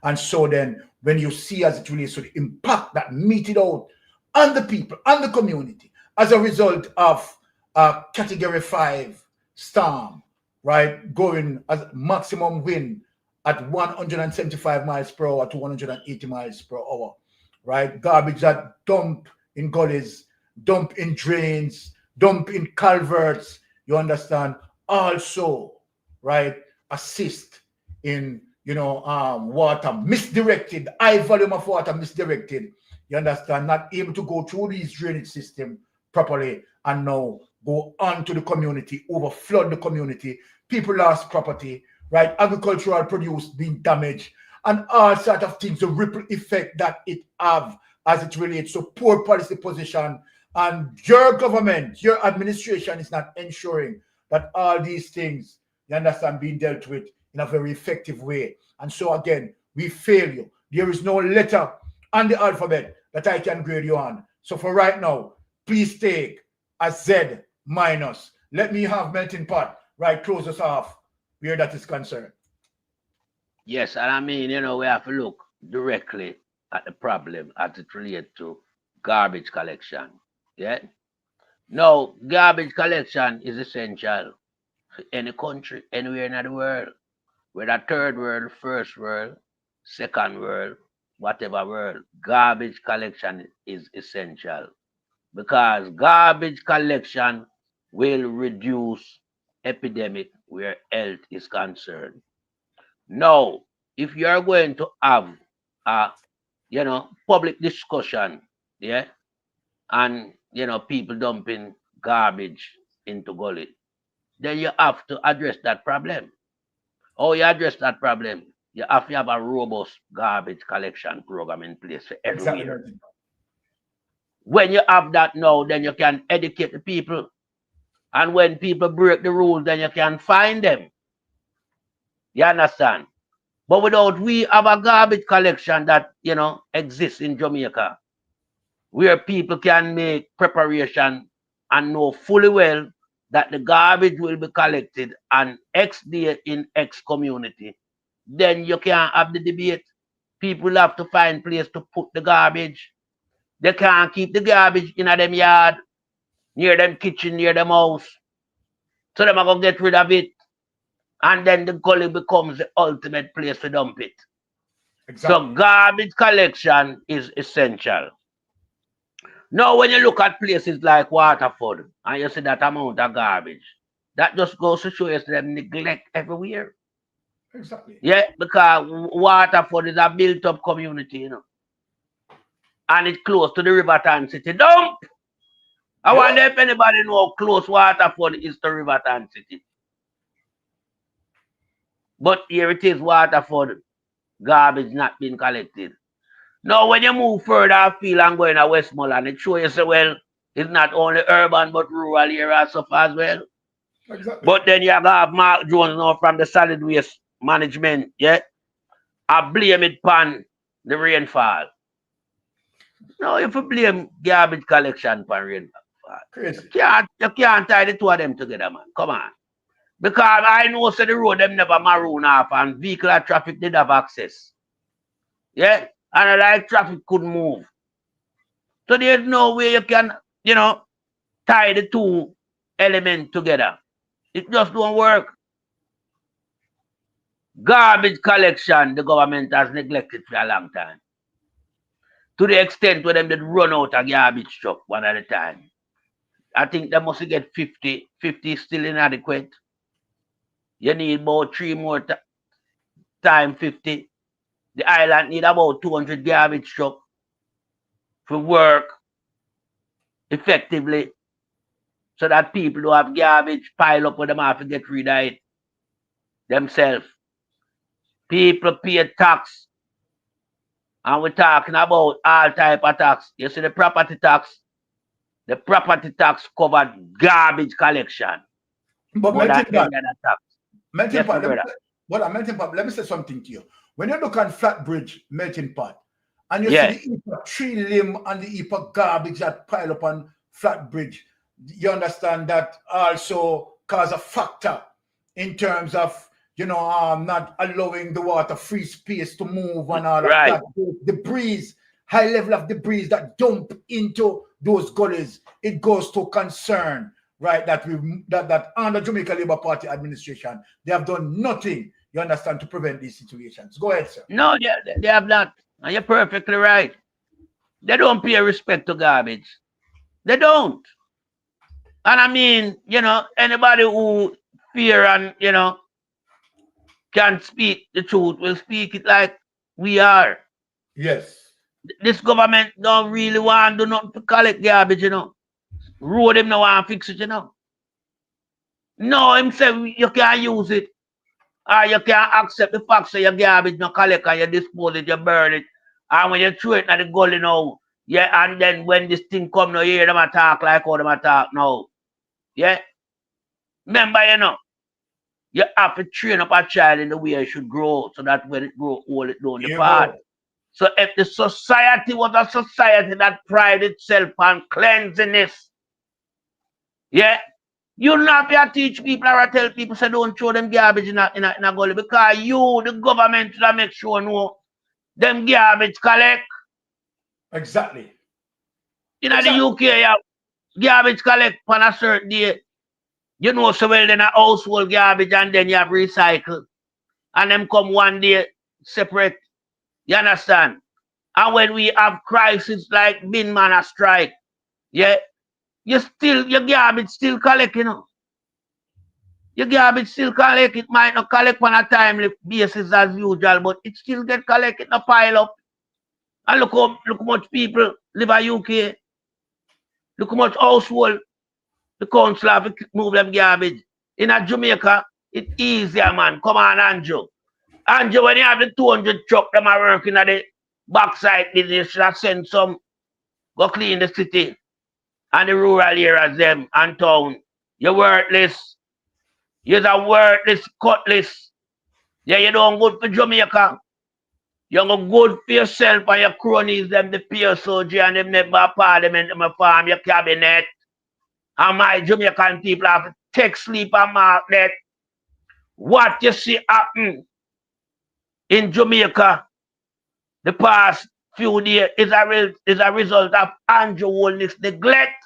And so then when you see as it relates to the impact that meted out on the people, on the community, as a result of a Category 5 storm, right, going as maximum wind at 175 miles per hour to 180 miles per hour, right? Garbage that dump in gullies, dump in drains, dump in culverts, you understand? Also, right, assist in, water misdirected, high volume of water misdirected, you understand? Not able to go through these drainage system properly and now go on to the community, overflood the community, people lost property, right? Agricultural produce being damaged, and all sorts of things, the ripple effect that it have as it relates to poor policy position. And your government, your administration is not ensuring that all these things, you understand, being dealt with in a very effective way. And so again, we fail you. There is no letter on the alphabet that I can grade you on. So for right now, please take a Z minus. Let me have Melting Pot, right, close us off where that is concerned. Yes, and I mean, we have to look directly at the problem as it relates to garbage collection. Yeah. Now, garbage collection is essential for any country, anywhere in the world, whether third world, first world, second world, whatever world. Garbage collection is essential because garbage collection will reduce epidemic where health is concerned. Now, if you are going to have a, public discussion, yeah, and, people dumping garbage into gully, then you have to address that problem. How you address that problem? You have to have a robust garbage collection program in place for everywhere. Exactly. When you have that now, then you can educate the people. And when people break the rules, then you can fine them. You understand? But without we have a garbage collection that, exists in Jamaica, where people can make preparation and know fully well that the garbage will be collected on X day in X community, then you can't have the debate. People have to find place to put the garbage. They can't keep the garbage in them yard, near them kitchen, near them house. So them are going to get rid of it. And then the gully becomes the ultimate place to dump it. So garbage collection is essential. Now, when you look at places like Waterford and you see that amount of garbage, that just goes to show you them neglect everywhere. Exactly. Yeah, because Waterford is a built-up community, you know, and it's close to the Riverton City dump. I wonder if anybody know how close Waterford is to Riverton City. But here it is, Waterford, garbage not being collected. Now, when you move further afield and going to Westmoreland, it shows you say, well, it's not only urban but rural area stuff as well. Exactly. But then you have Mark Jones now from the solid waste management, yeah? I blame it upon the rainfall. No, if you blame garbage collection upon rainfall, crazy. You can't tie the two of them together, man. Come on. Because I know so the road them never maroon off and vehicular traffic did have access. Yeah? And like traffic couldn't move. So there's no way you can, you know, tie the two elements together. It just don't work. Garbage collection, the government has neglected for a long time. To the extent where them did run out a garbage truck one at a time. I think they must get 50. 50 is still inadequate. You need about 3 more time 50. The island need about 200 garbage truck for work effectively so that people who have garbage pile up with them have to get rid of it themselves. People pay tax. And we're talking about all type of tax. You see the property tax? The property tax covered garbage collection. But more than melting pot, any other tax. melting Yes, pot, my brother. melting pot, let me say something to you. When you look at Flatbridge melting pot, and you Yes. see the heap of tree limb and the heap of garbage that pile up on Flatbridge, you understand that also cause a factor in terms of, you know, not allowing the water free space to move and all Right. of that. Debris, high level of debris that dump into those gullies, it goes to concern, right? That that under Jamaica Labour Party administration, they have done nothing, you understand, to prevent these situations. Go ahead, sir. No, they have not. And you're perfectly right. They don't pay respect to garbage. They don't. And I mean, you know, anybody who fear and, you know, can speak the truth will speak it like we are. Yes. This government don't really want to do nothing to collect garbage, you know. Road them no want to fix it, you know. No, him say you can't use it. Or you can't accept the fact that your garbage no collect and you dispose it, you burn it. And when you throw it at the gully now, yeah, and then when this thing come now, you hear them attack like how them attack now. Yeah. Remember, you know, you have to train up a child in the way it should grow so that when it grow old, it don't depart. So if the society was a society that pride itself on cleanliness, yeah, you not have to teach people or tell people say don't throw them garbage in a gully because you, the government, should make sure no them garbage collect. Exactly. In the UK, yeah, garbage collect on a certain day. You know so well then a household garbage and then you have recycle. And them come one day separate. You understand? And when we have crisis like bin man a strike, yeah, your garbage still collect, you know. Your garbage still collect. It might not collect on a timely basis as usual, but it still get collected, a pile up. And look how much people live in UK. Look how much household the council have to move them garbage. In a Jamaica, it's easier, man. Come on, Andrew. Andrew, when you have the 200 truck them are working at the backside business, you should have sent some go clean the city and the rural areas them and town. You're worthless. You're a worthless cutlass. Yeah, you don't good for Jamaica. You're good for yourself and your cronies, them the peer soldier and them member of parliament, them farm your cabinet. And my Jamaican people have to take sleep and mark that. What you see happen in Jamaica the past few days is a result of Andrew Holness' neglect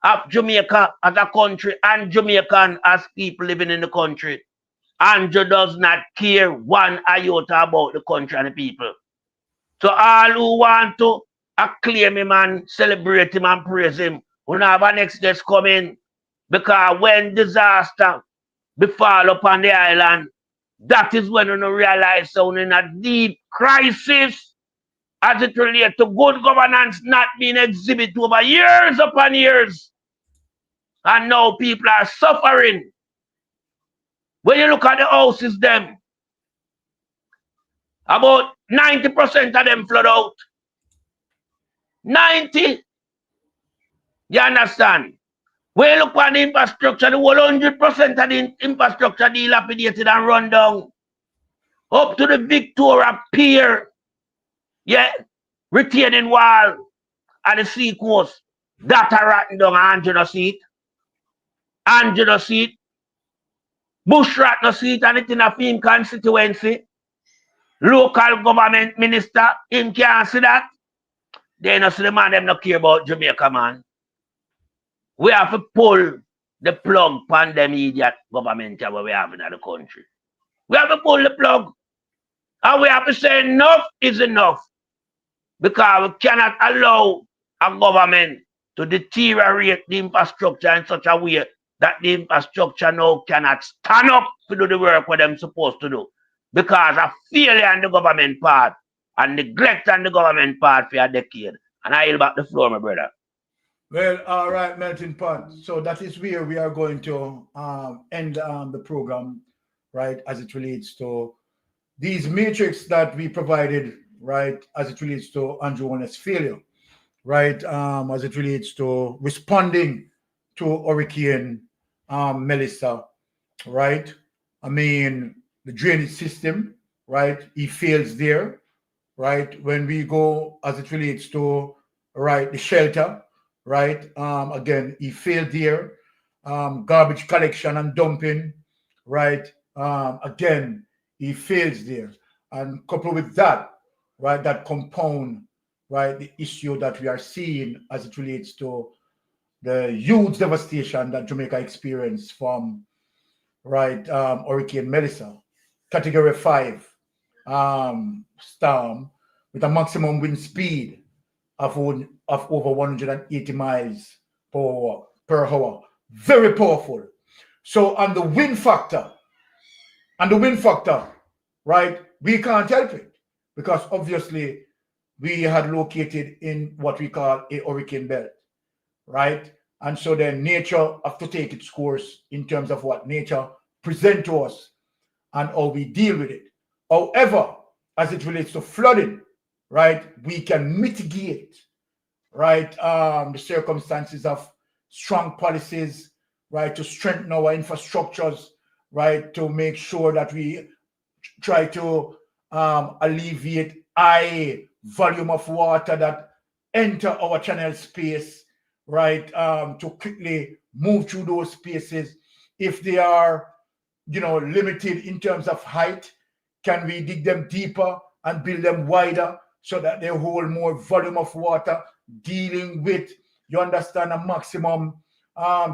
of Jamaica as a country and Jamaican as people living in the country. Andrew does not care one iota about the country and the people. So all who want to acclaim him and celebrate him and praise him, we have our next guest coming. Because when disaster befall upon the island, that is when we realize so we're in a deep crisis as it relates to good governance not being exhibited over years upon years. And now people are suffering. When you look at the houses, them, about 90% of them flood out. 90. You understand? When you look at the infrastructure, the whole 100% of the infrastructure dilapidated and run down. Up to the Victoria Pier, yeah, retaining wall at the sea coast. That are rotten down Angela seat. Angela seat. Bush rat no seat and it in a film constituency. Local government minister, him can't see that. They no see the man, them no care about Jamaica, man. We have to pull the plug on them idiot government where we have in the country. We have to pull the plug. And we have to say enough is enough. Because we cannot allow a government to deteriorate the infrastructure in such a way that the infrastructure now cannot stand up to do the work what they're supposed to do. Because of failure on the government part and neglect on the government part for a decade. And I yield back the floor, my brother. Well, all right, Melting Pot. So that is where we are going to end the program, right, as it relates to these metrics that we provided, right, as it relates to Andrew Warner's failure, right, as it relates to responding to Hurricane Melissa, right? I mean, the drainage system, right, he fails there, right? When we go as it relates to, right, the shelter, right, again, he failed there. Garbage collection and dumping, right, again, he fails there. And coupled with that, right, that compound, right, the issue that we are seeing as it relates to the huge devastation that Jamaica experienced from, right, Hurricane Melissa, Category 5 storm with a maximum wind speed of over 180 miles per hour. Very powerful. So on the wind factor, right, we can't help it because obviously we had located in what we call a hurricane belt, right? And so then nature have to take its course in terms of what nature present to us and how we deal with it. However, as it relates to flooding, right, we can mitigate, right, the circumstances of strong policies, right, to strengthen our infrastructures, right, to make sure that we try to alleviate high volume of water that enter our channel space, right, to quickly move through those spaces. If they are, you know, limited in terms of height, can we dig them deeper and build them wider so that they hold more volume of water, dealing with, you understand, a maximum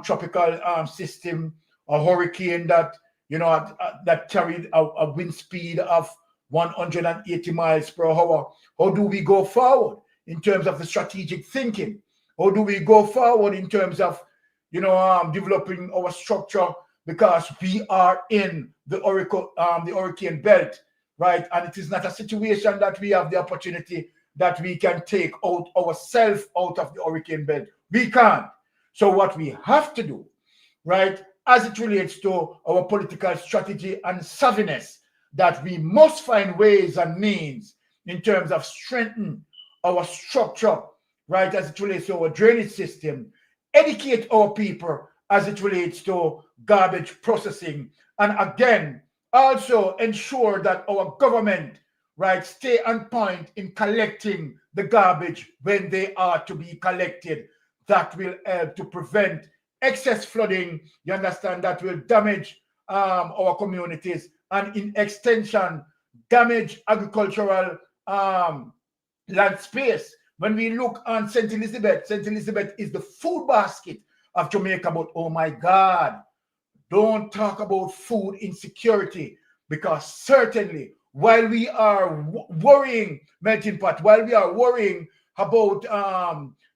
tropical system, a hurricane that, you know, that carried a wind speed of 180 miles per hour. How do we go forward in terms of the strategic thinking? How do we go forward in terms of, you know, developing our structure? Because we are in the hurricane belt, right? And it is not a situation that we have the opportunity that we can take out ourselves out of the hurricane belt. We can't. So what we have to do, right, as it relates to our political strategy and savviness, that we must find ways and means in terms of strengthening our structure, right, as it relates to our drainage system, educate our people as it relates to garbage processing, and again, also ensure that our government, right, stay on point in collecting the garbage when they are to be collected. That will help to prevent excess flooding, you understand, that will damage our communities and in extension damage agricultural land space. When we look on St. Elizabeth is the food basket of Jamaica, but oh my God, don't talk about food insecurity, because certainly while we are worrying, melting pot, while we are worrying about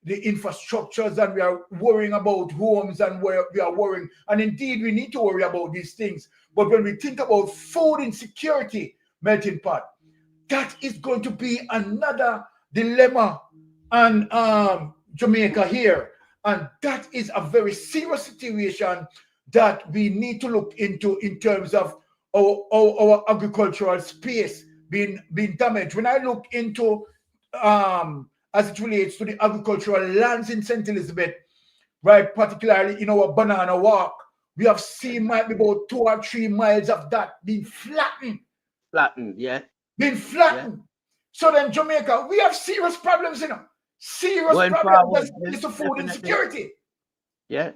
the infrastructures, and we are worrying about homes, and where we are worrying, and indeed we need to worry about these things. But when we think about food insecurity, melting pot, that is going to be another dilemma on Jamaica here. And that is a very serious situation that we need to look into in terms of our agricultural space being damaged. When I look into as it relates to the agricultural lands in St. Elizabeth, right, particularly in our banana walk, we have seen might be about 2 or 3 miles of that being flattened. Flattened, yeah. Being flattened. Yeah. So then Jamaica, we have serious problems, you know. Serious problems as to food insecurity. Yeah.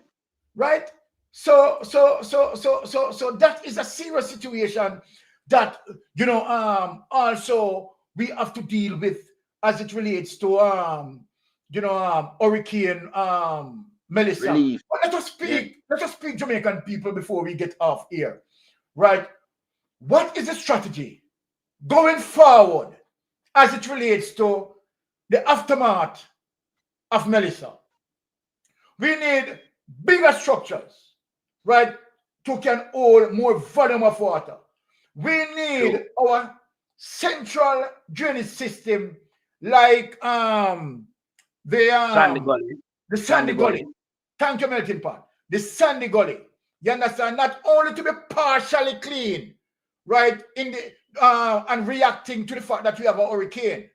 Right? So that is a serious situation that, you know, also we have to deal with as it relates to you know, Hurricane Melissa. Relief. But let us speak Jamaican people before we get off here. Right? What is the strategy going forward as it relates to the aftermath of Melissa? We need bigger structures, right, to can hold more volume of water. We need our central drainage system, like Sandy Gully. The Sandy Gully. Thank you, melting pot. The Sandy Gully. You understand? Not only to be partially clean, right, in the and reacting to the fact that we have a hurricane.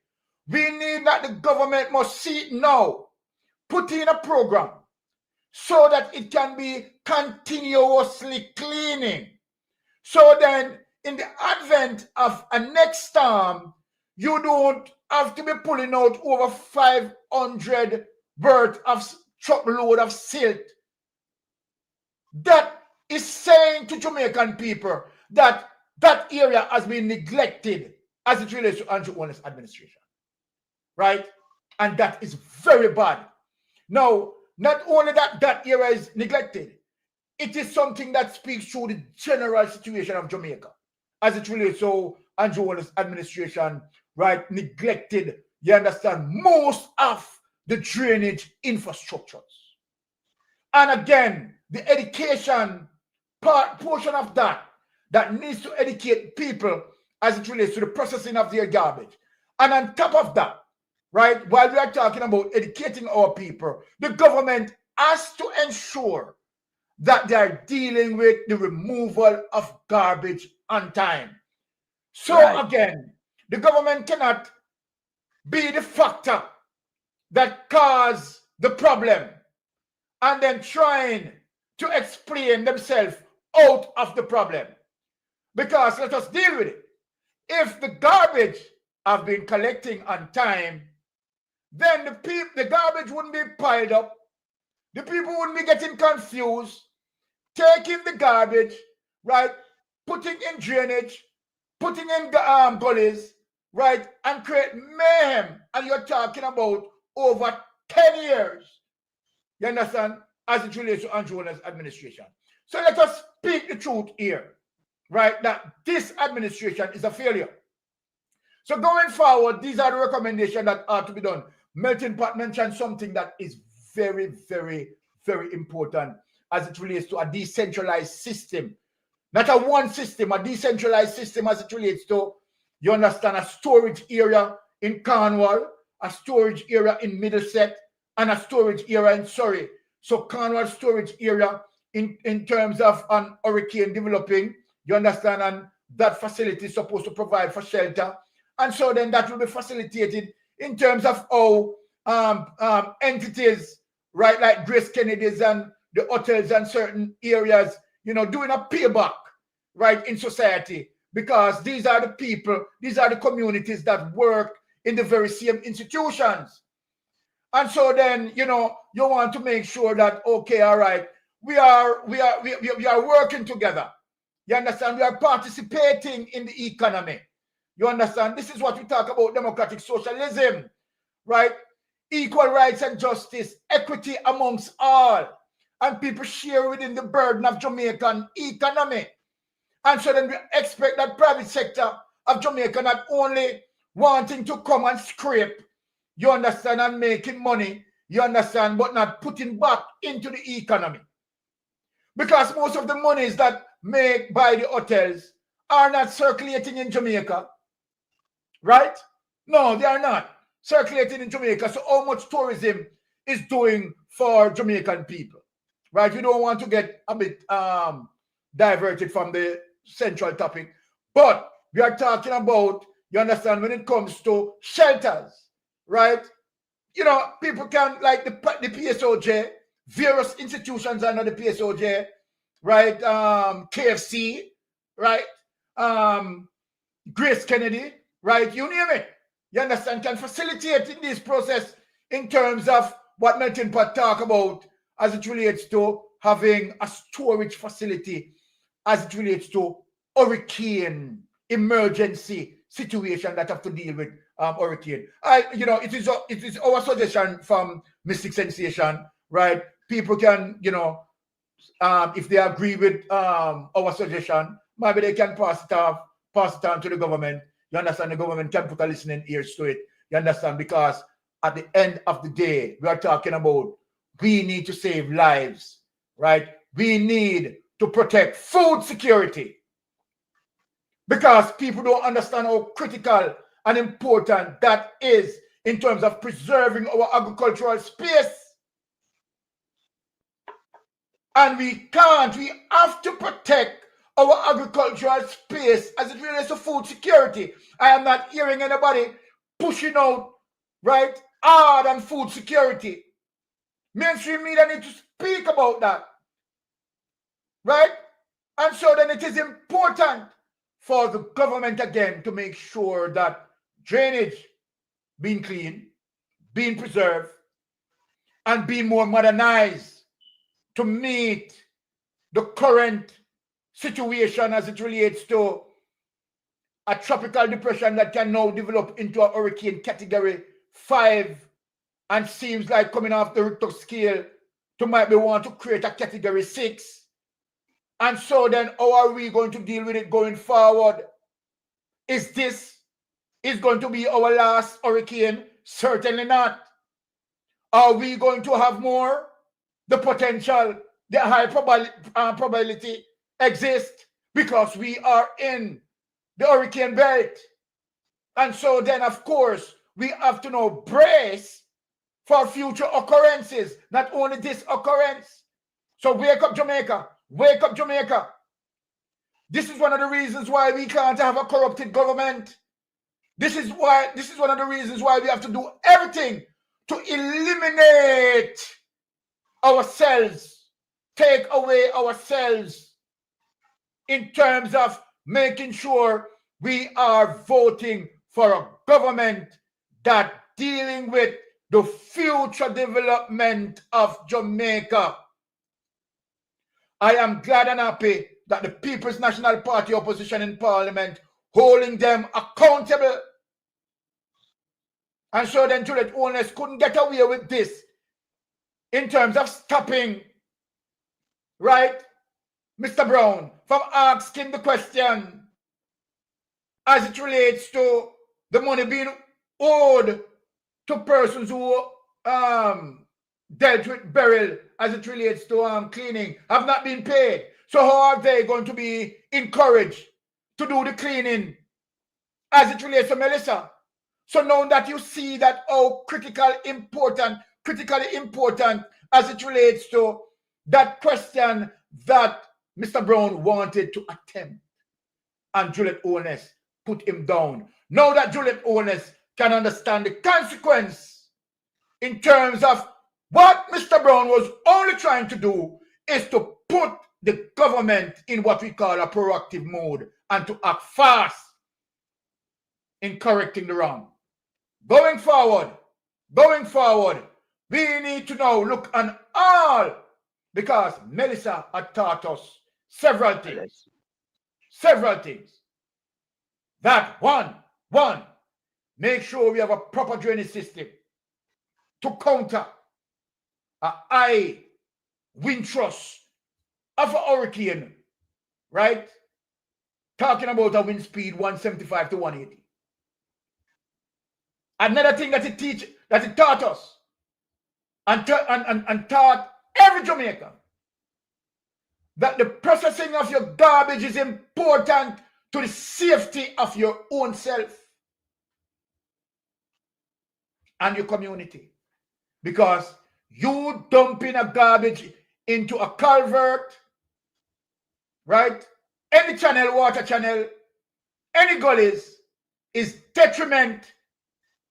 We need that the government must see it now, put in a program so that it can be continuously cleaning. So then, in the advent of a next storm, you don't have to be pulling out over 500 worth of truckload of silt. That is saying to Jamaican people that that area has been neglected as it relates to Andrew Holness administration. Right? And that is very bad. Now, not only that that area is neglected, it is something that speaks to the general situation of Jamaica as it relates to Andrew Holness administration, right? Neglected, you understand, most of the drainage infrastructures. And again, the education portion of that needs to educate people as it relates to the processing of their garbage. And on top of that, right, while we are talking about educating our people, the government has to ensure that they are dealing with the removal of garbage on time. So again, the government cannot be the factor that caused the problem and then trying to explain themselves out of the problem. Because let us deal with it. If the garbage have been collecting on time, then the garbage wouldn't be piled up. The people wouldn't be getting confused, taking the garbage, right, putting in drainage, putting in gullies, right, and create mayhem. And you're talking about over 10 years. You understand? As it relates to Andrew Holness administration. So let us speak the truth here, right, that this administration is a failure. So going forward, these are the recommendations that are to be done. Melting Pot mentioned something that is very, very, very important as it relates to a decentralized system. Not a one system, a decentralized system as it relates to, you understand, a storage area in Cornwall, a storage area in Middlesex, and a storage area in Surrey. So Cornwall storage area in terms of an hurricane developing, you understand, and that facility is supposed to provide for shelter. And so then that will be facilitated in terms of how entities, right, like Grace Kennedy's and the hotels and certain areas, you know, doing a payback, right, in society. Because these are the people, these are the communities that work in the very same institutions. And so then, you know, you want to make sure that, okay, all right, we are working together. You understand? We are participating in the economy. You understand? This is what we talk about democratic socialism, right? Equal rights and justice, equity amongst all. And people share within the burden of Jamaican economy. And so then we expect that private sector of Jamaica not only wanting to come and scrape, you understand, and making money, you understand, but not putting back into the economy. Because most of the monies that made by the hotels are not circulating in Jamaica, right? No, they are not circulating in Jamaica. So how much tourism is doing for Jamaican people, right? We don't want to get a bit diverted from the central topic, but we are talking about, you understand, when it comes to shelters, right? You know, people can, like the PSOJ, various institutions under the PSOJ, right? KFC, right? Grace Kennedy, right? You name it. You understand? Can facilitate in this process in terms of what Melton Pot talk about as it relates to having a storage facility, as it relates to hurricane emergency situation that have to deal with hurricane. You know, it is our suggestion from Mystic Sensation, right? People can, you know, if they agree with our suggestion, maybe they can pass it on to the government. You understand? The government can put a listening ears to it. You understand? Because at the end of the day, we are talking about we need to save lives, right? We need to protect food security, because people don't understand how critical and important that is in terms of preserving our agricultural space. And we have to protect our agricultural space as it relates to food security. I am not hearing anybody pushing out, right, hard on food security. Mainstream media need to speak about that, right? And so then it is important for the government again to make sure that drainage being clean, being preserved, and being more modernized to meet the current situation as it relates to a tropical depression that can now develop into a hurricane category 5 and seems like coming off the Richter scale to might be want to create a category 6. And so then how are we going to deal with it going forward? Is this going to be our last hurricane? Certainly not. Are we going to have more? The potential, the high probability exists because we are in the hurricane belt. And so then, of course, we have to now brace for future occurrences, not only this occurrence. So wake up, Jamaica. Wake up, Jamaica. This is one of the reasons why we can't have a corrupted government. This is one of the reasons why we have to do everything to eliminate ourselves, take away ourselves in terms of making sure we are voting for a government that dealing with the future development of Jamaica. I am glad and happy that the People's National Party opposition in Parliament holding them accountable. And so then Juliet Owners couldn't get away with this in terms of stopping, right, Mr. Brown from asking the question as it relates to the money being owed to persons who dealt with burial as it relates to cleaning have not been paid. So how are they going to be encouraged to do the cleaning as it relates to Melissa? So now that you see that how critically important as it relates to that question that Mr. Brown wanted to attempt, and Juliet Owens put him down. Now that Juliet Owens can understand the consequence in terms of what Mr. Brown was only trying to do is to put the government in what we call a proactive mode and to act fast in correcting the wrong. Going forward, we need to now look on all, because Melissa had taught us several things. That one, make sure we have a proper drainage system to counter a high wind thrust of a hurricane, right? talking about a wind speed 175 to 180. Another thing that it taught us and taught every Jamaican, that the processing of your garbage is important to the safety of your own self and your community. Because you dumping a garbage into a culvert, right? Any channel, water channel, any gullies is detriment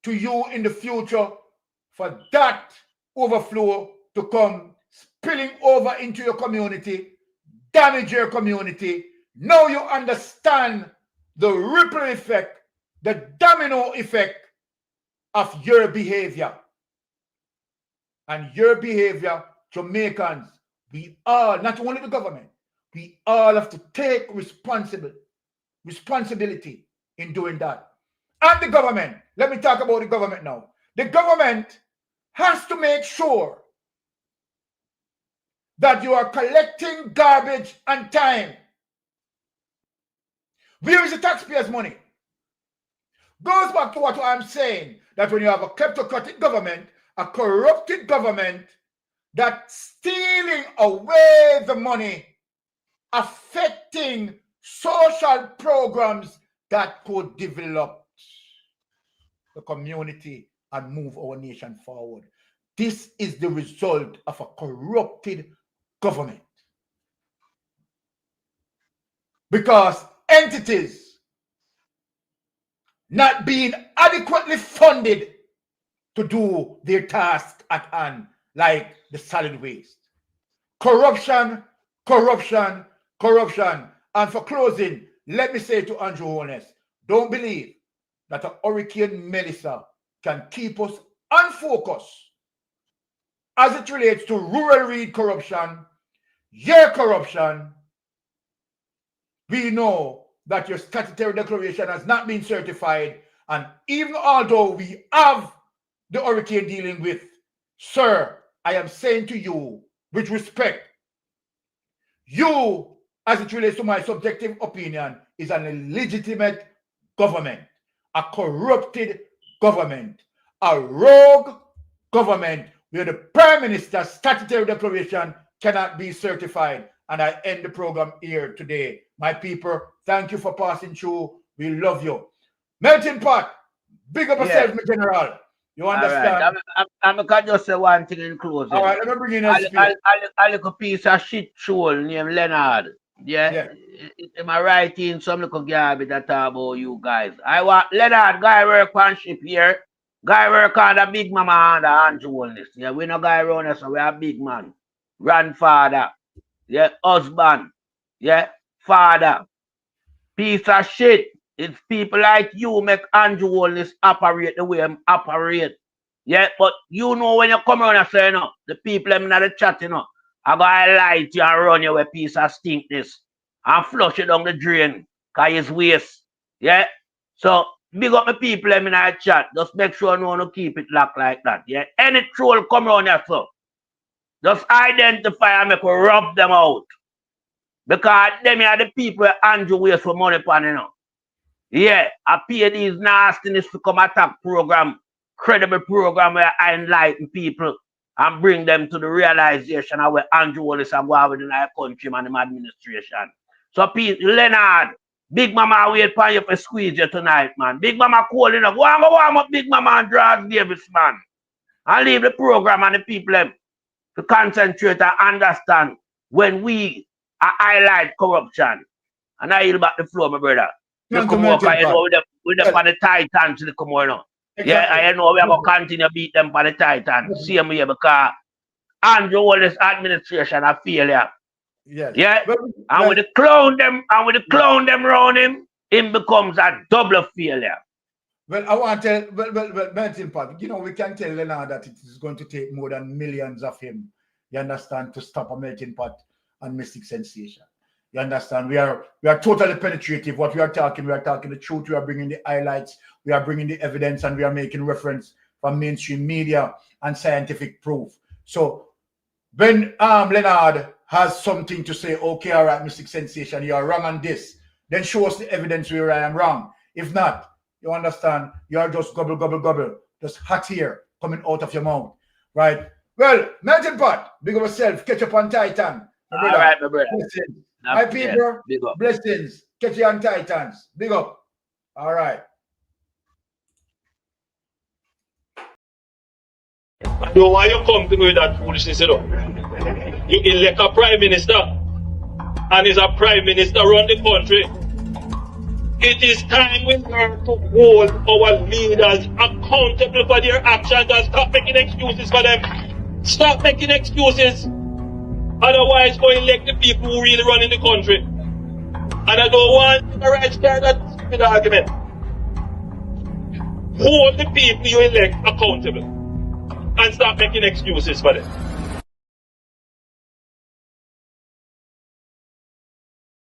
to you in the future for that overflow to come spilling over into your community, damage your community. Now you understand the ripple effect, the domino effect of your behavior. And your behavior, Jamaicans, we all, not only the government, we all have to take responsibility in doing that. And the government, let me talk about the government now. The government has to make sure that you are collecting garbage on time. Where is the taxpayers' money? Goes back to what I'm saying, that when you have a kleptocratic government, a corrupted government that's stealing away the money, affecting social programs that could develop the community and move our nation forward. This is the result of a corrupted government. Because entities not being adequately funded to do their task at hand, like the solid waste. Corruption, corruption, corruption. And for closing, let me say to Andrew Holness, don't believe that a Hurricane Melissa can keep us unfocused as it relates to rural read corruption, your corruption. We know that your statutory declaration has not been certified, and even although we have the hurricane dealing with, sir, I am saying to you with respect, you, as it relates to my subjective opinion, is an illegitimate government, a corrupted government, a rogue government where the Prime Minister's statutory declaration cannot be certified. And I end the program here today. My people, thank you for passing through. We love you. Melting Pot, big up yourself, my general. You understand? All right. I can just say one thing in closing. All right, let me bring in a little piece of shit troll named Leonard. Yeah. Am I writing some little garbage that talk about you guys? I want Leonard, guy work on ship here. Guy work on the big mama and the Andrew. Yeah, we no guy around us, so we are big man. Grandfather. Yeah, husband. Yeah, father. Piece of shit. It's people like you make Andrew Holness operate the way I'm operate. Yeah, but you know when you come around and say, you know, the people them in the chat, you know, I gotta lie to you and run you with a piece of stinkness and flush it down the drain because it's waste. Yeah? So big up the people them in the chat. Just make sure no one will keep it locked like that. Yeah. Any troll come around here, so just identify and make rub them out. Because them are the people Andrew waste for money upon, you know. Yeah, I pay these nastiness to come attack program, credible program where I enlighten people and bring them to the realization of where Andrew Holness are going within our country and the administration. So Leonard, Big Mama wait for you for squeeze you tonight, man. Big Mama calling up. Go on, warm up Big Mama and Draws Davis, man. And leave the program and the people them to concentrate and understand when we highlight corruption. And I yield back the floor, my brother. They come up, you know, with them on the Titans, they come on now. Yeah, I know we are going to continue to beat them on the Titans. Same way, because Andrew Holness administration a failure. Yes. Yeah. And with the clown them around him, it becomes a double failure. Well, I want to tell, Melting Pot, you know, we can tell Leonard that it is going to take more than millions of him, you understand, to stop a Melting Pot and Mystic Sensation. You understand? We are totally penetrative. What we are talking the truth. We are bringing the highlights. We are bringing the evidence, and we are making reference from mainstream media and scientific proof. So when Leonard has something to say, okay, all right, Mystic Sensation, you are wrong on this. then show us the evidence where I am wrong. If not, you understand, you are just gobble, gobble, gobble, just hot air coming out of your mouth, right? Well, Melting Pot, big of yourself, catch up on Titan. All right, my brother. Blessings. My people, blessings, catch you on Titans. Big up. All right. I know why you come to me with that foolishness, you know. You elect a prime minister, and is a prime minister run the country. It is time we learn to hold our leaders accountable for their actions and stop making excuses for them. Stop making excuses. Otherwise, go elect the people who really run in the country. And I don't want the right start that stupid argument. Hold the people you elect accountable and stop making excuses for them.